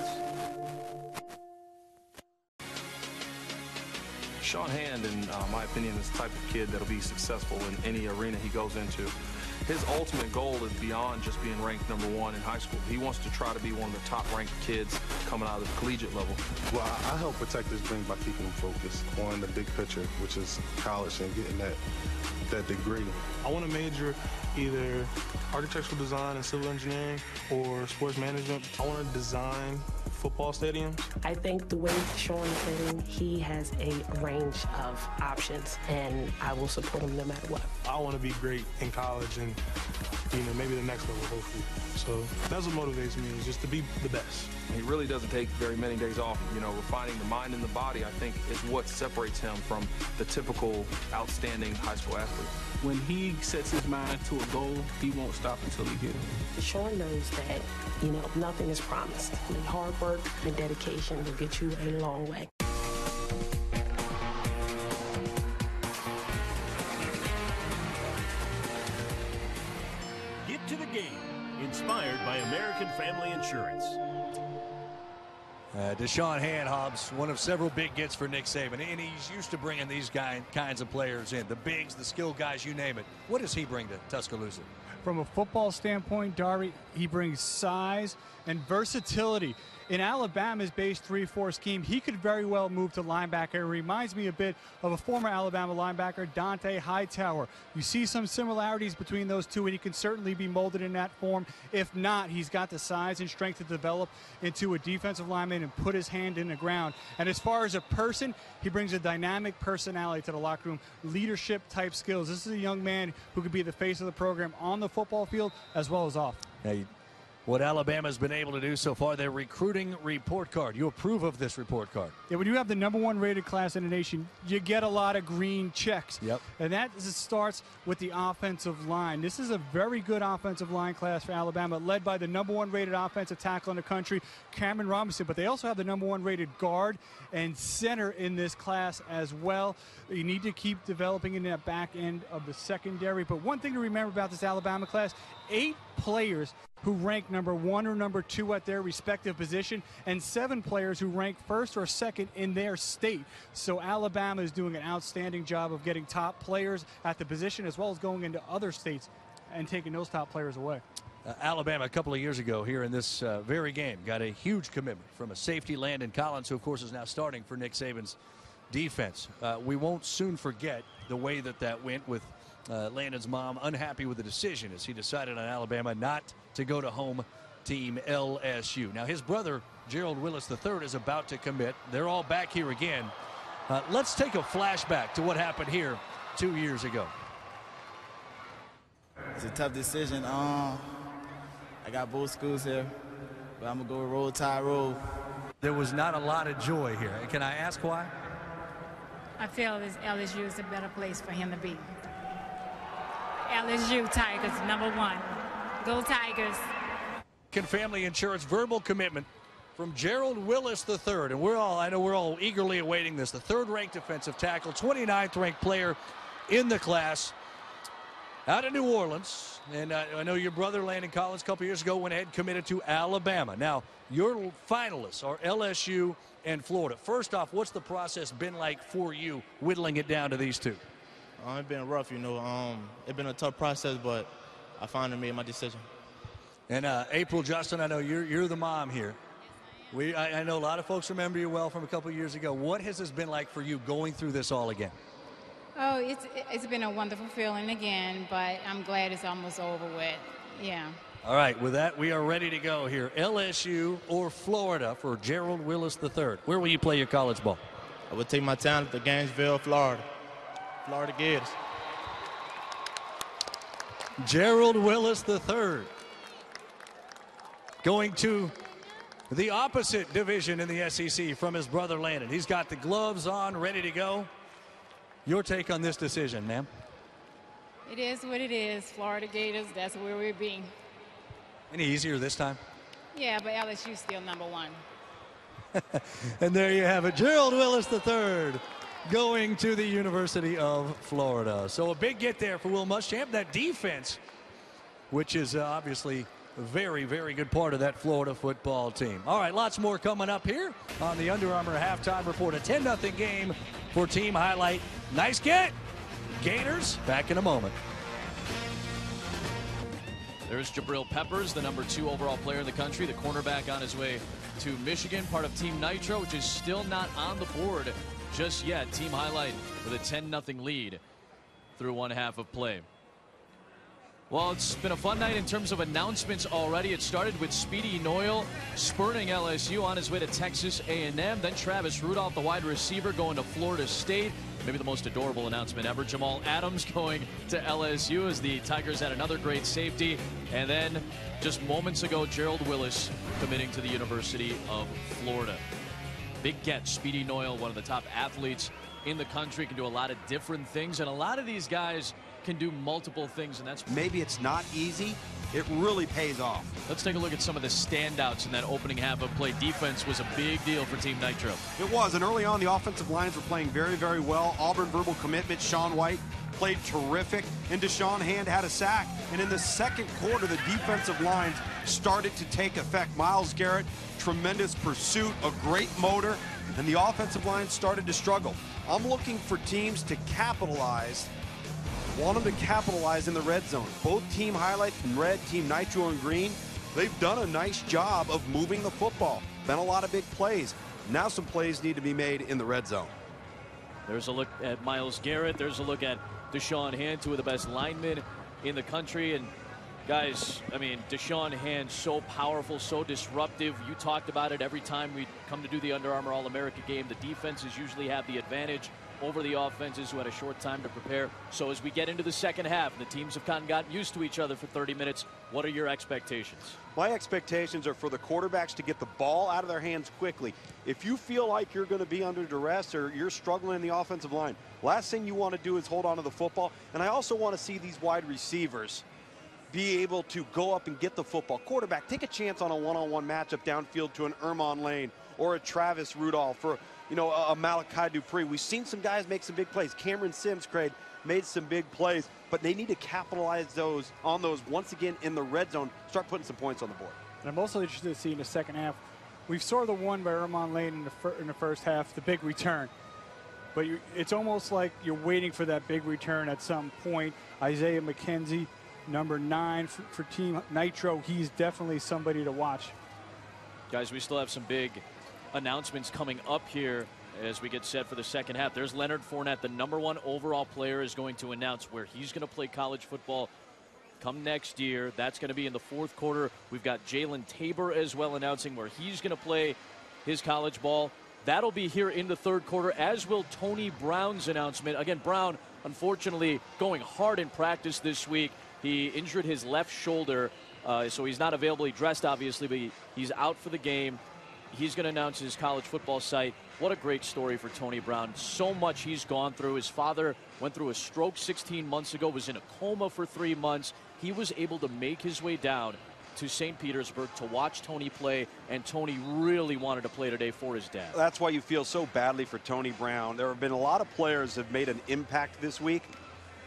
Deshaun Hand, in my opinion, is the type of kid that'll be successful in any arena he goes into. His ultimate goal is beyond just being ranked #1 in high school. He wants to try to be one of the top-ranked kids coming out of the collegiate level. Well, I help protect his dream by keeping him focused on the big picture, which is college and getting that degree. I want to major either architectural design and civil engineering or sports management. I want to design football stadiums. I think the way Sean is playing, he has a range of options, and I will support him no matter what. I want to be great in college and, maybe the next level, hopefully. So that's what motivates me, is just to be the best. He really doesn't take very many days off. Refining the mind and the body, I think, is what separates him from the typical outstanding high school athlete. When he sets his mind to a goal, he won't stop until he gets it. Sean knows that, nothing is promised. Hard work and dedication will get you a long way. Get to the game, inspired by American Family Insurance. Deshaun Hand, Hobbs, one of several big gets for Nick Saban, and he's used to bringing these kinds of players in, the bigs, the skill guys, you name it. What does he bring to Tuscaloosa? From a football standpoint, Darby, he brings size and versatility. In Alabama's base 3-4 scheme, he could very well move to linebacker. It reminds me a bit of a former Alabama linebacker, Dante Hightower. You see some similarities between those two, and he can certainly be molded in that form. If not, he's got the size and strength to develop into a defensive lineman and and put his hand in the ground. And as far as a person, he brings a dynamic personality to the locker room, leadership type skills. This is a young man who could be the face of the program on the football field as well as off. Hey, what Alabama's been able to do so far, their recruiting report card. You approve of this report card? Yeah, when you have the #1 rated class in the nation, you get a lot of green checks. Yep. And that starts with the offensive line. This is a very good offensive line class for Alabama, led by the #1 rated offensive tackle in the country, Cameron Robinson. But they also have the #1 rated guard and center in this class as well. You need to keep developing in that back end of the secondary. But one thing to remember about this Alabama class, 8 players who rank #1 or #2 at their respective position, and 7 players who rank 1st or 2nd in their state. So Alabama is doing an outstanding job of getting top players at the position as well as going into other states and taking those top players away. Alabama a couple of years ago here in this very game got a huge commitment from a safety, Landon Collins, who of course is now starting for Nick Saban's defense. We won't soon forget the way that went with Landon's mom unhappy with the decision as he decided on Alabama not to go to home team LSU. Now his brother Gerald Willis III is about to commit. They're all back here again. Let's take a flashback to what happened here 2 years ago. It's a tough decision. I got both schools here, but I'm gonna go with Roll Tide Roll. There was not a lot of joy here. Can I ask why? I feel as LSU is a better place for him to be. LSU Tigers, #1. Go Tigers. Family Insurance verbal commitment from Gerald Willis III, and I know we're all eagerly awaiting this. The 3rd-ranked defensive tackle, 29th-ranked player in the class, out of New Orleans. And I know your brother Landon Collins a couple years ago went ahead and committed to Alabama. Now your finalists are LSU and Florida. First off, what's the process been like for you whittling it down to these 2? It's been rough, you know. It's been a tough process, but I finally made my decision. And April, Justin, I know you're the mom here. I know a lot of folks remember you well from a couple years ago. What has this been like for you going through this all again? Oh, it's been a wonderful feeling again, but I'm glad it's almost over with. Yeah. All right, with that, we are ready to go here. LSU or Florida for Gerald Willis III. Where will you play your college ball? I would take my talent to Gainesville, Florida. Florida Gators. Gerald Willis III going to the opposite division in the SEC from his brother Landon. He's got the gloves on, ready to go. Your take on this decision, ma'am? It is what it is. Florida Gators, that's where we're being. Any easier this time? Yeah, but LSU's still #1. And there you have it. Gerald Willis III going to the University of Florida. So a big get there for Will Muschamp. That defense, which is obviously a very, very good part of that Florida football team. All right, lots more coming up here on the Under Armour Halftime Report. A 10-0 game for Team Highlight. Nice get. Gators back in a moment. There's Jabril Peppers, the #2 overall player in the country, the cornerback on his way to Michigan, part of Team Nitro, which is still not on the board just yet. Team Highlight with a 10-0 lead through 1/2 of play. Well, it's been a fun night in terms of announcements already. It started with Speedy Noyle spurning LSU on his way to Texas A&M. Then Travis Rudolph, the wide receiver, going to Florida State. Maybe the most adorable announcement ever. Jamal Adams going to LSU as the Tigers had another great safety. And then just moments ago, Gerald Willis committing to the University of Florida. Big get. Speedy Noyle, one of the top athletes in the country, can do a lot of different things. And a lot of these guys can do multiple things, and that's maybe it's not easy. It really pays off. Let's take a look at some of the standouts in that opening half of play. Defense was a big deal for Team Nitro. It was, and early on the offensive lines were playing very, very well. Auburn verbal commitment, Sean White played terrific, and Deshaun Hand had a sack. And in the second quarter, the defensive lines started to take effect. Myles Garrett, tremendous pursuit, a great motor, and the offensive line started to struggle. I'm looking for teams to capitalize. Want them to capitalize in the red zone. Both Team Highlight in red, Team Nitro in green, they've done a nice job of moving the football. Been a lot of big plays. Now some plays need to be made in the red zone. There's a look at Myles Garrett. There's a look at Deshaun Hand, two of the best linemen in the country. And Guys, I mean, Deshaun Hand, so powerful, so disruptive. You talked about it every time we come to do the Under Armour All-America game. The defenses usually have the advantage over the offenses who had a short time to prepare. So as we get into the second half, the teams have kind of gotten used to each other for 30 minutes. What are your expectations? My expectations are for the quarterbacks to get the ball out of their hands quickly. If you feel like you're going to be under duress or you're struggling in the offensive line, last thing you want to do is hold on to the football. And I also want to see these wide receivers be able to go up and get the football. Quarterback, take a chance on a one-on-one matchup downfield to an Armour Lane or a Travis Rudolph or, you know, a Malachi Dupree. We've seen some guys make some big plays. Cameron Sims, Craig, made some big plays, but they need to capitalize on those once again in the red zone, start putting some points on the board. And I'm also interested to see in the second half. We saw the one by Armour Lane in the first half, the big return. But it's almost like you're waiting for that big return at some point. Isaiah McKenzie, number 9 for Team Nitro, he's definitely somebody to watch. Guys, we still have some big announcements coming up here as we get set for the second half. There's Leonard Fournette, the #1 overall player, is going to announce where he's going to play college football come next year. That's going to be in the fourth quarter. We've got Jalen Tabor as well announcing where he's going to play his college ball. That'll be here in the third quarter, as will Tony Brown's announcement. Again, Brown, unfortunately, going hard in practice this week. He injured his left shoulder, so he's not available. He dressed, obviously, but he's out for the game. He's going to announce his college football site. What a great story for Tony Brown. So much he's gone through. His father went through a stroke 16 months ago, was in a coma for 3 months. He was able to make his way down to St. Petersburg to watch Tony play, and Tony really wanted to play today for his dad. That's why you feel so badly for Tony Brown. There have been a lot of players that have made an impact this week,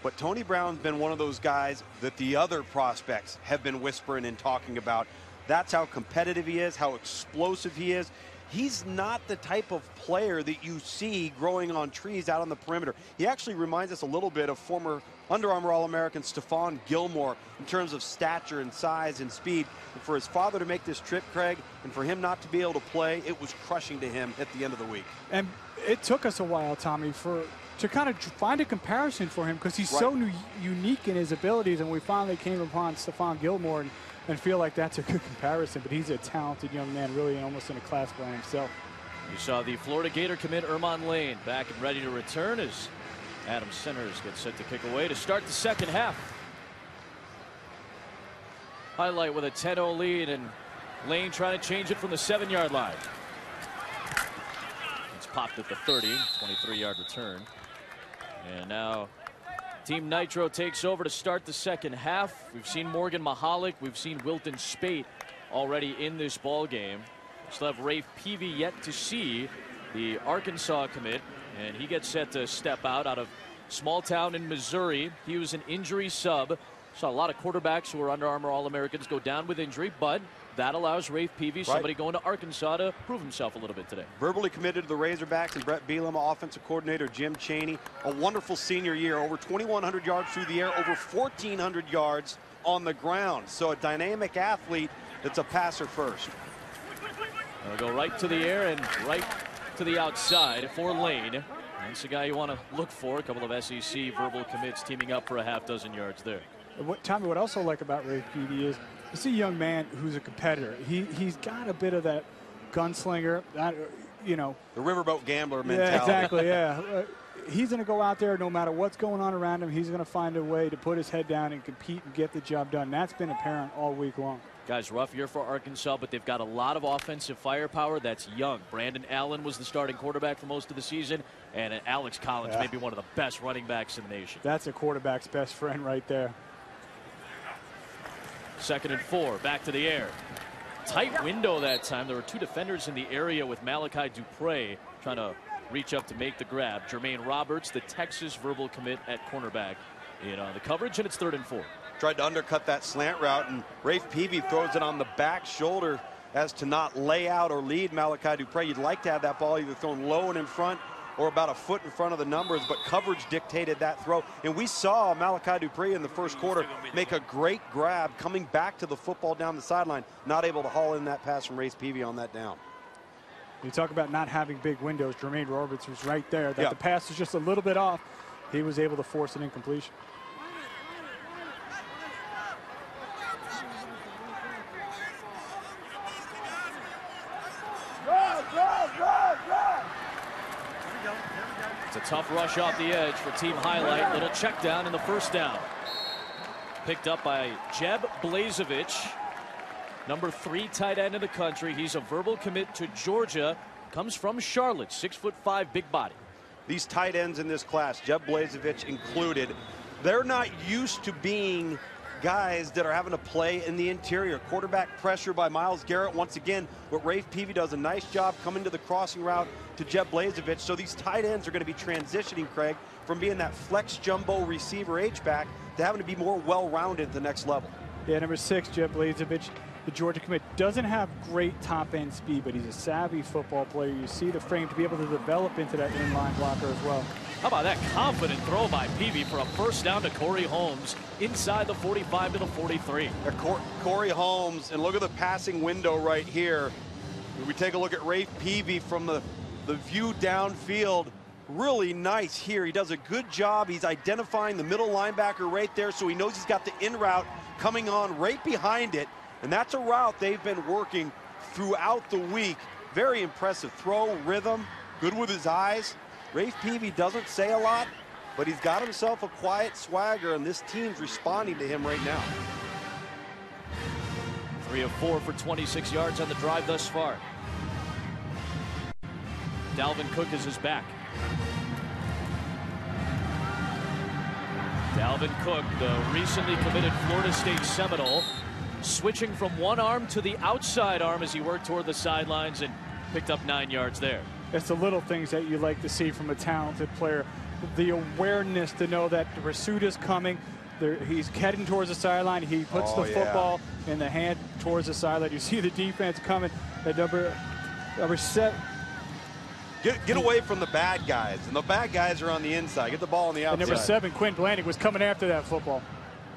but Tony Brown's been one of those guys that the other prospects have been whispering and talking about. That's how competitive he is, how explosive he is. He's not the type of player that you see growing on trees out on the perimeter. He actually reminds us a little bit of former Under Armour All-American Stephon Gilmore in terms of stature and size and speed. And for his father to make this trip, Craig, and for him not to be able to play, it was crushing to him at the end of the week. And it took us a while, Tommy, to kind of find a comparison for him because he's so unique in his abilities, and we finally came upon Stephon Gilmore and feel like that's a good comparison. But he's a talented young man, really almost in a class by himself. You saw the Florida Gator commit Armour Lane back and ready to return as Adam Centers gets set to kick away to start the second half. Highlight with a 10-0 lead, and Lane trying to change it from the 7-yard line. It's popped at the 30, 23-yard return. And now Team Nitro takes over to start the second half. We've seen Morgan Mahalik. We've seen Wilton Spate already in this ball game. We still have Rafe Peavy yet to see the Arkansas commit, and he gets set to step out of small town in Missouri. He was an injury sub. Saw a lot of quarterbacks who are Under Armour All-Americans go down with injury, but that allows Rafe Peavy, somebody going to Arkansas, to prove himself a little bit today. Verbally committed to the Razorbacks, and Brett Bielema, offensive coordinator Jim Chaney. A wonderful senior year, over 2,100 yards through the air, over 1,400 yards on the ground. So a dynamic athlete that's a passer first. They'll go right to the air and right to the outside for Lane. That's the guy you want to look for. A couple of SEC verbal commits teaming up for a half dozen yards there. Tommy, what I also like about Rafe Peavy is he's a young man who's a competitor. He's got a bit of that gunslinger, you know. The riverboat gambler mentality. Yeah, exactly, yeah. He's going to go out there no matter what's going on around him. He's going to find a way to put his head down and compete and get the job done. That's been apparent all week long. Guys, rough year for Arkansas, but they've got a lot of offensive firepower that's young. Brandon Allen was the starting quarterback for most of the season, and Alex Collins may be one of the best running backs in the nation. That's a quarterback's best friend right there. 2nd and 4, back to the air. Tight window that time. There were 2 defenders in the area with Malachi Dupree trying to reach up to make the grab. Jermaine Roberts, the Texas verbal commit at cornerback, in the coverage, and it's 3rd and 4. Tried to undercut that slant route, and Rafe Peavy throws it on the back shoulder as to not lay out or lead Malachi Dupree. You'd like to have that ball either thrown low and in front or about a foot in front of the numbers, but coverage dictated that throw. And we saw Malachi Dupree in the first quarter make a great grab, coming back to the football down the sideline, not able to haul in that pass from Rafe Peavy on that down. You talk about not having big windows. Jermaine Roberts was right there. That the pass was just a little bit off. He was able to force an incompletion. tough rush off the edge for team highlight. Little check down in the first down. Picked up by Jeb Blazevich, number 3 tight end in the country. He's a verbal commit to Georgia. Comes from Charlotte, 6'5", big body. These tight ends in this class, Jeb Blazevich included, they're not used to being guys that are having to play in the interior. Quarterback pressure by Myles Garrett once again, but Rafe Peavy does a nice job coming to the crossing route to Jeb Blazevich. So these tight ends are going to be transitioning, Craig, from being that flex jumbo receiver H-back to having to be more well-rounded at the next level. Yeah, number 6, Jeb Blazevich, the Georgia commit, doesn't have great top-end speed, but he's a savvy football player. You see the frame to be able to develop into that inline blocker as well. How about that confident throw by Peavy for a first down to Corey Holmes inside the 45 to the 43. Corey Holmes, and look at the passing window right here. We take a look at Rafe Peavy from the view downfield. Really nice here. He does a good job. He's identifying the middle linebacker right there, so he knows he's got the in route coming on right behind it. And that's a route they've been working throughout the week. Very impressive throw, rhythm, good with his eyes. Rafe Peavy doesn't say a lot, but he's got himself a quiet swagger, and this team's responding to him right now. 3 of 4 for 26 yards on the drive thus far. Dalvin Cook is his back. Dalvin Cook, the recently committed Florida State Seminole, switching from one arm to the outside arm as he worked toward the sidelines and picked up 9 yards there. It's the little things that you like to see from a talented player. The awareness to know that the pursuit is coming. He's heading towards the sideline. He puts the football in the hand towards the sideline. You see the defense coming. That number 7. Get away from the bad guys, and the bad guys are on the inside. Get the ball on the outside. And number 7, Quinn Blandick, was coming after that football.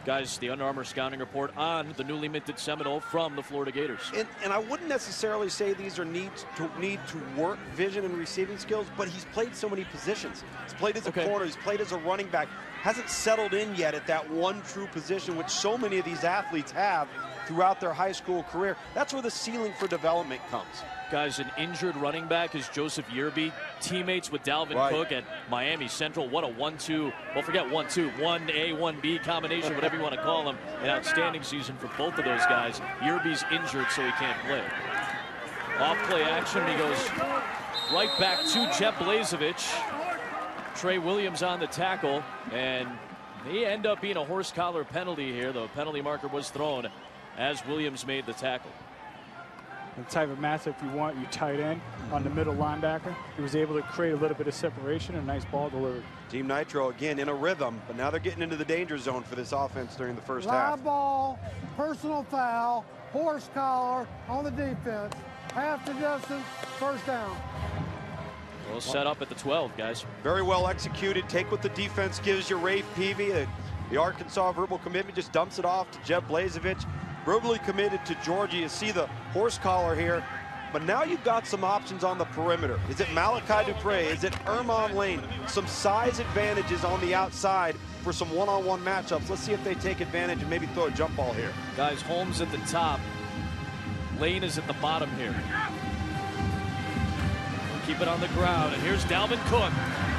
Guys, the Under Armour scouting report on the newly minted Seminole from the Florida Gators. And I wouldn't necessarily say these are need to work vision and receiving skills, but he's played so many positions. He's played as a corner, he's played as a running back, hasn't settled in yet at that one true position, which so many of these athletes have throughout their high school career. That's where the ceiling for development comes. Guys, an injured running back is Joseph Yearby, teammates with Dalvin Cook at Miami Central. What a 1-2, well, forget 1-2, 1A, 1B combination, whatever you want to call them. An outstanding season for both of those guys. Yearby's injured, so he can't play. Off play action, and he goes right back to Jeb Blazevich. Trey Williams on the tackle, and they end up being a horse collar penalty here. The penalty marker was thrown as Williams made the tackle. The type of matchup you want, you tight end on the middle linebacker. He was able to create a little bit of separation and a nice ball delivered. Team Nitro again in a rhythm, but now they're getting into the danger zone for this offense during the first half. Live ball, personal foul, horse collar on the defense, half the distance, first down. Well set up at the 12, guys. Very well executed. Take what the defense gives you. Rafe Peavy, the Arkansas verbal commitment, just dumps it off to Jeb Blazevich. Verbally committed to Georgia. You see the horse collar here, but now you've got some options on the perimeter. Is it Malachi Dupre? Is it Ermon Lane? Some size advantages on the outside for some one-on-one matchups. Let's see if they take advantage and maybe throw a jump ball here. Guys, Holmes at the top. Lane is at the bottom here. Keep it on the ground, and here's Dalvin Cook.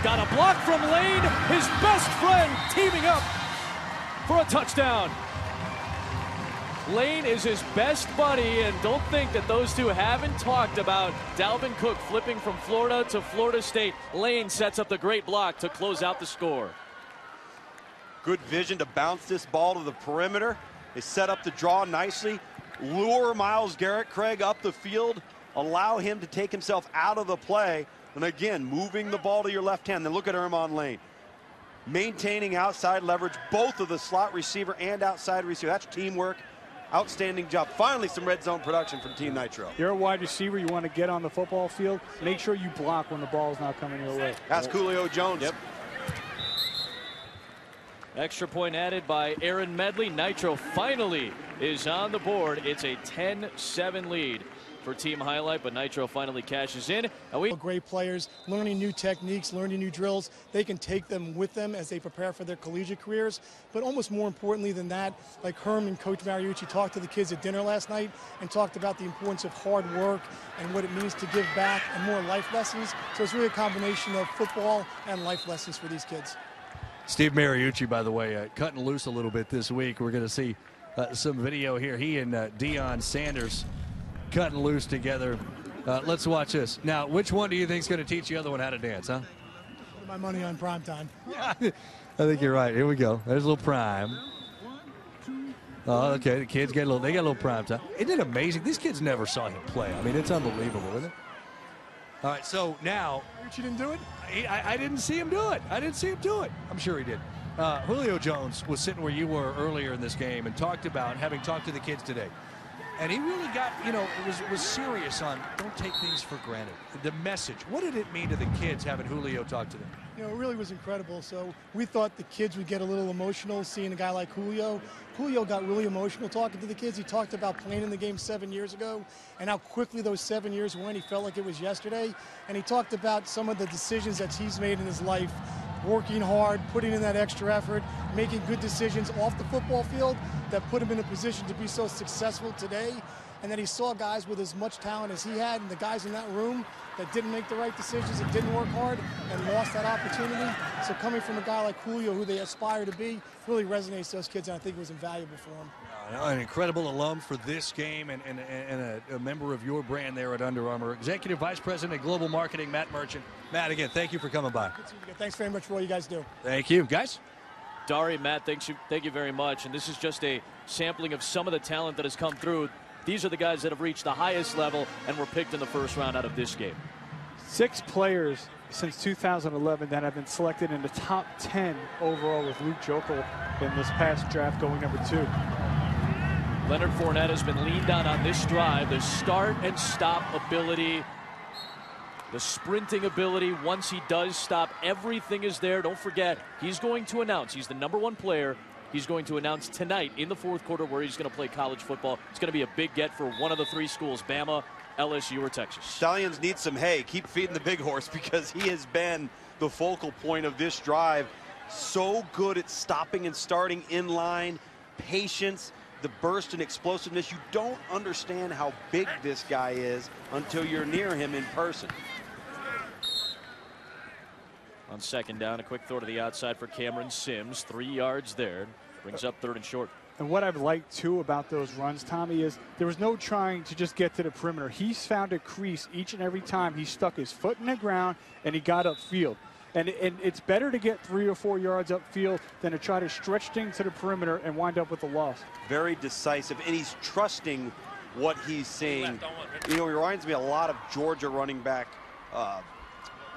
Got a block from Lane, his best friend, teaming up for a touchdown. Lane is his best buddy, and don't think that those two haven't talked about Dalvin Cook flipping from Florida to Florida State. Lane sets up the great block to close out the score. Good vision to bounce this ball to the perimeter. They set up the draw nicely. Lure Myles Garrett, Craig, up the field. Allow him to take himself out of the play. And again, moving the ball to your left hand. Then look at Ermon Lane. Maintaining outside leverage, both of the slot receiver and outside receiver. That's teamwork. Outstanding job. Finally, some red zone production from Team Nitro. You're a wide receiver. You want to get on the football field. Make sure you block when the ball's not coming your way. That's Julio Jones. Yep. Extra point added by Aaron Medley. Nitro finally is on the board. It's a 10-7 lead for team highlight, but Nitro finally cashes in. And great players, learning new techniques, learning new drills. They can take them with them as they prepare for their collegiate careers. But almost more importantly than that, like Herm and Coach Mariucci talked to the kids at dinner last night and talked about the importance of hard work and what it means to give back and more life lessons. So it's really a combination of football and life lessons for these kids. Steve Mariucci, by the way, cutting loose a little bit this week. We're going to see some video here. He and Deion Sanders cutting loose together. Let's watch this. Now, which one do you think is going to teach the other one how to dance, huh? Put my money on primetime. I think you're right. Here we go. There's a little prime. Oh, okay. The kids get they got a little prime time. Isn't it amazing? These kids never saw him play. I mean, it's unbelievable, isn't it? All right, so now. You didn't do it? I didn't see him do it. I didn't see him do it. I'm sure he did. Julio Jones was sitting where you were earlier in this game and talked about having talked to the kids today. And he really got, was serious on don't take things for granted. The message. What did it mean to the kids having Julio talk to them? It really was incredible. So we thought the kids would get a little emotional seeing a guy like Julio. Julio got really emotional talking to the kids. He talked about playing in the game 7 years ago and how quickly those 7 years went. He felt like it was yesterday. And he talked about some of the decisions that he's made in his life, working hard, putting in that extra effort, making good decisions off the football field that put him in a position to be so successful today. And then he saw guys with as much talent as he had and the guys in that room that didn't make the right decisions, that didn't work hard, and lost that opportunity. So coming from a guy like Julio, who they aspire to be, really resonates to those kids, and I think it was invaluable for them. An incredible alum for this game and a member of your brand there at Under Armour. Executive Vice President of Global Marketing, Matt Merchant. Matt, again, thank you for coming by. Thanks very much for all you guys do. Thank you. Guys? Dari, Matt, thank you very much. And this is just a sampling of some of the talent that has come through. These are the guys that have reached the highest level and were picked in the first round out of this game. 6 players since 2011 that have been selected in the top 10 overall, with Luke Jokel in this past draft going number 2. Leonard Fournette has been leaned on this drive. The start and stop ability, the sprinting ability. Once he does stop, everything is there. Don't forget, he's going to announce. He's the #1 player. He's going to announce tonight in the fourth quarter where he's going to play college football. It's going to be a big get for one of the 3 schools, Bama, LSU, or Texas. Stallions need some hay. Keep feeding the big horse because he has been the focal point of this drive. So good at stopping and starting in line, patience, the burst and explosiveness. You don't understand how big this guy is until you're near him in person. On second down, a quick throw to the outside for Cameron Sims. 3 yards there. Brings up 3rd and short. And what I've liked, too, about those runs, Tommy, is there was no trying to just get to the perimeter. He's found a crease each and every time. He stuck his foot in the ground, and he got upfield. And it's better to get 3 or 4 yards upfield than to try to stretch things to the perimeter and wind up with a loss. Very decisive, and he's trusting what he's seeing. He reminds me a lot of Georgia running back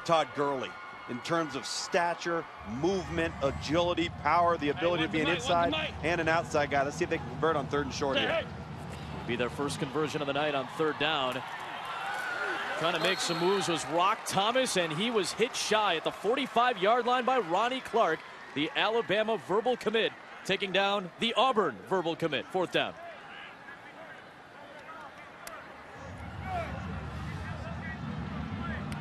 Todd Gurley in terms of stature, movement, agility, power, the ability to be an inside and an outside guy. Let's see if they can convert on 3rd and short here. Be their first conversion of the night on 3rd down. Trying to make some moves was Rock Thomas, and he was hit shy at the 45-yard line by Ronnie Clark, the Alabama verbal commit, taking down the Auburn verbal commit. 4th down.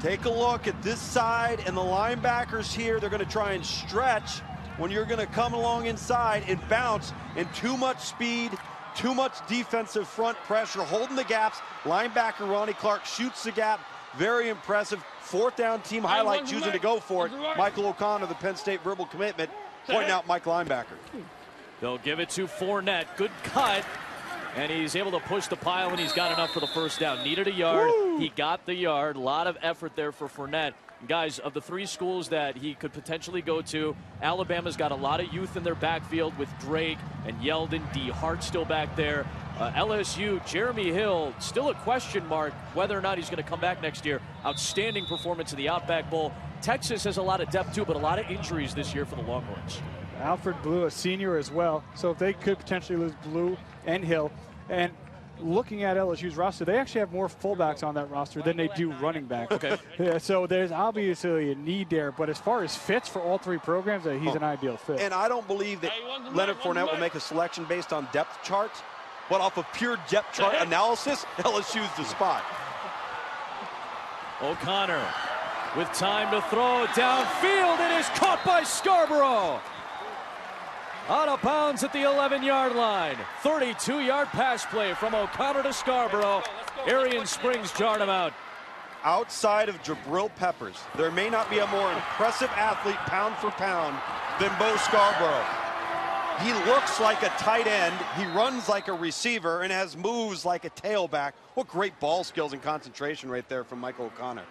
Take a look at this side and the linebackers here. They're going to try and stretch when you're going to come along inside and bounce, and too much speed, too much defensive front pressure, holding the gaps. Linebacker Ronnie Clark shoots the gap. Very impressive. 4th down team highlight, choosing to go for it. Michael O'Connor, the Penn State verbal commitment, pointing out Mike linebacker. They'll give it to Fournette. Good cut. And he's able to push the pile, and he's got enough for the 1st down. Needed a yard. Woo! He got the yard. A lot of effort there for Fournette. Guys, of the 3 schools that he could potentially go to, Alabama's got a lot of youth in their backfield with Drake and Yeldon. D. Hart still back there. LSU, Jeremy Hill, still a question mark whether or not he's going to come back next year. Outstanding performance in the Outback Bowl. Texas has a lot of depth too, but a lot of injuries this year for the Longhorns. Alfred Blue, a senior as well. So if they could potentially lose Blue and Hill. And looking at LSU's roster, they actually have more fullbacks on that roster than they do running backs. Okay. Yeah, so there's obviously a need there. But as far as fits for all 3 programs, he's an ideal fit. And I don't believe that Leonard Fournette will make a selection based on depth charts. but off of pure depth chart analysis, LSU's the spot. O'Connor with time to throw downfield. It is caught by Scarborough. Out of bounds at the 11-yard line. 32-yard pass play from O'Connor to Scarborough. Arian Springs jarred him out. Outside of Jabril Peppers, there may not be a more impressive athlete pound for pound than Bo Scarborough. He looks like a tight end, he runs like a receiver, and has moves like a tailback. What great ball skills and concentration right there from Michael O'Connor.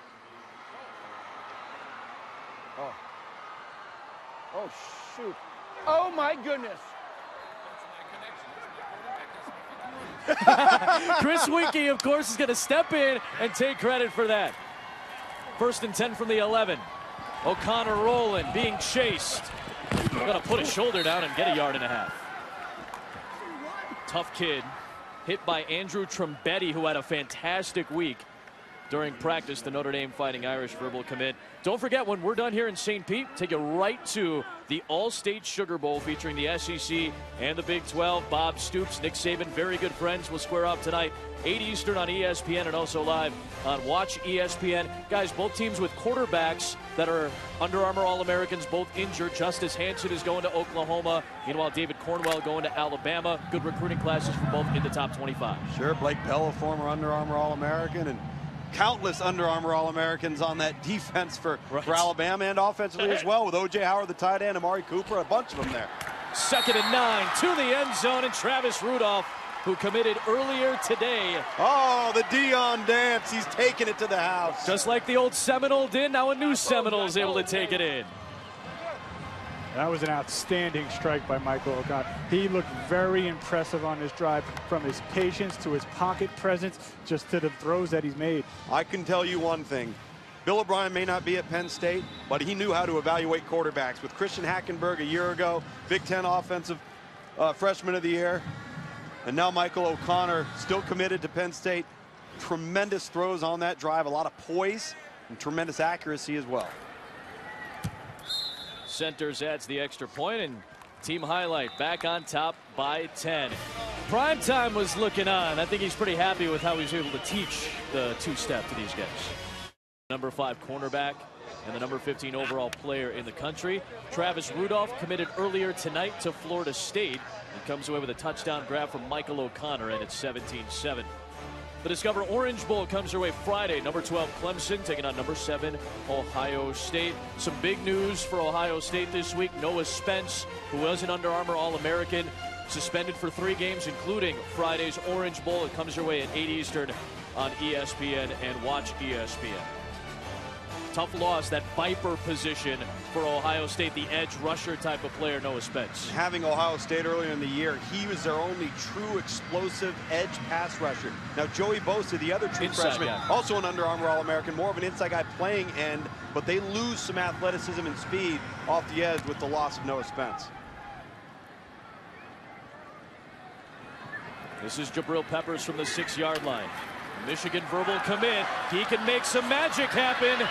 Oh, shoot. Oh, my goodness. Chris Winkie, of course, is going to step in and take credit for that. 1st and 10 from the 11. O'Connor rolling, being chased. Going to put his shoulder down and get a 1.5 yards. Tough kid. Hit by Andrew Trombetti, who had a fantastic week during practice. The Notre Dame Fighting Irish verbal commit. Don't forget, when we're done here in St. Pete, take you right to the All-State Sugar Bowl featuring the SEC and the Big 12. Bob Stoops, Nick Saban, very good friends, will square off tonight, 8 Eastern on ESPN and also live on Watch ESPN. Guys, both teams with quarterbacks that are Under Armour All-Americans, both injured. Justice Hanson is going to Oklahoma. Meanwhile, David Cornwell going to Alabama. Good recruiting classes for both in the top 25. Sure, Blake Bell, a former Under Armour All-American, and countless Under Armour All-Americans on that defense for Alabama and offensively as well, with O.J. Howard, the tight end, Amari Cooper, a bunch of them there. 2nd and 9 to the end zone, and Travis Rudolph, who committed earlier today. Oh, the Dion dance. He's taking it to the house. Just like the old Seminole did, now a new Seminole is able to take it in. That was an outstanding strike by Michael O'Connor. He looked very impressive on this drive, from his patience to his pocket presence, just to the throws that he's made. I can tell you one thing. Bill O'Brien may not be at Penn State, but he knew how to evaluate quarterbacks. With Christian Hackenberg a year ago, Big Ten Offensive Freshman of the Year, and now Michael O'Connor, still committed to Penn State. Tremendous throws on that drive, a lot of poise and tremendous accuracy as well. Centers adds the extra point, and team highlight back on top by 10. Primetime was looking on. I think he's pretty happy with how he's able to teach the two-step to these guys. Number 5 cornerback and the number 15 overall player in the country. Travis Rudolph committed earlier tonight to Florida State and comes away with a touchdown grab from Michael O'Connor, and it's 17-7. The Discover Orange Bowl comes your way Friday. Number 12 Clemson taking on number 7 Ohio State. Some big news for Ohio State this week. Noah Spence, who was an Under Armour All-American, suspended for 3 games, including Friday's Orange Bowl. It comes your way at 8 Eastern on ESPN and Watch ESPN. Tough loss, that Viper position for Ohio State, the edge rusher type of player, Noah Spence. Having Ohio State earlier in the year, he was their only true explosive edge pass rusher. Now Joey Bosa, the other true freshman, also an Under Armour All-American, more of an inside guy playing end, but they lose some athleticism and speed off the edge with the loss of Noah Spence. This is Jabril Peppers from the 6-yard line. Michigan verbal commit. He can make some magic happen.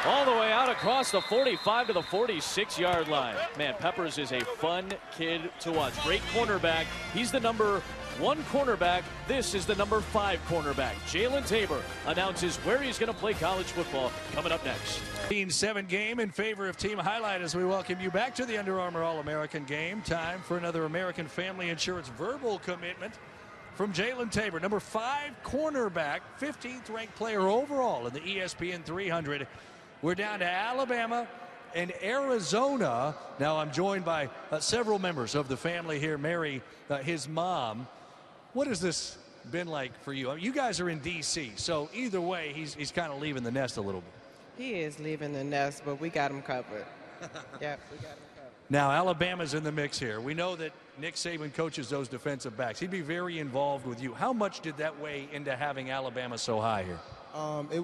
All the way out across the 45 to the 46-yard line. Man, Peppers is a fun kid to watch. Great cornerback. He's the number 1 cornerback. This is the number 5 cornerback. Jalen Tabor announces where he's going to play college football coming up next. 15-7 game in favor of Team Highlight as we welcome you back to the Under Armour All-American game. Time for another American Family Insurance verbal commitment from Jalen Tabor, number 5 cornerback, 15th ranked player overall in the ESPN 300. We're down to Alabama and Arizona. Now I'm joined by several members of the family here. Mary, his mom. What has this been like for you? I mean, you guys are in D.C., so either way, he's kind of leaving the nest a little bit. He is leaving the nest, but we got him covered. Yep, we got him covered. Now Alabama's in the mix here. We know that Nick Saban coaches those defensive backs. He'd be very involved with you. How much did that weigh into having Alabama so high here?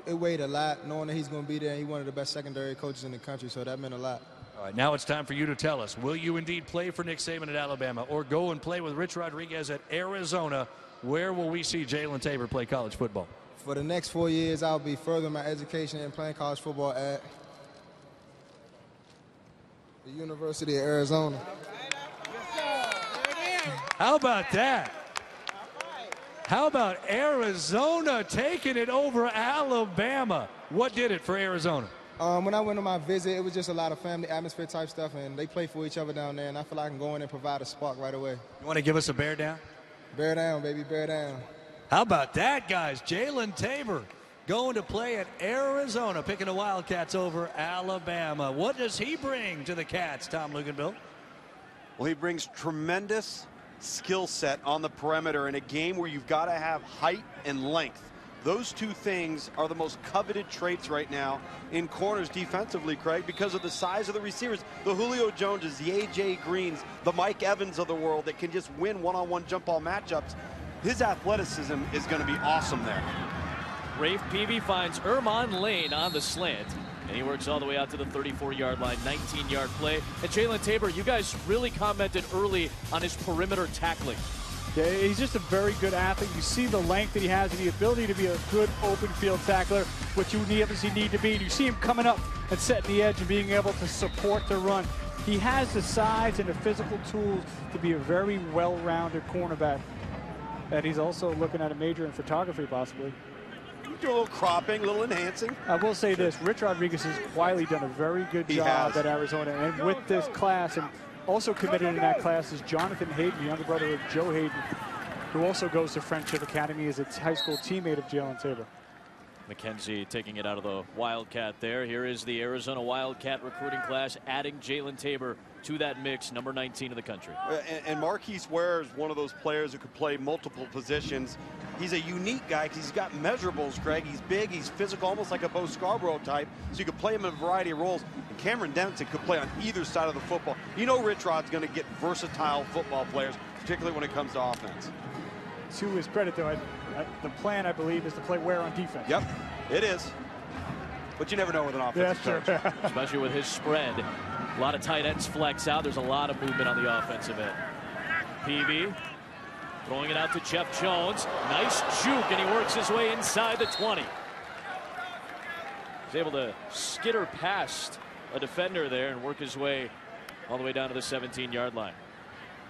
It weighed a lot, knowing that he's going to be there. He's one of the best secondary coaches in the country, so that meant a lot. All right, now it's time for you to tell us. Will you indeed play for Nick Saban at Alabama or go and play with Rich Rodriguez at Arizona? Where will we see Jalen Tabor play college football? For the next 4 years, I'll be furthering my education and playing college football at the University of Arizona. How about that? How about Arizona taking it over Alabama? What did it for Arizona? When I went on my visit, it was just a lot of family atmosphere type stuff, and they play for each other down there, and I feel like I can go in and provide a spark right away. You want to give us a bear down? Bear down, baby, bear down. How about that, guys? Jalen Tabor going to play at Arizona, picking the Wildcats over Alabama. What does he bring to the Cats, Tom Luganbill? Well, he brings tremendous skill set on the perimeter in a game where you've got to have height and length. Those two things are the most coveted traits right now in corners defensively, Craig, because of the size of the receivers. The Julio Joneses, the A.J. Greens, the Mike Evans of the world that can just win one-on-one jump ball matchups. His athleticism is going to be awesome there. Rafe Peavy finds Ermon Lane on the slant, and he works all the way out to the 34-yard line, 19-yard play. And Jalen Tabor, you guys really commented early on his perimeter tackling. Yeah, he's just a very good athlete. You see the length that he has and the ability to be a good open field tackler, which you obviously need to be. And you see him coming up and setting the edge and being able to support the run. He has the size and the physical tools to be a very well-rounded cornerback. And he's also looking at a major in photography, possibly. Do a little cropping, a little enhancing. I will say this, Rich Rodriguez has quietly done a very good job at Arizona. And with this class, and also committed in that class is Jonathan Hayden, younger brother of Joe Hayden, who also goes to Friendship Academy as a high school teammate of Jalen Tabor. McKenzie taking it out of the Wildcat there. Here is the Arizona Wildcat recruiting class, adding Jalen Tabor to that mix, number 19 in the country. And Marquise Ware is one of those players who could play multiple positions. He's a unique guy because he's got measurables, Greg. He's big, he's physical, almost like a Bo Scarborough type, so you could play him in a variety of roles. And Cameron Denson could play on either side of the football. You know Rich Rod's going to get versatile football players, particularly when it comes to offense. To his credit, though, the plan, I believe, is to play Ware on defense. Yep, it is. But you never know with an offensive coach. Especially with his spread. A lot of tight ends flex out. There's a lot of movement on the offensive end. Peavy throwing it out to Jeff Jones. Nice juke, and he works his way inside the 20. He's able to skitter past a defender there and work his way all the way down to the 17-yard line.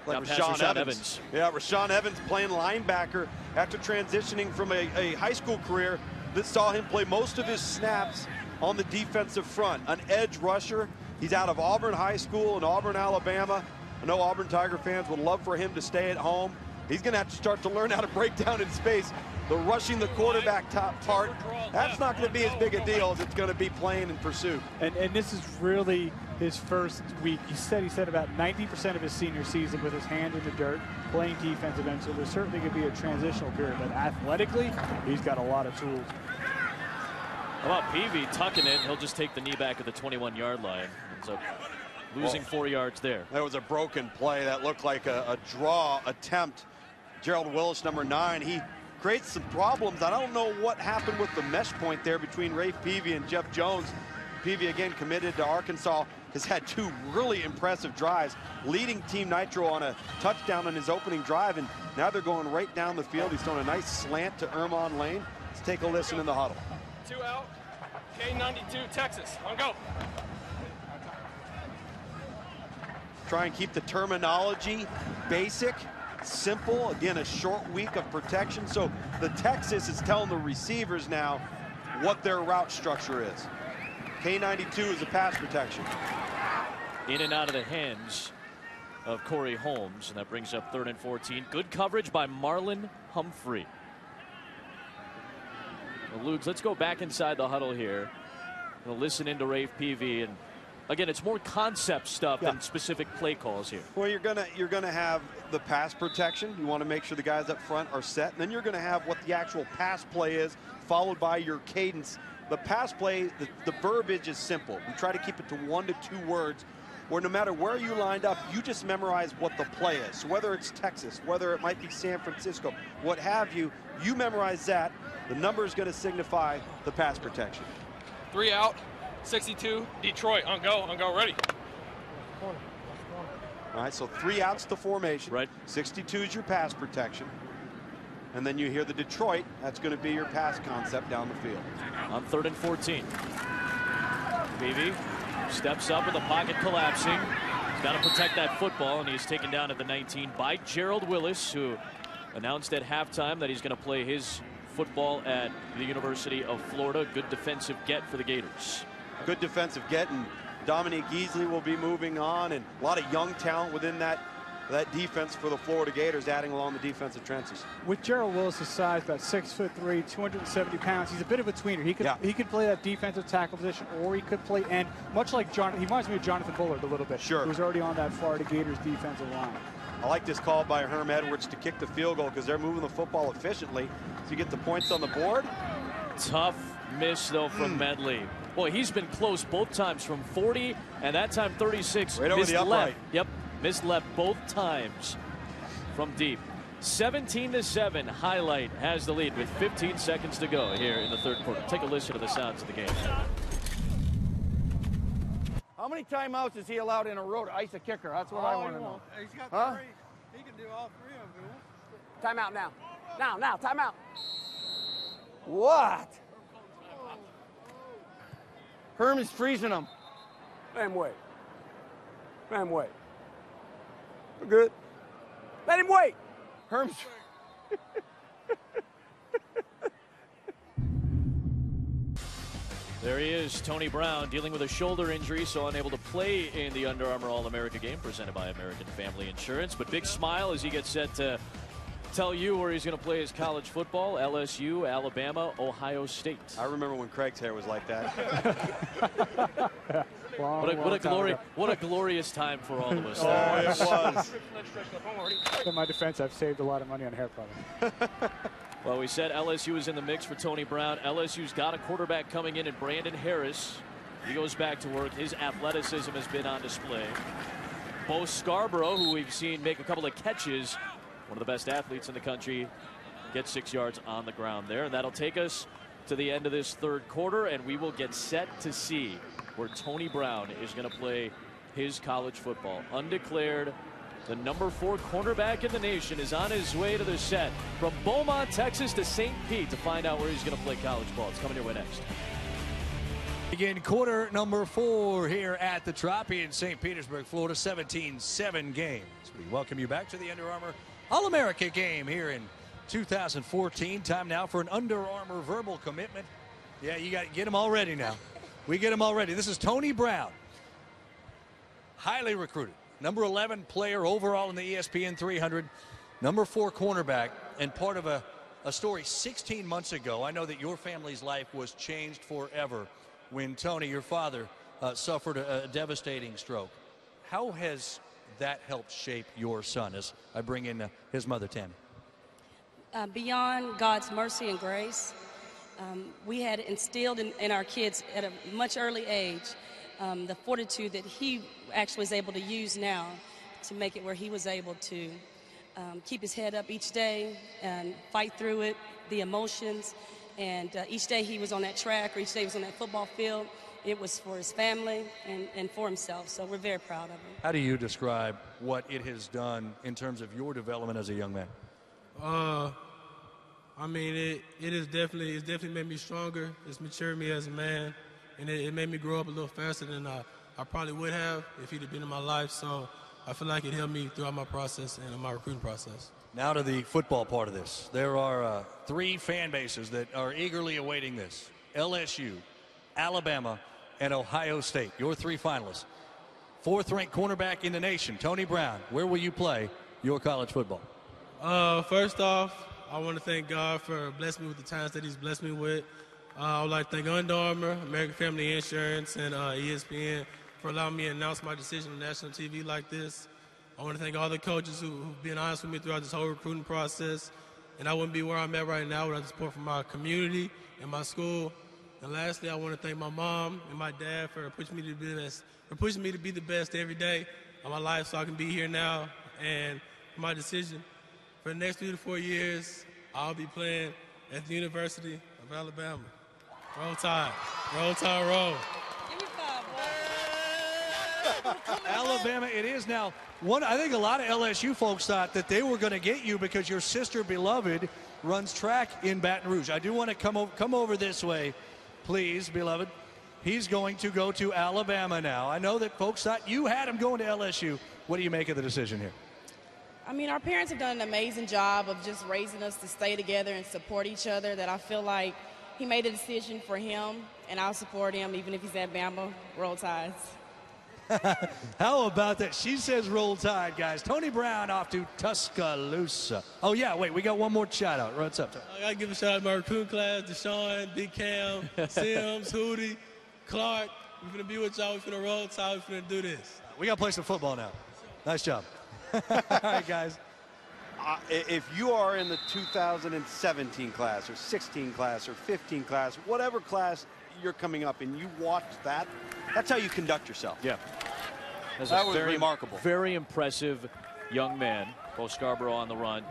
Like Rashawn Evans. Yeah, Rashawn Evans playing linebacker after transitioning from a high school career that saw him play most of his snaps on the defensive front. An edge rusher. He's out of Auburn High School in Auburn, Alabama. I know Auburn Tiger fans would love for him to stay at home. He's going to have to start to learn how to break down in space. The rushing the quarterback top part, that's not going to be as big a deal as it's going to be playing in pursuit. And this is really his first week. He said about 90% of his senior season with his hand in the dirt, playing defensive end. So there's certainly going to be a transitional period. But athletically, he's got a lot of tools. How about Peavy tucking it? He'll just take the knee back at the 21-yard line. Ends up losing 4 yards there. That was a broken play. That looked like a draw attempt. Gerald Willis, number 9, he creates some problems. I don't know what happened with the mesh point there between Rafe Peavy and Jeff Jones. Peavy, again, committed to Arkansas, has had 2 really impressive drives, leading Team Nitro on a touchdown on his opening drive, and now they're going right down the field. He's throwing a nice slant to Ermon Lane. Let's take a listen in the huddle. 2 out, K92, Texas, on go. Try and keep the terminology basic, simple. Again, a short week of protection. So the Texas is telling the receivers now what their route structure is. K92 is a pass protection. In and out of the hands of Corey Holmes, and that brings up 3rd and 14. Good coverage by Marlon Humphrey. Well, Lugs, let's go back inside the huddle here. We'll listen into Rafe Peavy, and again, it's more concept stuff than specific play calls here. Well, you're gonna have the pass protection. You want to make sure the guys up front are set, and then you're gonna have what the actual pass play is, followed by your cadence. The pass play, the verbiage is simple. We try to keep it to 1 to 2 words, where no matter where you lined up, you just memorize what the play is. So whether it's Texas, whether it might be San Francisco, what have you, you memorize that. The number is going to signify the pass protection. 3 out, 62, Detroit, on go, ready. All right, so 3 outs to formation. Right. 62 is your pass protection. And then you hear the Detroit, that's going to be your pass concept down the field. On 3rd and 14. Peavy steps up with the pocket collapsing. Got to protect that football, and he's taken down at the 19 by Gerald Willis, who announced at halftime that he's going to play his football at the University of Florida. Good defensive get for the Gators. Good defensive get, and Dominique Easley will be moving on, and a lot of young talent within that defense for the Florida Gators, adding along the defensive trenches. With Gerald Willis' size, about 6'3", 270 pounds, he's a bit of a tweener. He could play that defensive tackle position, or he could play end, much like John. He reminds me of Jonathan Bullard a little bit. Sure. Who's already on that Florida Gators defensive line. I like this call by Herm Edwards to kick the field goal because they're moving the football efficiently to get the points on the board. Tough miss, though, from Medley. Boy, he's been close both times from 40, and that time 36. Right over the upright. Left. Yep, missed left both times from deep. 17-7. Highlight has the lead with 15 seconds to go here in the third quarter. Take a listen to the sounds of the game. How many timeouts is he allowed in a row to ice a kicker? That's what I want to know. He's got Huh? 3. He can do all 3 of them. Timeout now. Now, timeout. What? Herm is freezing them. Let him wait. Let him wait. We're good. Let him wait. Herm's. There he is, Tony Brown, dealing with a shoulder injury, so unable to play in the Under Armour All-America game presented by American Family Insurance. But big smile as he gets set to tell you where he's going to play his college football: LSU, Alabama, Ohio State. I remember when Craig's hair was like that. What a glorious time for all of us. Oh, it was. In my defense, I've saved a lot of money on hair products. Well, we said LSU is in the mix for Tony Brown. LSU's got a quarterback coming in Brandon Harris. He goes back to work. His athleticism has been on display. Bo Scarborough, who we've seen make a couple of catches, one of the best athletes in the country, gets 6 yards on the ground there. And that'll take us to the end of this third quarter, and we will get set to see where Tony Brown is going to play his college football. Undeclared, the number 4 cornerback in the nation is on his way to the set from Beaumont, Texas to St. Pete to find out where he's going to play college ball. It's coming your way next. Begin quarter number 4 here at the Trop in St. Petersburg, Florida. 17-7 game. We welcome you back to the Under Armour All-America game here in 2014. Time now for an Under Armour verbal commitment. Yeah, you got to get them all ready now. We get them all ready. This is Tony Brown, highly recruited. Number 11 player overall in the ESPN 300, number 4 cornerback, and part of a story 16 months ago. I know that your family's life was changed forever when Tony, your father, suffered a devastating stroke. How has that helped shape your son, as I bring in his mother, Tammy? Beyond God's mercy and grace, we had instilled in our kids at a much early age the fortitude that he actually is able to use now to make it where he was able to keep his head up each day and fight through it, the emotions. And each day he was on that track, or each day he was on that football field, it was for his family and for himself. So we're very proud of him. How do you describe what it has done in terms of your development as a young man? I mean, it's definitely made me stronger. It's matured me as a man, and it made me grow up a little faster than I probably would have if he'd have been in my life. So I feel like it helped me throughout my process and my recruiting process. Now to the football part of this. There are 3 fan bases that are eagerly awaiting this: LSU, Alabama, and Ohio State. Your 3 finalists. 4th-ranked cornerback in the nation, Tony Brown. Where will you play your college football? First off, I want to thank God for blessing me with the talents that he's blessed me with. I would like to thank Under Armour, American Family Insurance, and ESPN for allowing me to announce my decision on national TV like this. I want to thank all the coaches who've been honest with me throughout this whole recruiting process. And I wouldn't be where I'm at right now without the support from my community and my school. And lastly, I want to thank my mom and my dad for pushing me to be the best every day of my life, so I can be here now. And for my decision, for the next 3 to 4 years, I'll be playing at the University of Alabama. Roll Tide. Roll Tide, roll. Alabama it is now. I think a lot of LSU folks thought that they were going to get you because your sister Beloved runs track in Baton Rouge. I do want to come over this way, please, Beloved. He's going to go to Alabama now. I know that folks thought you had him going to LSU. What do you make of the decision here? I mean, our parents have done an amazing job of just raising us to stay together and support each other, that I feel like he made a decision for him, and I'll support him even if he's at Bama. Roll Tides. How about that? She says roll tide, guys. Tony Brown off to Tuscaloosa. Oh, yeah, wait, we got one more shout out. What's up, Tony? I got to give a shout out to my recruiting class, Deshaun, Big Cam, Sims, Hootie, Clark. We're going to be with y'all. We're going to roll tide. We're going to do this. We got to play some football now. Nice job. All right, guys. If you are in the 2017 class or 16 class or 15 class, whatever class you're coming up and you watch that, that's how you conduct yourself. Yeah. That was remarkable. Very impressive young man. Bo Scarborough on the run.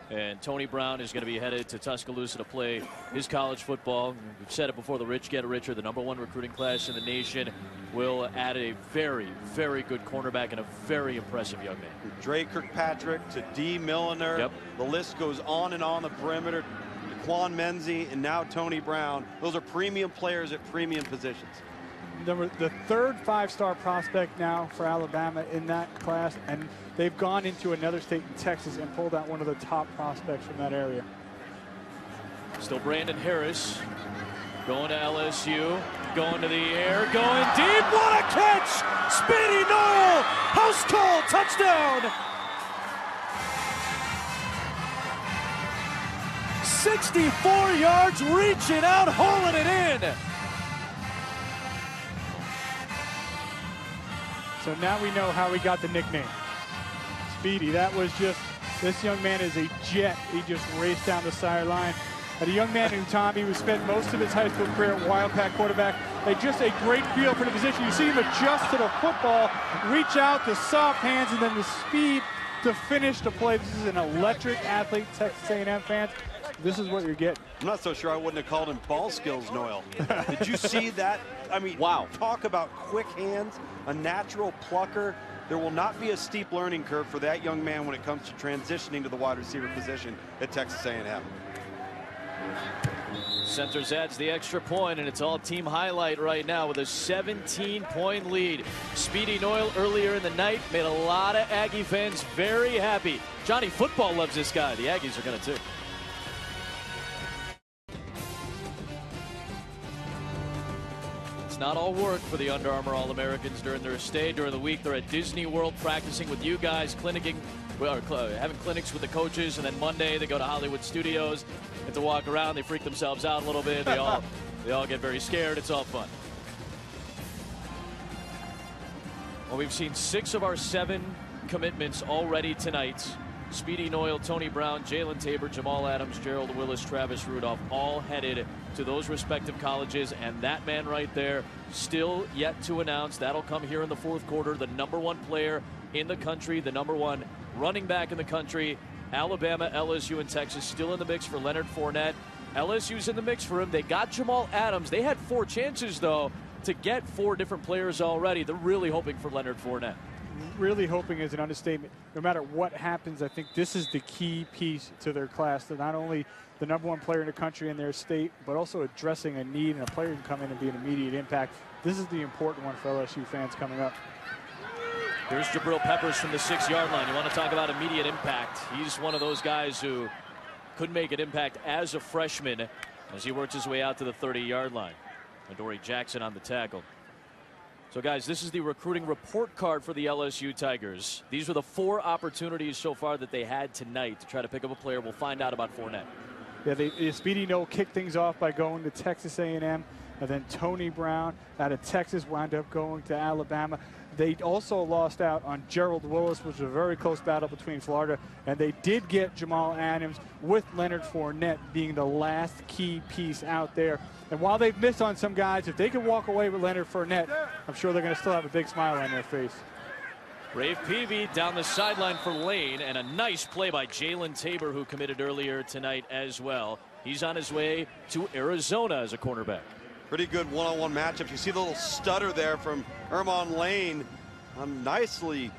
And Tony Brown is going to be headed to Tuscaloosa to play his college football. We've said it before, the rich get richer. The #1 recruiting class in the nation will add a very, very good cornerback and a very impressive young man. From Dre Kirkpatrick to D. Milliner. Yep. The list goes on and on the perimeter. Quan Menzie and now Tony Brown. Those are premium players at premium positions. The third 5-star prospect now for Alabama in that class, and they've gone into another state in Texas and pulled out one of the top prospects from that area. Still Brandon Harris going to LSU, going to the air, going deep. What a catch! Speedy Noel, house call, touchdown! 64 yards, reaching out, hauling it in. So now we know how he got the nickname. Speedy, that was just, this young man is a jet. He just raced down the sideline. And a young man who, Tommy, who spent most of his high school career at Wildcat quarterback, just a great feel for the position. You see him adjust to the football, reach out, the soft hands, and then the speed to finish the play. This is an electric athlete, Texas A&M fans. This is what you're getting. I'm not so sure I wouldn't have called him ball skills, Noel. Did you see that? I mean, wow. Talk about quick hands, a natural plucker. There will not be a steep learning curve for that young man when it comes to transitioning to the wide receiver position at Texas A&M. Centers adds the extra point, and it's all team highlight right now with a 17-point lead. Speedy Noel earlier in the night made a lot of Aggie fans very happy. Johnny Football loves this guy. The Aggies are going to too. It's not all work for the Under Armour All-Americans during their stay. During the week, they're at Disney World practicing with you guys, having clinics with the coaches, and then Monday they go to Hollywood Studios and to walk around. They freak themselves out a little bit. They all get very scared. It's all fun. Well, we've seen 6 of our 7 commitments already tonight. Speedy Noel, Tony Brown, Jalen Tabor, Jamal Adams, Gerald Willis, Travis Rudolph, all headed to those respective colleges. And that man right there, still yet to announce. That'll come here in the 4th quarter. The #1 player in the country, the #1 running back in the country. Alabama, LSU, and Texas still in the mix for Leonard Fournette. LSU's in the mix for him. They got Jamal Adams. They had 4 chances, though, to get 4 different players already. They're really hoping for Leonard Fournette. Really hoping is an understatement. No matter what happens, I think this is the key piece to their class. They're not only the #1 player in the country in their state, but also addressing a need and a player who can come in and be an immediate impact. This is the important one for LSU fans coming up. Here's Jabril Peppers from the 6-yard line. You want to talk about immediate impact. He's one of those guys who could make an impact as a freshman as he works his way out to the 30-yard line. Adoree Jackson on the tackle. So, guys, this is the recruiting report card for the LSU Tigers. These were the 4 opportunities so far that they had tonight to try to pick up a player. We'll find out about Fournette. Yeah, Speedy Noel kicked things off by going to Texas A&M, and then Tony Brown out of Texas wound up going to Alabama. They also lost out on Gerald Willis, which was a very close battle between Florida, and they did get Jamal Adams, with Leonard Fournette being the last key piece out there. And while they've missed on some guys, if they can walk away with Leonard Fournette, I'm sure they're going to still have a big smile on their face. Rave Peavy down the sideline for Lane, and a nice play by Jalen Tabor, who committed earlier tonight as well. He's on his way to Arizona as a cornerback. Pretty good one-on-one matchup. You see the little stutter there from Ermon Lane. Nicely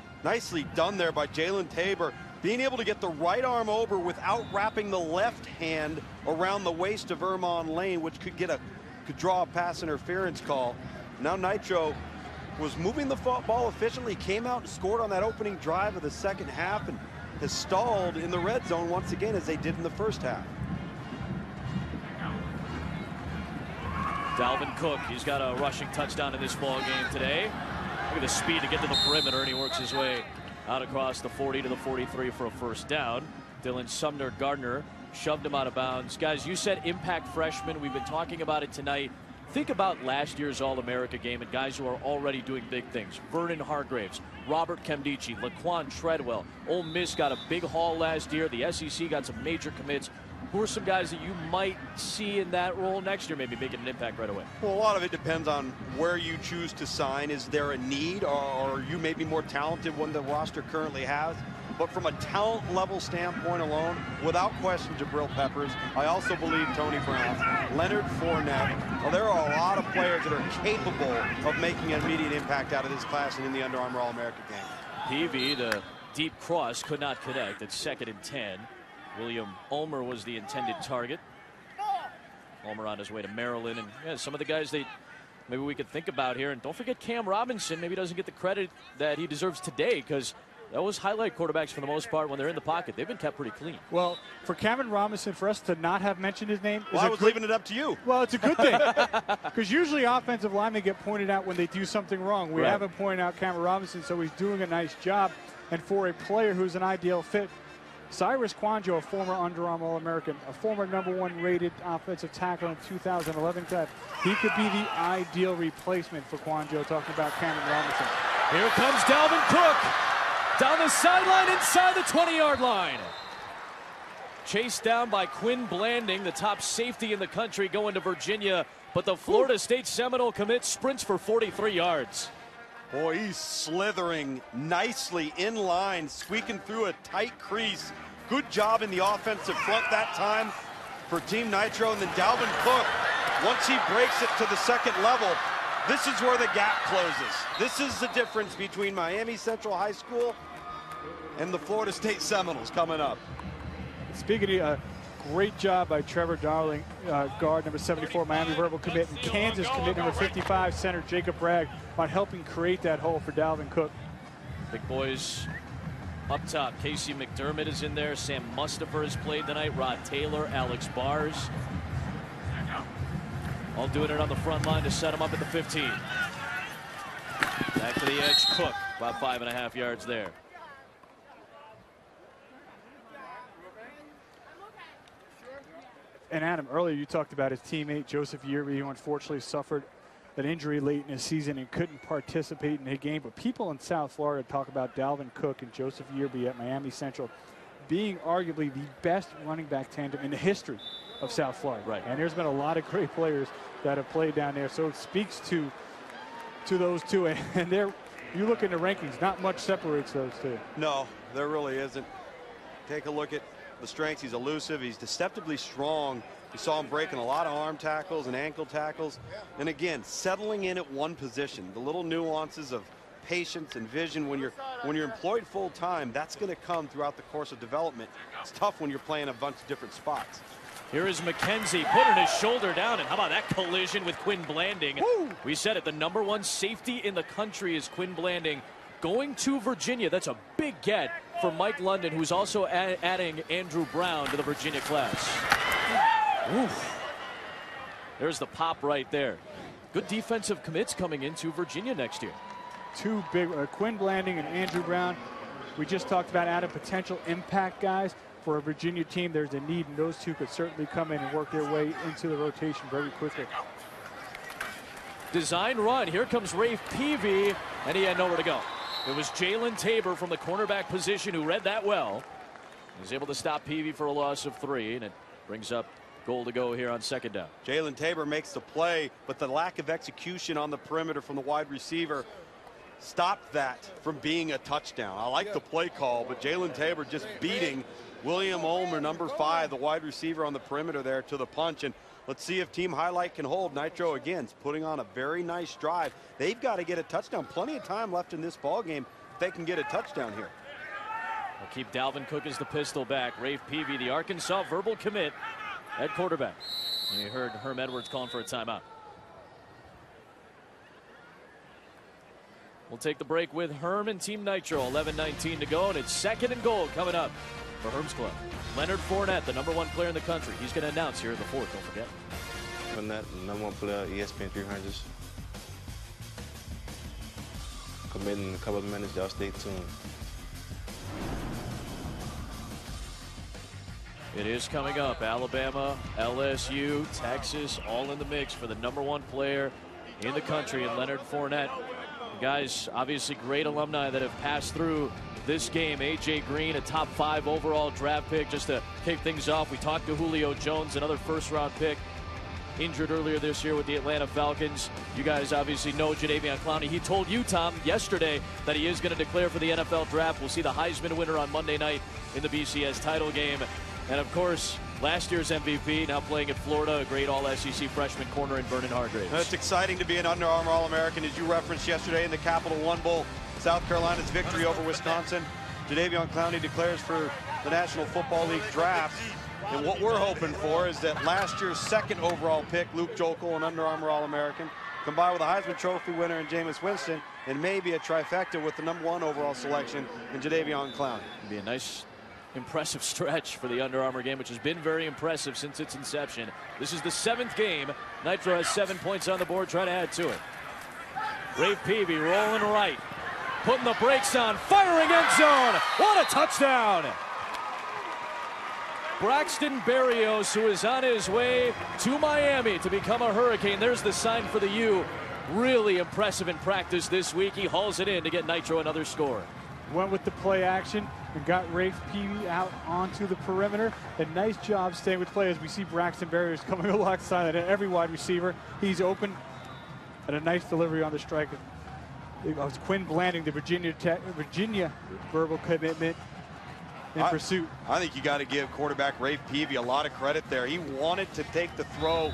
done there by Jalen Tabor. Being able to get the right arm over without wrapping the left hand around the waist of Ermon Lane, which could draw a pass interference call. Now Nitro was moving the ball efficiently, came out and scored on that opening drive of the second half, and has stalled in the red zone once again as they did in the first half. Dalvin Cook, he's got a rushing touchdown in this ball game today. Look at the speed to get to the perimeter, and he works his way out across the 40 to the 43 for a first down. Dylan Sumner Gardner shoved him out of bounds. Guys, you said impact freshman. We've been talking about it tonight. Think about last year's All-America game and guys who are already doing big things. Vernon Hargraves, Robert Kemdichi, Laquan Treadwell. Ole Miss got a big haul last year. The SEC got some major commits. Who are some guys that you might see in that role next year, maybe making an impact right away? Well, a lot of it depends on where you choose to sign. Is there a need, or are you maybe more talented than the roster currently has? But from a talent level standpoint alone, without question, Jabril Peppers. I also believe Tony Brown, Leonard Fournette. Well, there are a lot of players that are capable of making an immediate impact out of this class and in the Under Armour All-America game. Peavy, the deep cross, could not connect. It's 2nd and 10. William Ulmer was the intended target. Ulmer on his way to Maryland, and yeah, some of the guys maybe we could think about here. And don't forget Cam Robinson maybe doesn't get the credit that he deserves today, because those highlight quarterbacks for the most part when they're in the pocket, they've been kept pretty clean. Well, for Cameron Robinson, for us to not have mentioned his name, well, I was leaving it up to you. Well, it's a good thing, because usually offensive linemen get pointed out when they do something wrong. We haven't pointed out Cameron Robinson, so he's doing a nice job. And for a player who's an ideal fit, Cyrus Kwanjo, a former Under Armour All-American, a former #1 rated offensive tackle in 2011 class, he could be the ideal replacement for Kwanjo, talking about Cameron Robinson. Here comes Dalvin Cook down the sideline inside the 20-yard line. Chased down by Quinn Blanding, the top safety in the country, going to Virginia, but the Florida State Seminole commit sprints for 43 yards. Boy, he's slithering nicely in line, squeaking through a tight crease. Good job in the offensive front that time for Team Nitro. And then Dalvin Cook, once he breaks it to the second level, this is where the gap closes. This is the difference between Miami Central High School and the Florida State Seminoles coming up. Speaking of great job by Trevor Darling, guard number 74, Miami Verbal commit, and Kansas commit number 55, center Jacob Bragg, on helping create that hole for Dalvin Cook. Big boys up top. Casey McDermott is in there. Sam Mustapher has played tonight. Rod Taylor, Alex Bars. All doing it on the front line to set him up at the 15. Back to the edge, Cook, about 5.5 yards there. And Adam, earlier you talked about his teammate Joseph Yearby, who unfortunately suffered an injury late in his season and couldn't participate in a game. But people in South Florida talk about Dalvin Cook and Joseph Yearby at Miami Central being arguably the best running back tandem in the history of South Florida. Right. And there's been a lot of great players that have played down there. So it speaks to those two. And there, you look in the rankings, not much separates those two. No, there really isn't. Take a look at the strengths. He's elusive. He's deceptively strong. You saw him breaking a lot of arm tackles and ankle tackles. And again, settling in at one position. The little nuances of patience and vision when you're employed full time, that's going to come throughout the course of development. It's tough when you're playing a bunch of different spots. Here is McKenzie putting his shoulder down, and how about that collision with Quinn Blanding? Woo! We said it, the #1 safety in the country is Quinn Blanding. Going to Virginia, that's a big get for Mike London, who's also adding Andrew Brown to the Virginia class. Oof. There's the pop right there. Good defensive commits coming into Virginia next year. Two big, Quinn Blanding and Andrew Brown. We just talked about adding potential impact guys for a Virginia team. There's a need, and those two could certainly come in and work their way into the rotation very quickly. Design run. Here comes Rafe Peavy, and he had nowhere to go. It was Jalen Tabor from the cornerback position who read that well. He was able to stop Peavy for a loss of 3, and it brings up goal to go here on second down. Jalen Tabor makes the play, but the lack of execution on the perimeter from the wide receiver stopped that from being a touchdown. I like the play call, but Jalen Tabor just beating William Ulmer, #5, the wide receiver on the perimeter there, to the punch. And let's see if Team Highlight can hold. Nitro again is putting on a very nice drive. They've got to get a touchdown. Plenty of time left in this ball game if they can get a touchdown here. We'll keep Dalvin Cook as the pistol back. Rafe Peavy, the Arkansas verbal commit at quarterback. And you heard Herm Edwards calling for a timeout. We'll take the break with Herm and Team Nitro. 11:19 to go, and it's 2nd and goal coming up for Herm's club. Leonard Fournette, the #1 player in the country. He's going to announce here in the 4th, don't forget. Fournette, #1 player, ESPN 300s. Committing in a couple of minutes, y'all stay tuned. It is coming up. Alabama, LSU, Texas, all in the mix for the #1 player in the country, and Leonard Fournette. Guys, obviously great alumni that have passed through this game. A.J. Green, a top 5 overall draft pick. Just to kick things off, we talked to Julio Jones, another first-round pick, injured earlier this year with the Atlanta Falcons. You guys obviously know Jadeveon Clowney. He told you, Tom, yesterday that he is going to declare for the NFL draft. We'll see the Heisman winner on Monday night in the BCS title game. And, of course, last year's MVP, now playing at Florida, a great all-SEC freshman corner in Vernon Hargraves. It's exciting to be an Under Armour All-American, as you referenced yesterday in the Capital One Bowl. South Carolina's victory over Wisconsin. Jadeveon Clowney declares for the National Football League draft. And what we're hoping for is that last year's 2nd overall pick, Luke Jokel, an Under Armour All-American, combined with a Heisman Trophy winner in Jameis Winston, and maybe a trifecta with the #1 overall selection in Jadeveon Clowney. It'd be a nice, impressive stretch for the Under Armour game, which has been very impressive since its inception. This is the 7th game. Nitro has 7 points on the board, trying to add to it. Rafe Peavy rolling right, putting the brakes on, firing end zone. What a touchdown! Braxton Berrios, who is on his way to Miami to become a Hurricane. There's the sign for the U. Really impressive in practice this week. He hauls it in to get Nitro another score. Went with the play action and got Rafe Peavy out onto the perimeter. A nice job staying with play as we see Braxton Berrios coming alongside every wide receiver. He's open, and a nice delivery on the strike. It was Quinn Blanding, the Virginia verbal commitment in pursuit. I think you got to give quarterback Rafe Peavy a lot of credit there. He wanted to take the throw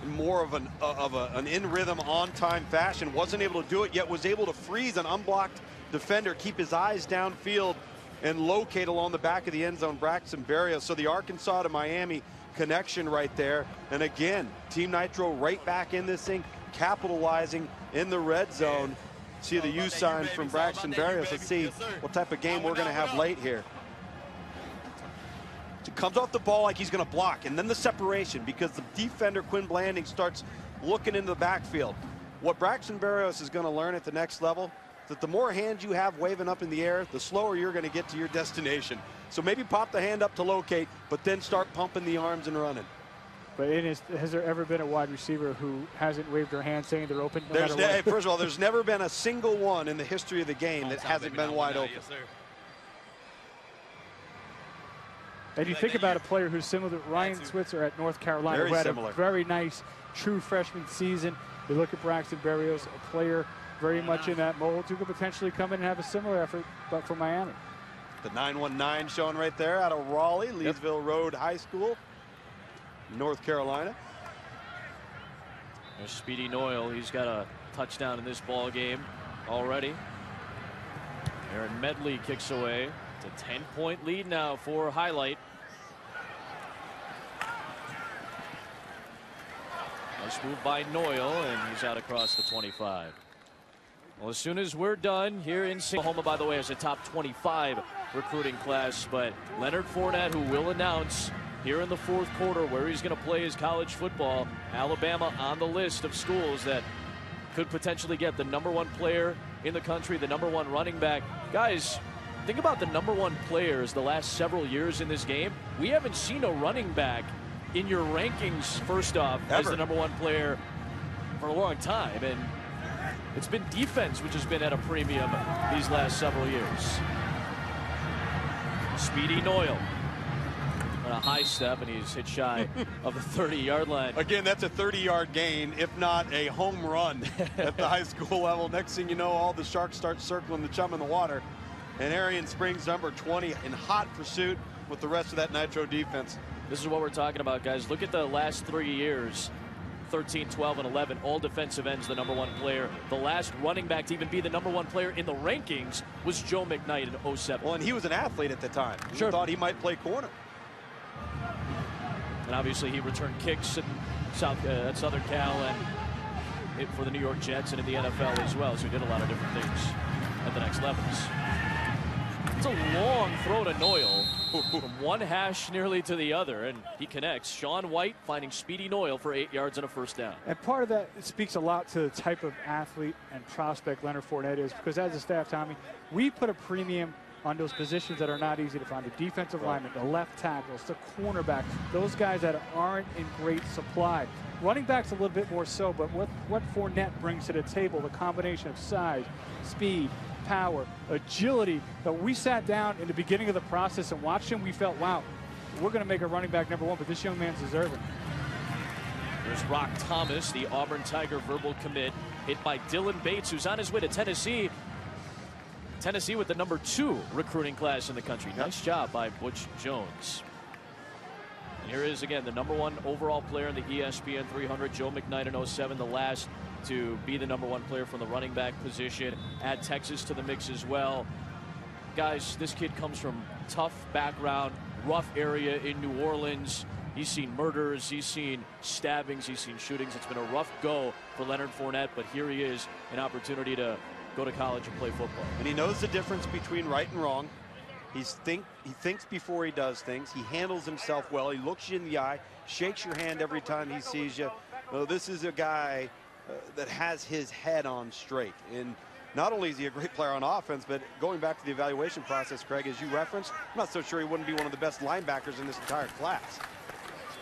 in more of an in-rhythm, on-time fashion. Wasn't able to do it, yet was able to freeze an unblocked defender, keep his eyes downfield, and locate along the back of the end zone Braxton Berrios. So the Arkansas to Miami connection right there. And again, Team Nitro right back in this thing, capitalizing in the red zone. See the U sign from Braxton Berrios. Let's see what type of game we're going to have late here. So comes off the ball like he's going to block, and then the separation because the defender Quinn Blanding starts looking into the backfield. What Braxton Berrios is going to learn at the next level, that the more hands you have waving up in the air, the slower you're going to get to your destination. So maybe pop the hand up to locate, but then start pumping the arms and running. But has there ever been a wide receiver who hasn't waved their hand saying they're open? First of all, there's never been a single one in the history of the game that hasn't been wide open. Yes, sir. And you think about a player who's similar to Ryan Switzer at North Carolina, Very who had similar. a very nice, true freshman season. You look at Braxton Berrios, a player very much in that mold who could potentially come in and have a similar effort, but for Miami. The 919 showing right there out of Raleigh, Leesville Road High School, North Carolina. There's Speedy Noyle. He's got a touchdown in this ball game already. Aaron Medley kicks away. It's a 10-point lead now for Highlight. Nice move by Noyle, and he's out across the 25. Well, as soon as we're done here in Oklahoma, by the way, is a top 25 recruiting class, but Leonard Fournette, who will announce here in the 4th quarter where he's going to play his college football. Alabama on the list of schools that could potentially get the #1 player in the country, the #1 running back. Guys, think about the #1 players the last several years in this game. We haven't seen a running back in your rankings, first off, as the #1 player for a long time. And it's been defense which has been at a premium these last several years. Speedy Noyle on a high step, and he's hit shy of the 30-yard line. Again, that's a 30-yard gain, if not a home run at the high school level. Next thing you know, all the Sharks start circling the chum in the water. And Arian Springs, number 20, in hot pursuit with the rest of that Nitro defense. This is what we're talking about, guys. Look at the last 3 years. 13, 12, and 11, all defensive ends, the #1 player. The last running back to even be the #1 player in the rankings was Joe McKnight in 07. Well, and he was an athlete at the time. Sure. He thought he might play corner. And obviously he returned kicks at Southern Cal and for the New York Jets and in the NFL as well. So he did a lot of different things at the next levels. It's a long throw to Noyle from one hash nearly to the other, and he connects. Sean White finding Speedy Noyle for 8 yards and a first down. And part of that speaks a lot to the type of athlete and prospect Leonard Fournette is, because as a staff, Tommy, we put a premium on those positions that are not easy to find. The defensive lineman, the left tackles, the cornerback, those guys that aren't in great supply. Running backs a little bit more so, but what Fournette brings to the table, the combination of size, speed, power, agility, that we sat down in the beginning of the process and watched him, we felt, wow, we're going to make a running back #1, but this young man's deserving. There's Rock Thomas, the Auburn Tiger verbal commit, hit by Dylan Bates, who's on his way to Tennessee. Tennessee with the #2 recruiting class in the country. Nice job by Butch Jones. And here is again the #1 overall player in the ESPN 300, Joe McKnight in 07, the last to be the #1 player from the running back position. Add Texas to the mix as well. Guys, this kid comes from tough background, rough area in New Orleans. He's seen murders, he's seen stabbings, he's seen shootings. It's been a rough go for Leonard Fournette, but here he is, an opportunity to go to college and play football. And he knows the difference between right and wrong. He thinks before he does things. He handles himself well. He looks you in the eye, shakes your hand every time he sees you. Well, this is a guy that has his head on straight. And not only is he a great player on offense, but going back to the evaluation process, Craig, as you referenced, I'm not so sure he wouldn't be one of the best linebackers in this entire class.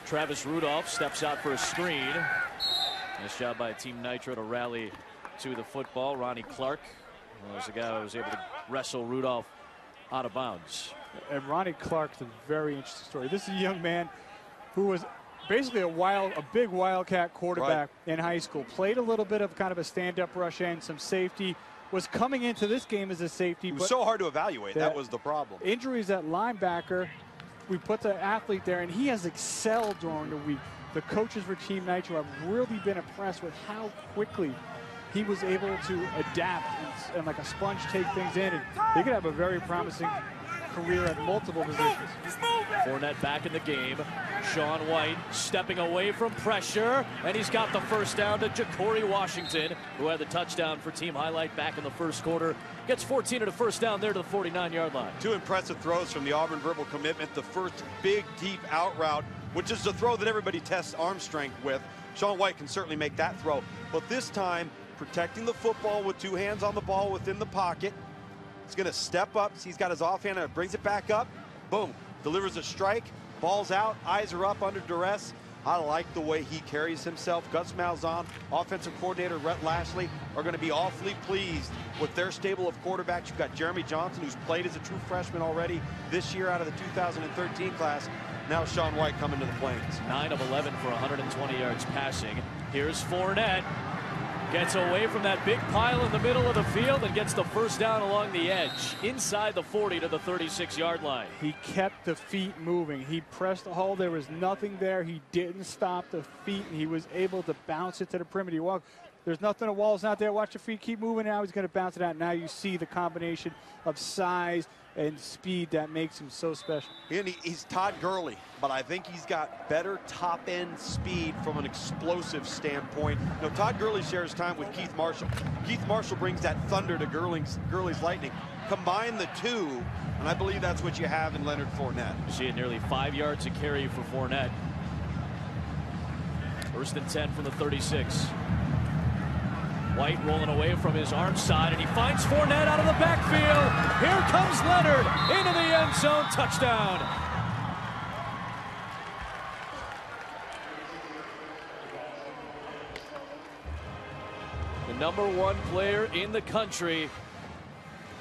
Travis Rudolph steps out for a screen. Nice job by Team Nitro to rally to the football. Ronnie Clark was the guy who was able to wrestle Rudolph out of bounds. And Ronnie Clark's a very interesting story. This is a young man who was basically a big wildcat quarterback in high school. Played a little bit of kind of a stand-up rush end, some safety. Was coming into this game as a safety. It was so hard to evaluate. That was the problem. Injuries at linebacker. We put the athlete there, and he has excelled during the week. The coaches for Team Nitro have really been impressed with how quickly he was able to adapt and like a sponge take things in. And he could have a very promising career at multiple positions. Fournette back in the game. Sean White stepping away from pressure, and he's got the first down to Ja'Cory Washington, who had the touchdown for Team Highlight back in the first quarter. Gets 14 at a first down there to the 49-yard line. Two impressive throws from the Auburn verbal commitment. The first big, deep out route, which is the throw that everybody tests arm strength with. Sean White can certainly make that throw. But this time, protecting the football with two hands on the ball within the pocket. He's going to step up. He's got his offhand and brings it back up. Boom. Delivers a strike. Ball's out. Eyes are up under duress. I like the way he carries himself. Gus Malzahn, offensive coordinator Rhett Lashley are going to be awfully pleased with their stable of quarterbacks. You've got Jeremy Johnson, who's played as a true freshman already this year out of the 2013 class. Now Sean White coming to the Plains. 9 of 11 for 120 yards passing. Here's Fournette. Gets away from that big pile in the middle of the field and gets the first down along the edge, inside the 40 to the 36-yard line. He kept the feet moving. He pressed the hole. There was nothing there. He didn't stop the feet, and he was able to bounce it to the perimeter. He walked. There's nothing, the wall's not there. Watch the feet keep moving. Now he's going to bounce it out. Now you see the combination of size and speed that makes him so special. And he's Todd Gurley, but I think he's got better top-end speed from an explosive standpoint. You know, Todd Gurley shares time with Keith Marshall. Keith Marshall brings that thunder to Gurley's lightning. Combine the two, and I believe that's what you have in Leonard Fournette. You see it nearly 5 yards a carry for Fournette. First and 10 from the 36. White rolling away from his arm side, and he finds Fournette out of the backfield. Here comes Leonard into the end zone. Touchdown. The #1 player in the country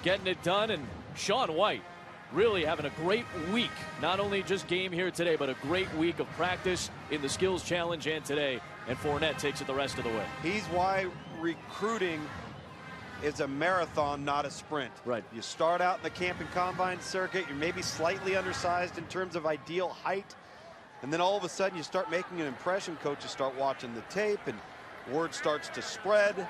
getting it done, and Sean White really having a great week. Not only just game here today, but a great week of practice in the skills challenge and today. And Fournette takes it the rest of the way. He's why recruiting is a marathon, not a sprint. Right. You start out in the camp and combine circuit. You're maybe slightly undersized in terms of ideal height. And then all of a sudden you start making an impression. Coaches start watching the tape and word starts to spread.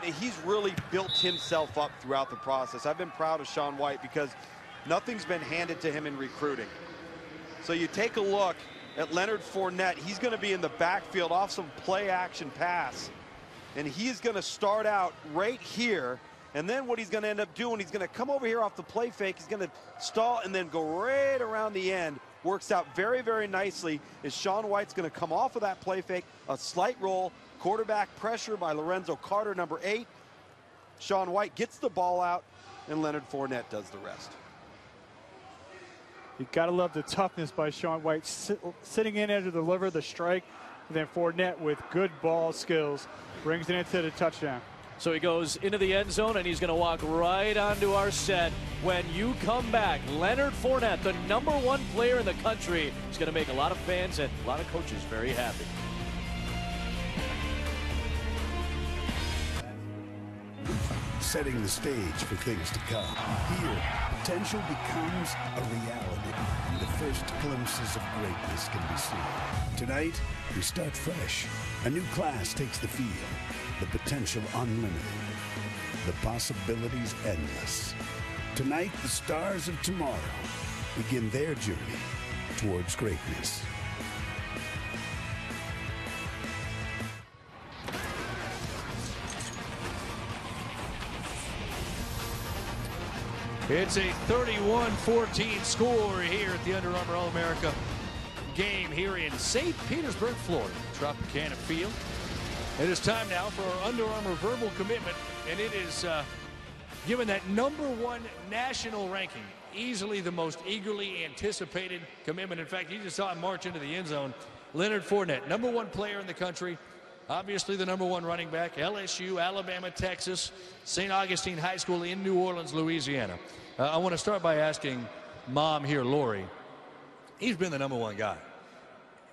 He's really built himself up throughout the process. I've been proud of Sean White because nothing's been handed to him in recruiting. So you take a look at Leonard Fournette. He's going to be in the backfield off some play action pass. and he is going to start out right here. And then what he's going to end up doing, he's going to come over here off the play fake. He's going to stall and then go right around the end. Works out very, very nicely as Sean White's going to come off of that play fake. A slight roll, quarterback pressure by Lorenzo Carter, number 8. Sean White gets the ball out, and Leonard Fournette does the rest. You got to love the toughness by Sean White, sitting in there to deliver the strike. And then Fournette with good ball skills brings it into the touchdown. So he goes into the end zone, and he's going to walk right onto our set. When you come back, Leonard Fournette, the #1 player in the country, is going to make a lot of fans and a lot of coaches very happy. Setting the stage for things to come. Here, potential becomes a reality, and the first glimpses of greatness can be seen. Tonight, we start fresh. A new class takes the field. The potential unlimited. The possibilities endless. Tonight, the stars of tomorrow begin their journey towards greatness. It's a 31-14 score here at the Under Armour All-America game here in St. Petersburg, Florida, Tropicana Field. It is time now for our Under Armour verbal commitment, and it is given that #1 national ranking, easily the most eagerly anticipated commitment. In fact, you just saw him march into the end zone. Leonard Fournette, #1 player in the country, obviously the #1 running back, LSU, Alabama, Texas, St. Augustine High School in New Orleans, Louisiana. I want to start by asking Mom here, Lori. He's been the #1 guy.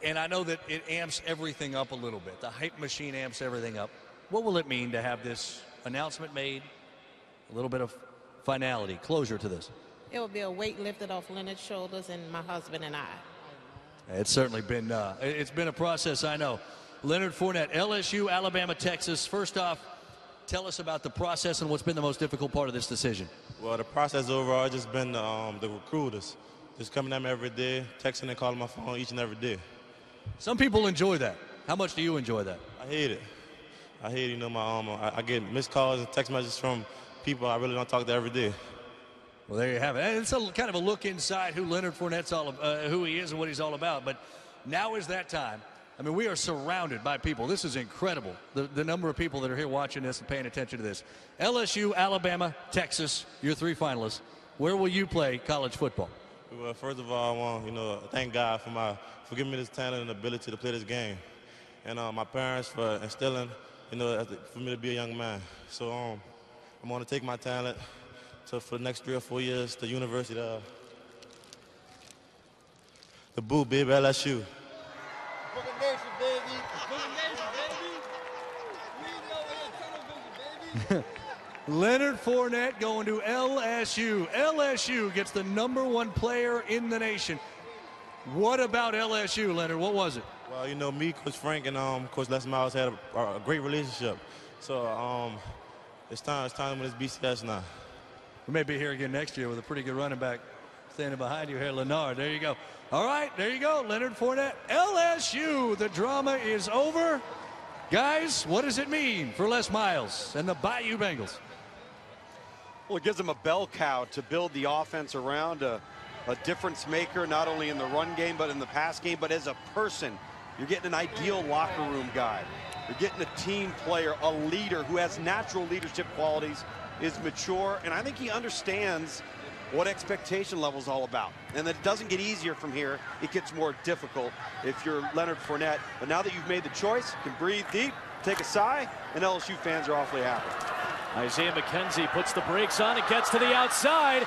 And I know that it amps everything up a little bit. The hype machine amps everything up. What will it mean to have this announcement made? A little bit of finality, closure to this. It will be a weight lifted off Leonard's shoulders and my husband and I. It's certainly been it's been a process, I know. Leonard Fournette, LSU, Alabama, Texas. First off, tell us about the process and what's been the most difficult part of this decision. Well, the process overall has just been the recruiters. Just coming at me every day, texting and calling my phone each and every day. Some people enjoy that. How much do you enjoy that? I hate it. I hate it. You know, I get missed calls and text messages from people I really don't talk to every day. Well, there you have it. It's a kind of a look inside who Leonard Fournette's who he is and what he's all about. But now is that time. I mean, we are surrounded by people. This is incredible, the number of people that are here watching this and paying attention to this. LSU, Alabama, Texas, your 3 finalists. Where will you play college football? Well, first of all, I want to thank God for giving me this talent and ability to play this game, and my parents for instilling, for me to be a young man. So I'm going to take my talent for the next 3 or 4 years to University of the Boose, baby, LSU. Leonard Fournette going to LSU. LSU gets the #1 player in the nation. What about LSU, Leonard? What was it? Well, you know, me, Coach Frank, and Coach Les Miles had a great relationship. So it's time to win this BCS now. We may be here again next year with a pretty good running back standing behind you here, Leonard. There you go. All right, there you go, Leonard Fournette, LSU. The drama is over. Guys, what does it mean for Les Miles and the Bayou Bengals? Well, it gives them a bell cow to build the offense around, a difference maker, not only in the run game, but in the pass game, but as a person. You're getting an ideal locker room guy. You're getting a team player, a leader who has natural leadership qualities, is mature, and I think he understands what expectation level is all about. And that it doesn't get easier from here. It gets more difficult if you're Leonard Fournette. But now that you've made the choice, you can breathe deep, take a sigh, and LSU fans are awfully happy. Isaiah McKenzie puts the brakes on. It gets to the outside.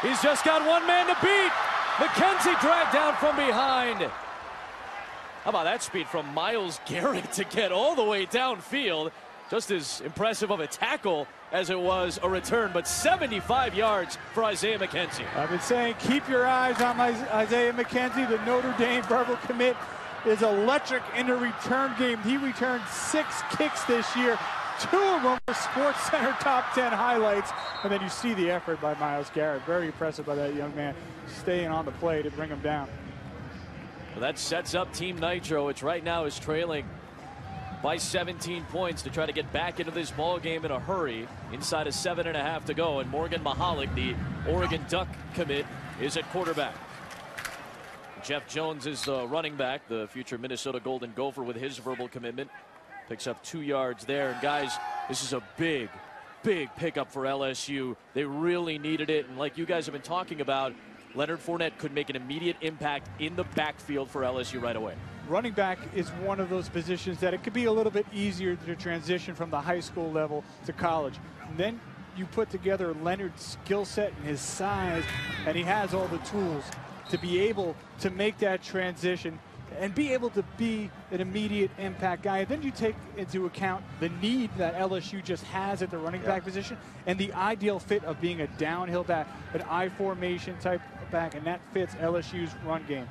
He's just got one man to beat. McKenzie dragged down from behind. How about that speed from Myles Garrett to get all the way downfield? Just as impressive of a tackle as it was a return, but 75 yards for Isaiah McKenzie. I've been saying keep your eyes on Isaiah McKenzie. The Notre Dame verbal commit is electric in the return game. He returned 6 kicks this year. 2 of them were SportsCenter top 10 highlights. And then you see the effort by Myles Garrett. Very impressive by that young man, staying on the play to bring him down. Well, that sets up Team Nitro, which right now is trailing by 17 points to try to get back into this ball game in a hurry. Inside of 7.5 to go, and Morgan Mahalik, the Oregon Duck commit, is at quarterback. Jeff Jones is the running back, the future Minnesota Golden Gopher, with his verbal commitment. Picks up 2 yards there. And guys, this is a big pickup for LSU. They really needed it. And like you guys have been talking about, Leonard Fournette could make an immediate impact in the backfield for LSU right away. Running back is one of those positions that it could be a little bit easier to transition from the high school level to college. And then you put together Leonard's skill set and his size, and he has all the tools to be able to make that transition and be able to be an immediate impact guy. And then you take into account the need that LSU just has at the running back position and the ideal fit of being a downhill back, an I formation type back, and that fits LSU's run game.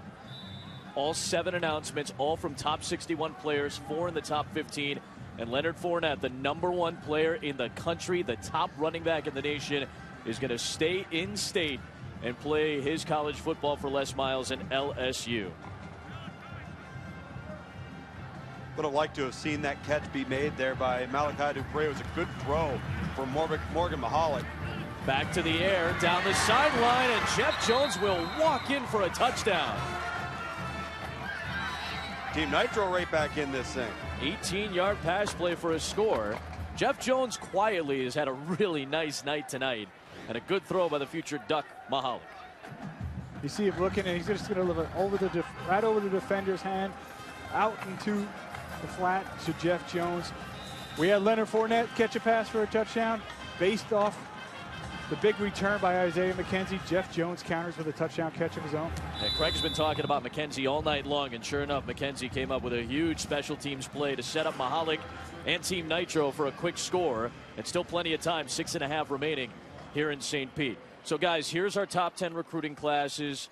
All 7 announcements, all from top 61 players, 4 in the top 15. And Leonard Fournette, the #1 player in the country, the top running back in the nation, is going to stay in state and play his college football for Les Miles and LSU. Would have liked to have seen that catch be made there by Malachi Dupre. It was a good throw for Morgan Mahalik. Back to the air, down the sideline, and Jeff Jones will walk in for a touchdown. Team Nitro right back in this thing. 18-yard pass play for a score. Jeff Jones quietly has had a really nice night tonight, and a good throw by the future Duck Mahalik. You see him looking, and he's just going to live it over right over the defender's hand, out into the flat to Jeff Jones. We had Leonard Fournette catch a pass for a touchdown based off the big return by Isaiah McKenzie. Jeff Jones counters with a touchdown catch of his own. Yeah, Craig's been talking about McKenzie all night long, and sure enough, McKenzie came up with a huge special teams play to set up Mahalik and Team Nitro for a quick score. And still plenty of time, 6.5 remaining here in St. Pete. So guys, here's our top 10 recruiting classes.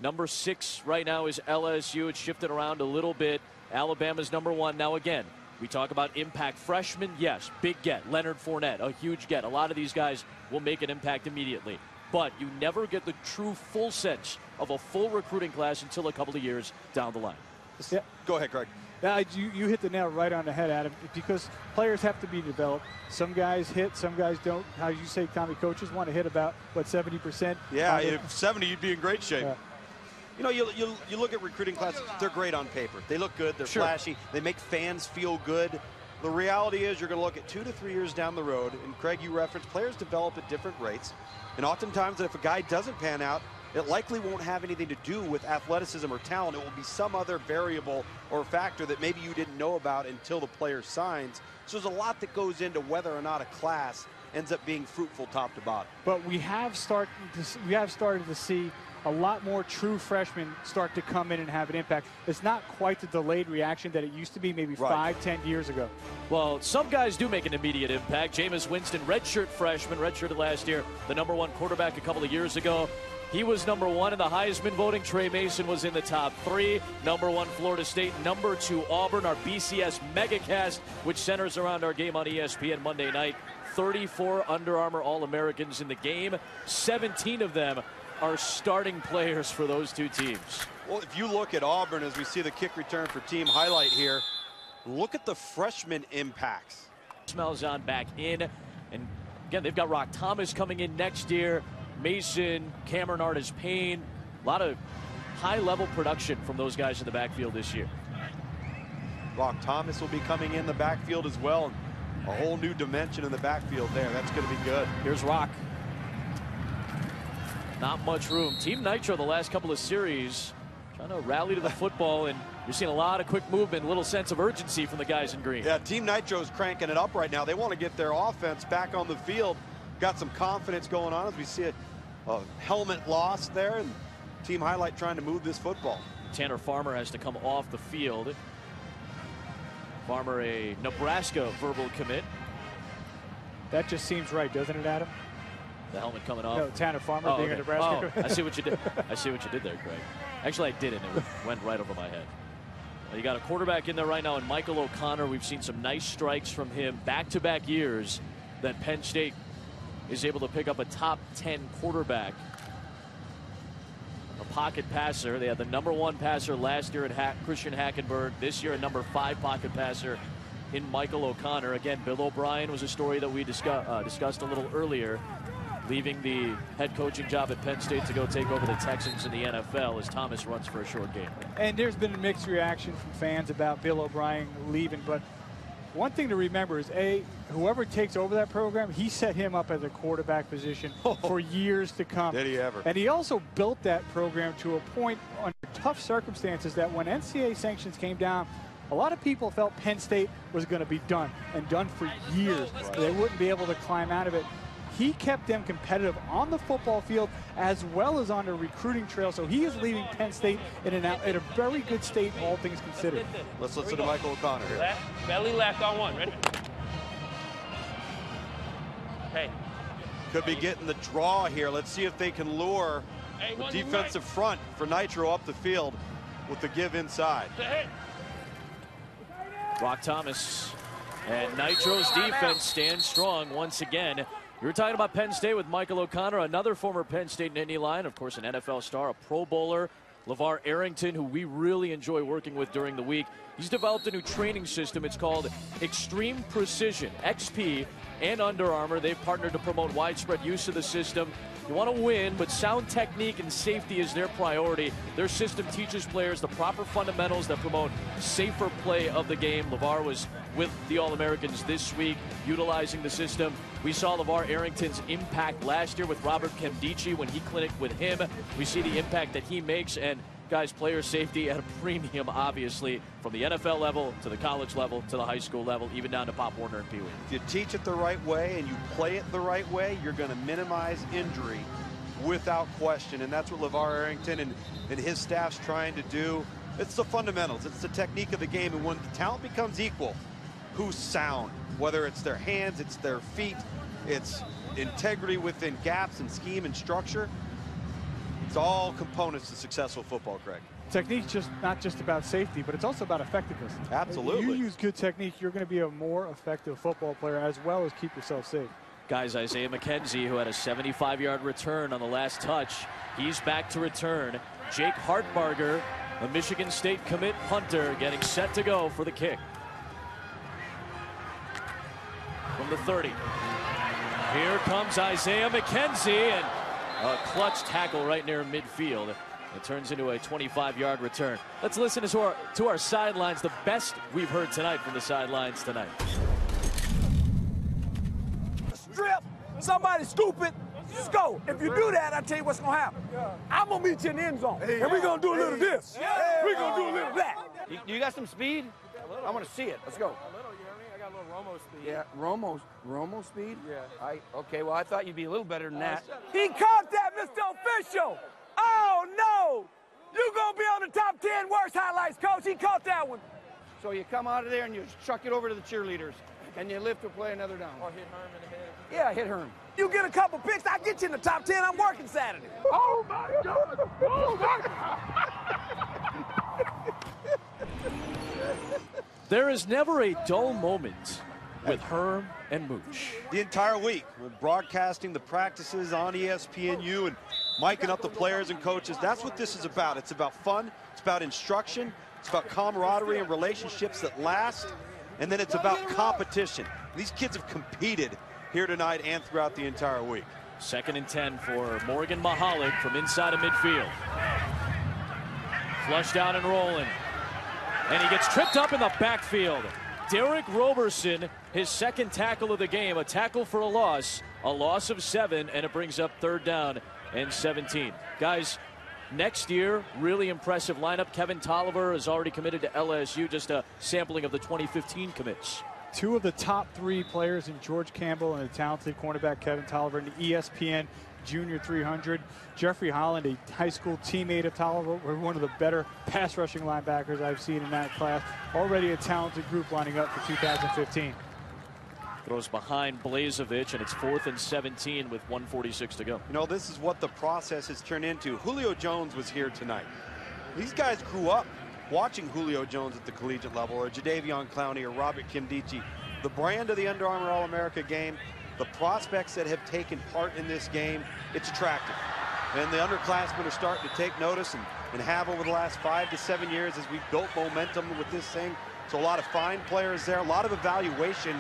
Number 6 right now is LSU. It's shifted around a little bit. Alabama's #1. Now again, we talk about impact freshmen. Yes, big get. Leonard Fournette, a huge get. A lot of these guys will make an impact immediately. But you never get the true full sense of a full recruiting class until a couple of years down the line. Yeah. Go ahead, Craig. You hit the nail right on the head, Adam, because players have to be developed. Some guys hit, some guys don't. How you say, Tommy, coaches want to hit about, what, 70%? Yeah, if 70, you'd be in great shape. Yeah. You know, you look at recruiting classes, they're great on paper. They look good, they're flashy, they make fans feel good. The reality is you're going to look at 2 to 3 years down the road, and Craig, you referenced players develop at different rates. And oftentimes, if a guy doesn't pan out, it likely won't have anything to do with athleticism or talent. It will be some other variable or factor that maybe you didn't know about until the player signs. So there's a lot that goes into whether or not a class ends up being fruitful top to bottom. But we have started to see a lot more true freshmen start to come in and have an impact. It's not quite the delayed reaction that it used to be maybe 5-10 years ago. Well, some guys do make an immediate impact. Jameis Winston, redshirt freshman, redshirted last year, the #1 quarterback a couple of years ago. He was #1 in the Heisman voting. Trey Mason was in the top 3. #1 Florida State, #2 Auburn. Our BCS megacast, which centers around our game on ESPN Monday night. 34 Under Armour All-Americans in the game. 17 of them are starting players for those two teams. Well, if you look at Auburn, as we see the kick return for team highlight here, look at the freshman impacts. Malzahn back in, and again, they've got Rock Thomas coming in next year. Mason, Cameron Artis-Payne, a lot of high-level production from those guys in the backfield this year. Rock Thomas will be coming in the backfield as well. A whole new dimension in the backfield there. That's going to be good. Here's Rock. Not much room. Team Nitro the last couple of series trying to rally to the football, and you're seeing a lot of quick movement, a little sense of urgency from the guys in green. Yeah, Team Nitro is cranking it up right now. They want to get their offense back on the field. Got some confidence going on as we see a helmet lost there, and team highlight trying to move this football. Tanner Farmer has to come off the field. Farmer, a Nebraska verbal commit. That just seems right, doesn't it, Adam? The helmet coming off. No, Tanner Farmer being a Nebraska. I see what you did. I see what you did there, Craig. Actually, I didn't. It went right over my head. You got a quarterback in there right now, and Michael O'Connor. We've seen some nice strikes from him back-to-back years that Penn State is able to pick up a top 10 quarterback. A pocket passer. They had the #1 passer last year at Christian Hackenberg. This year a #5 pocket passer in Michael O'Connor. Again, Bill O'Brien was a story that we discussed a little earlier, leaving the head coaching job at Penn State to go take over the Texans in the NFL as Thomas runs for a short game. And there's been a mixed reaction from fans about Bill O'Brien leaving, but one thing to remember is, whoever takes over that program, he set him up as a quarterback position for years to come. Did he ever? And he also built that program to a point under tough circumstances that when NCAA sanctions came down, a lot of people felt Penn State was going to be done, and done for years. They wouldn't be able to climb out of it. He kept them competitive on the football field as well as on the recruiting trail. So he is leaving Penn State in a very good state, all things considered. Let's listen to Michael O'Connor here. Left, belly left on one. Ready? Hey. Could be getting the draw here. Let's see if they can lure the defensive front for Nitro up the field with the give inside. Brock Thomas and Nitro's defense stands strong once again. You were talking about Penn State with Michael O'Connor, another former Penn State Nittany Lion, of course an NFL star, a Pro Bowler, LeVar Arrington, who we really enjoy working with during the week. He's developed a new training system. It's called Extreme Precision, XP, and Under Armour. They've partnered to promote widespread use of the system. You want to win, but sound technique and safety is their priority. Their system teaches players the proper fundamentals that promote safer play of the game. LeVar was with the All-Americans this week, utilizing the system. We saw LeVar Arrington's impact last year with Robert Kemdici when he clinicked with him. We see the impact that he makes, and guys, player safety at a premium, obviously, from the NFL level to the college level to the high school level, even down to Pop Warner and Pee Wee. If you teach it the right way and you play it the right way, you're going to minimize injury without question. And that's what LeVar Arrington and his staff's trying to do. It's the fundamentals. It's the technique of the game. And when the talent becomes equal, who's sound? Whether it's their hands, it's their feet, it's integrity within gaps and scheme and structure. It's all components to successful football, Craig. Technique's just not just about safety, but it's also about effectiveness. Absolutely. If you use good technique, you're going to be a more effective football player as well as keep yourself safe. Guys, Isaiah McKenzie, who had a 75-yard return on the last touch, he's back to return. Jake Hartbarger, a Michigan State commit punter, getting set to go for the kick. From the 30. Here comes Isaiah McKenzie, and a clutch tackle right near midfield. It turns into a 25-yard return. Let's listen to our sidelines, the best we've heard tonight from the sidelines tonight. Strip, somebody scoop it, just go. If you do that, I tell you what's gonna happen. I'm gonna meet you in the end zone, and we're gonna do a little this. We're gonna do a little that. You got some speed? I want to see it. Let's go. I got a little Romo speed. Yeah, Romo speed? Yeah. Okay, well, I thought you'd be a little better than that. He caught that, Mr. Official! Oh, no! You're going to be on the top 10 worst highlights, Coach. He caught that one. So you come out of there and you chuck it over to the cheerleaders, and you lift or play another down. Or hit Herm in the head. Yeah, hit Herm. You get a couple picks, I'll get you in the top 10. I'm working Saturday. Oh, my God! Oh, my God! There is never a dull moment with Herm and Mooch. The entire week, we're broadcasting the practices on ESPNU and miking up the players and coaches. That's what this is about. It's about fun. It's about instruction. It's about camaraderie and relationships that last. And then it's about competition. These kids have competed here tonight and throughout the entire week. 2nd and 10 for Morgan Mahalik from inside of midfield. Flushed out and rolling. And he gets tripped up in the backfield. Derek Roberson, his 2nd tackle of the game, a tackle for a loss of 7, and it brings up 3rd down and 17. Guys, next year, really impressive lineup. Kevin Tolliver is already committed to LSU, just a sampling of the 2015 commits. 2 of the top 3 players in George Campbell and the talented cornerback Kevin Tolliver in the ESPN Junior 300. Jeffrey Holland, a high school teammate of Tolliver, one of the better pass rushing linebackers I've seen in that class. Already a talented group lining up for 2015. Throws behind Blazevich, and it's 4th and 17 with 1:46 to go. You know, this is what the process has turned into. Julio Jones was here tonight. These guys grew up watching Julio Jones at the collegiate level, or Jadeveon Clowney, or Robert Kemdici. The brand of the Under Armour All-America game, the prospects that have taken part in this game, it's attractive. And the underclassmen are starting to take notice and have over the last 5 to 7 years as we've built momentum with this thing. So a lot of fine players there, a lot of evaluation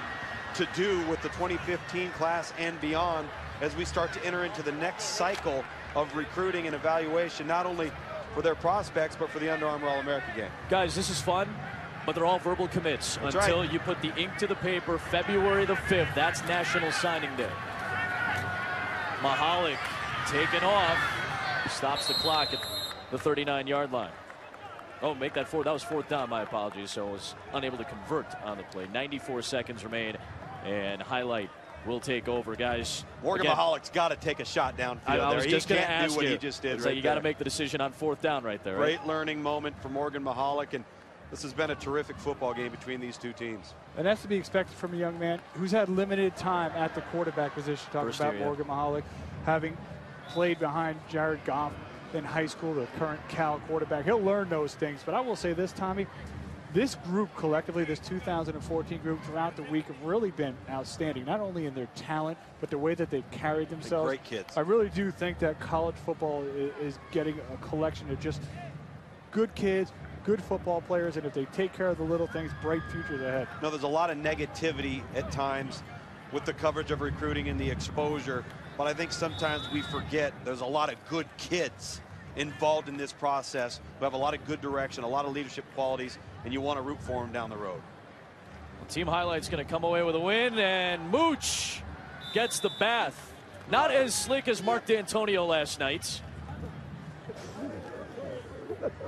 to do with the 2015 class and beyond as we start to enter into the next cycle of recruiting and evaluation, not only for their prospects, but for the Under Armour All-America game. Guys, this is fun, but they're all verbal commits. That's until right. You put the ink to the paper. February the 5th, that's National Signing Day. Mahalik taken off, stops the clock at the 39-yard line. Oh, make that fourth. That was fourth down, my apologies. So I was unable to convert on the play. 94 seconds remain, and highlight will take over, guys. Morgan Mahalik's got to take a shot downfield. I was just going to ask do what you. He just did. So you got to make the decision on fourth down right there. Great right? learning moment for Morgan Mahalik, and this has been a terrific football game between these two teams. And that's to be expected from a young man who's had limited time at the quarterback position. Talking First about year, Morgan Mahalik, having played behind Jared Goff in high school, the current Cal quarterback. He'll learn those things. But I will say this, Tommy, this group collectively, this 2014 group throughout the week have really been outstanding, not only in their talent, but the way that they've carried themselves. Great kids. I really do think that college football is getting a collection of just good kids, good football players, and if they take care of the little things, bright futures ahead. No, there's a lot of negativity at times with the coverage of recruiting and the exposure, but I think sometimes we forget there's a lot of good kids involved in this process who have a lot of good direction, a lot of leadership qualities, and you want to root for them down the road. Well, Team Highlight's going to come away with a win, and Mooch gets the bath. Not as slick as Mark D'Antonio last night.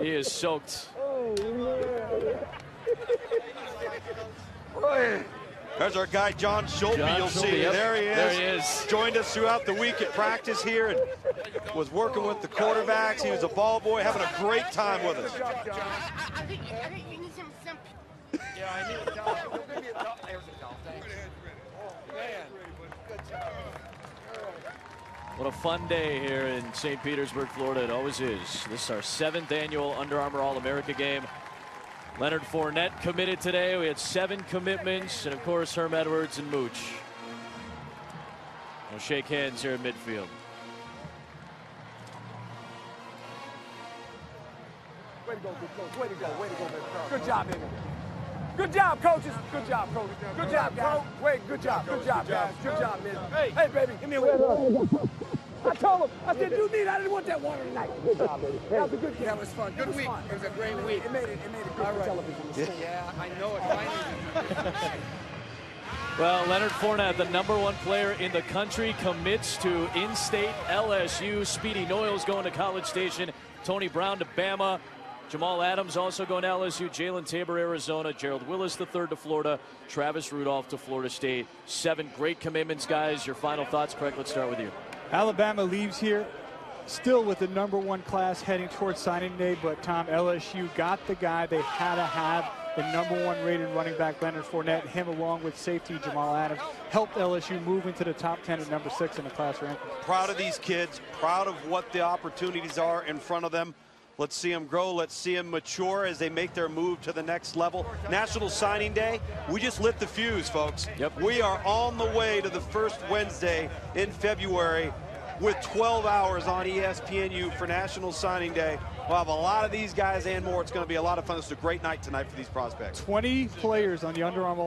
He is soaked. There's our guy, John Schulpe. You'll see. Yep. There he is. There he is. Joined us throughout the week at practice here and was working with the quarterbacks. He was a ball boy, having a great time with us. I think you need some. Yeah, I need a dolphin. There's a dolphin. Oh, man. Good job. What a fun day here in St. Petersburg, Florida. It always is. This is our 7th annual Under Armour All-America game. Leonard Fournette committed today. We had 7 commitments, and of course Herm Edwards and Mooch. We'll shake hands here in midfield. Way to go, good coach. Way to go, way to go, baby. Good job, baby. Good job, coaches. Good job, coach. Good job, guys. Wait, good job, guys. Good job, man. Hey, baby, give me a word. I told him, I said, you need, I didn't want that water tonight. Good job, baby. That was a good game. That was fun. Good week. It was a great week. It made it good for television. Yeah, I know it. Finally. Well, Leonard Fournette, the #1 player in the country, commits to in-state LSU. Speedy Noyles going to College Station. Tony Brown to Bama. Jamal Adams also going to LSU. Jalen Tabor, Arizona. Gerald Willis III to Florida. Travis Rudolph to Florida State. 7 great commitments, guys. Your final thoughts, Craig? Let's start with you. Alabama leaves here still with the #1 class heading towards signing day, but Tom, LSU got the guy they had to have, the #1 rated running back Leonard Fournette. Him along with safety Jamal Adams helped LSU move into the top 10 at #6 in the class ranking. Proud of these kids, proud of what the opportunities are in front of them. Let's see them grow. Let's see them mature as they make their move to the next level. National Signing Day, we just lit the fuse, folks. Yep. We are on the way to the first Wednesday in February with 12 hours on ESPNU for National Signing Day. We'll have a lot of these guys and more. It's going to be a lot of fun. It's a great night tonight for these prospects. 20 players on the Under Armour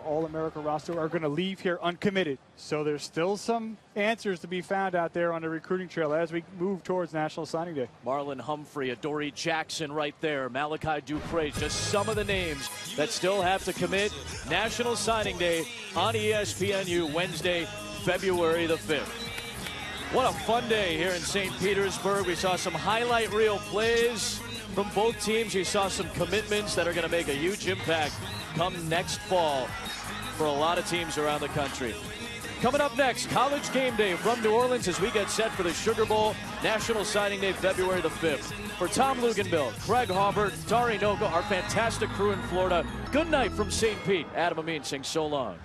All-America roster are going to leave here uncommitted. So there's still some answers to be found out there on the recruiting trail as we move towards National Signing Day. Marlon Humphrey, Adoree Jackson right there. Malachi Dupre, just some of the names that still have to commit. National Signing Day on ESPNU Wednesday, February the 5th. What a fun day here in St. Petersburg. We saw some highlight reel plays from both teams. You saw some commitments that are going to make a huge impact come next fall for a lot of teams around the country. Coming up next, College Game Day from New Orleans as we get set for the Sugar Bowl. National Signing Day, February the 5th. For Tom Luginbill, Craig Hawbert, Dari Noka, our fantastic crew in Florida, good night from St. Pete. Adam Amin saying so long.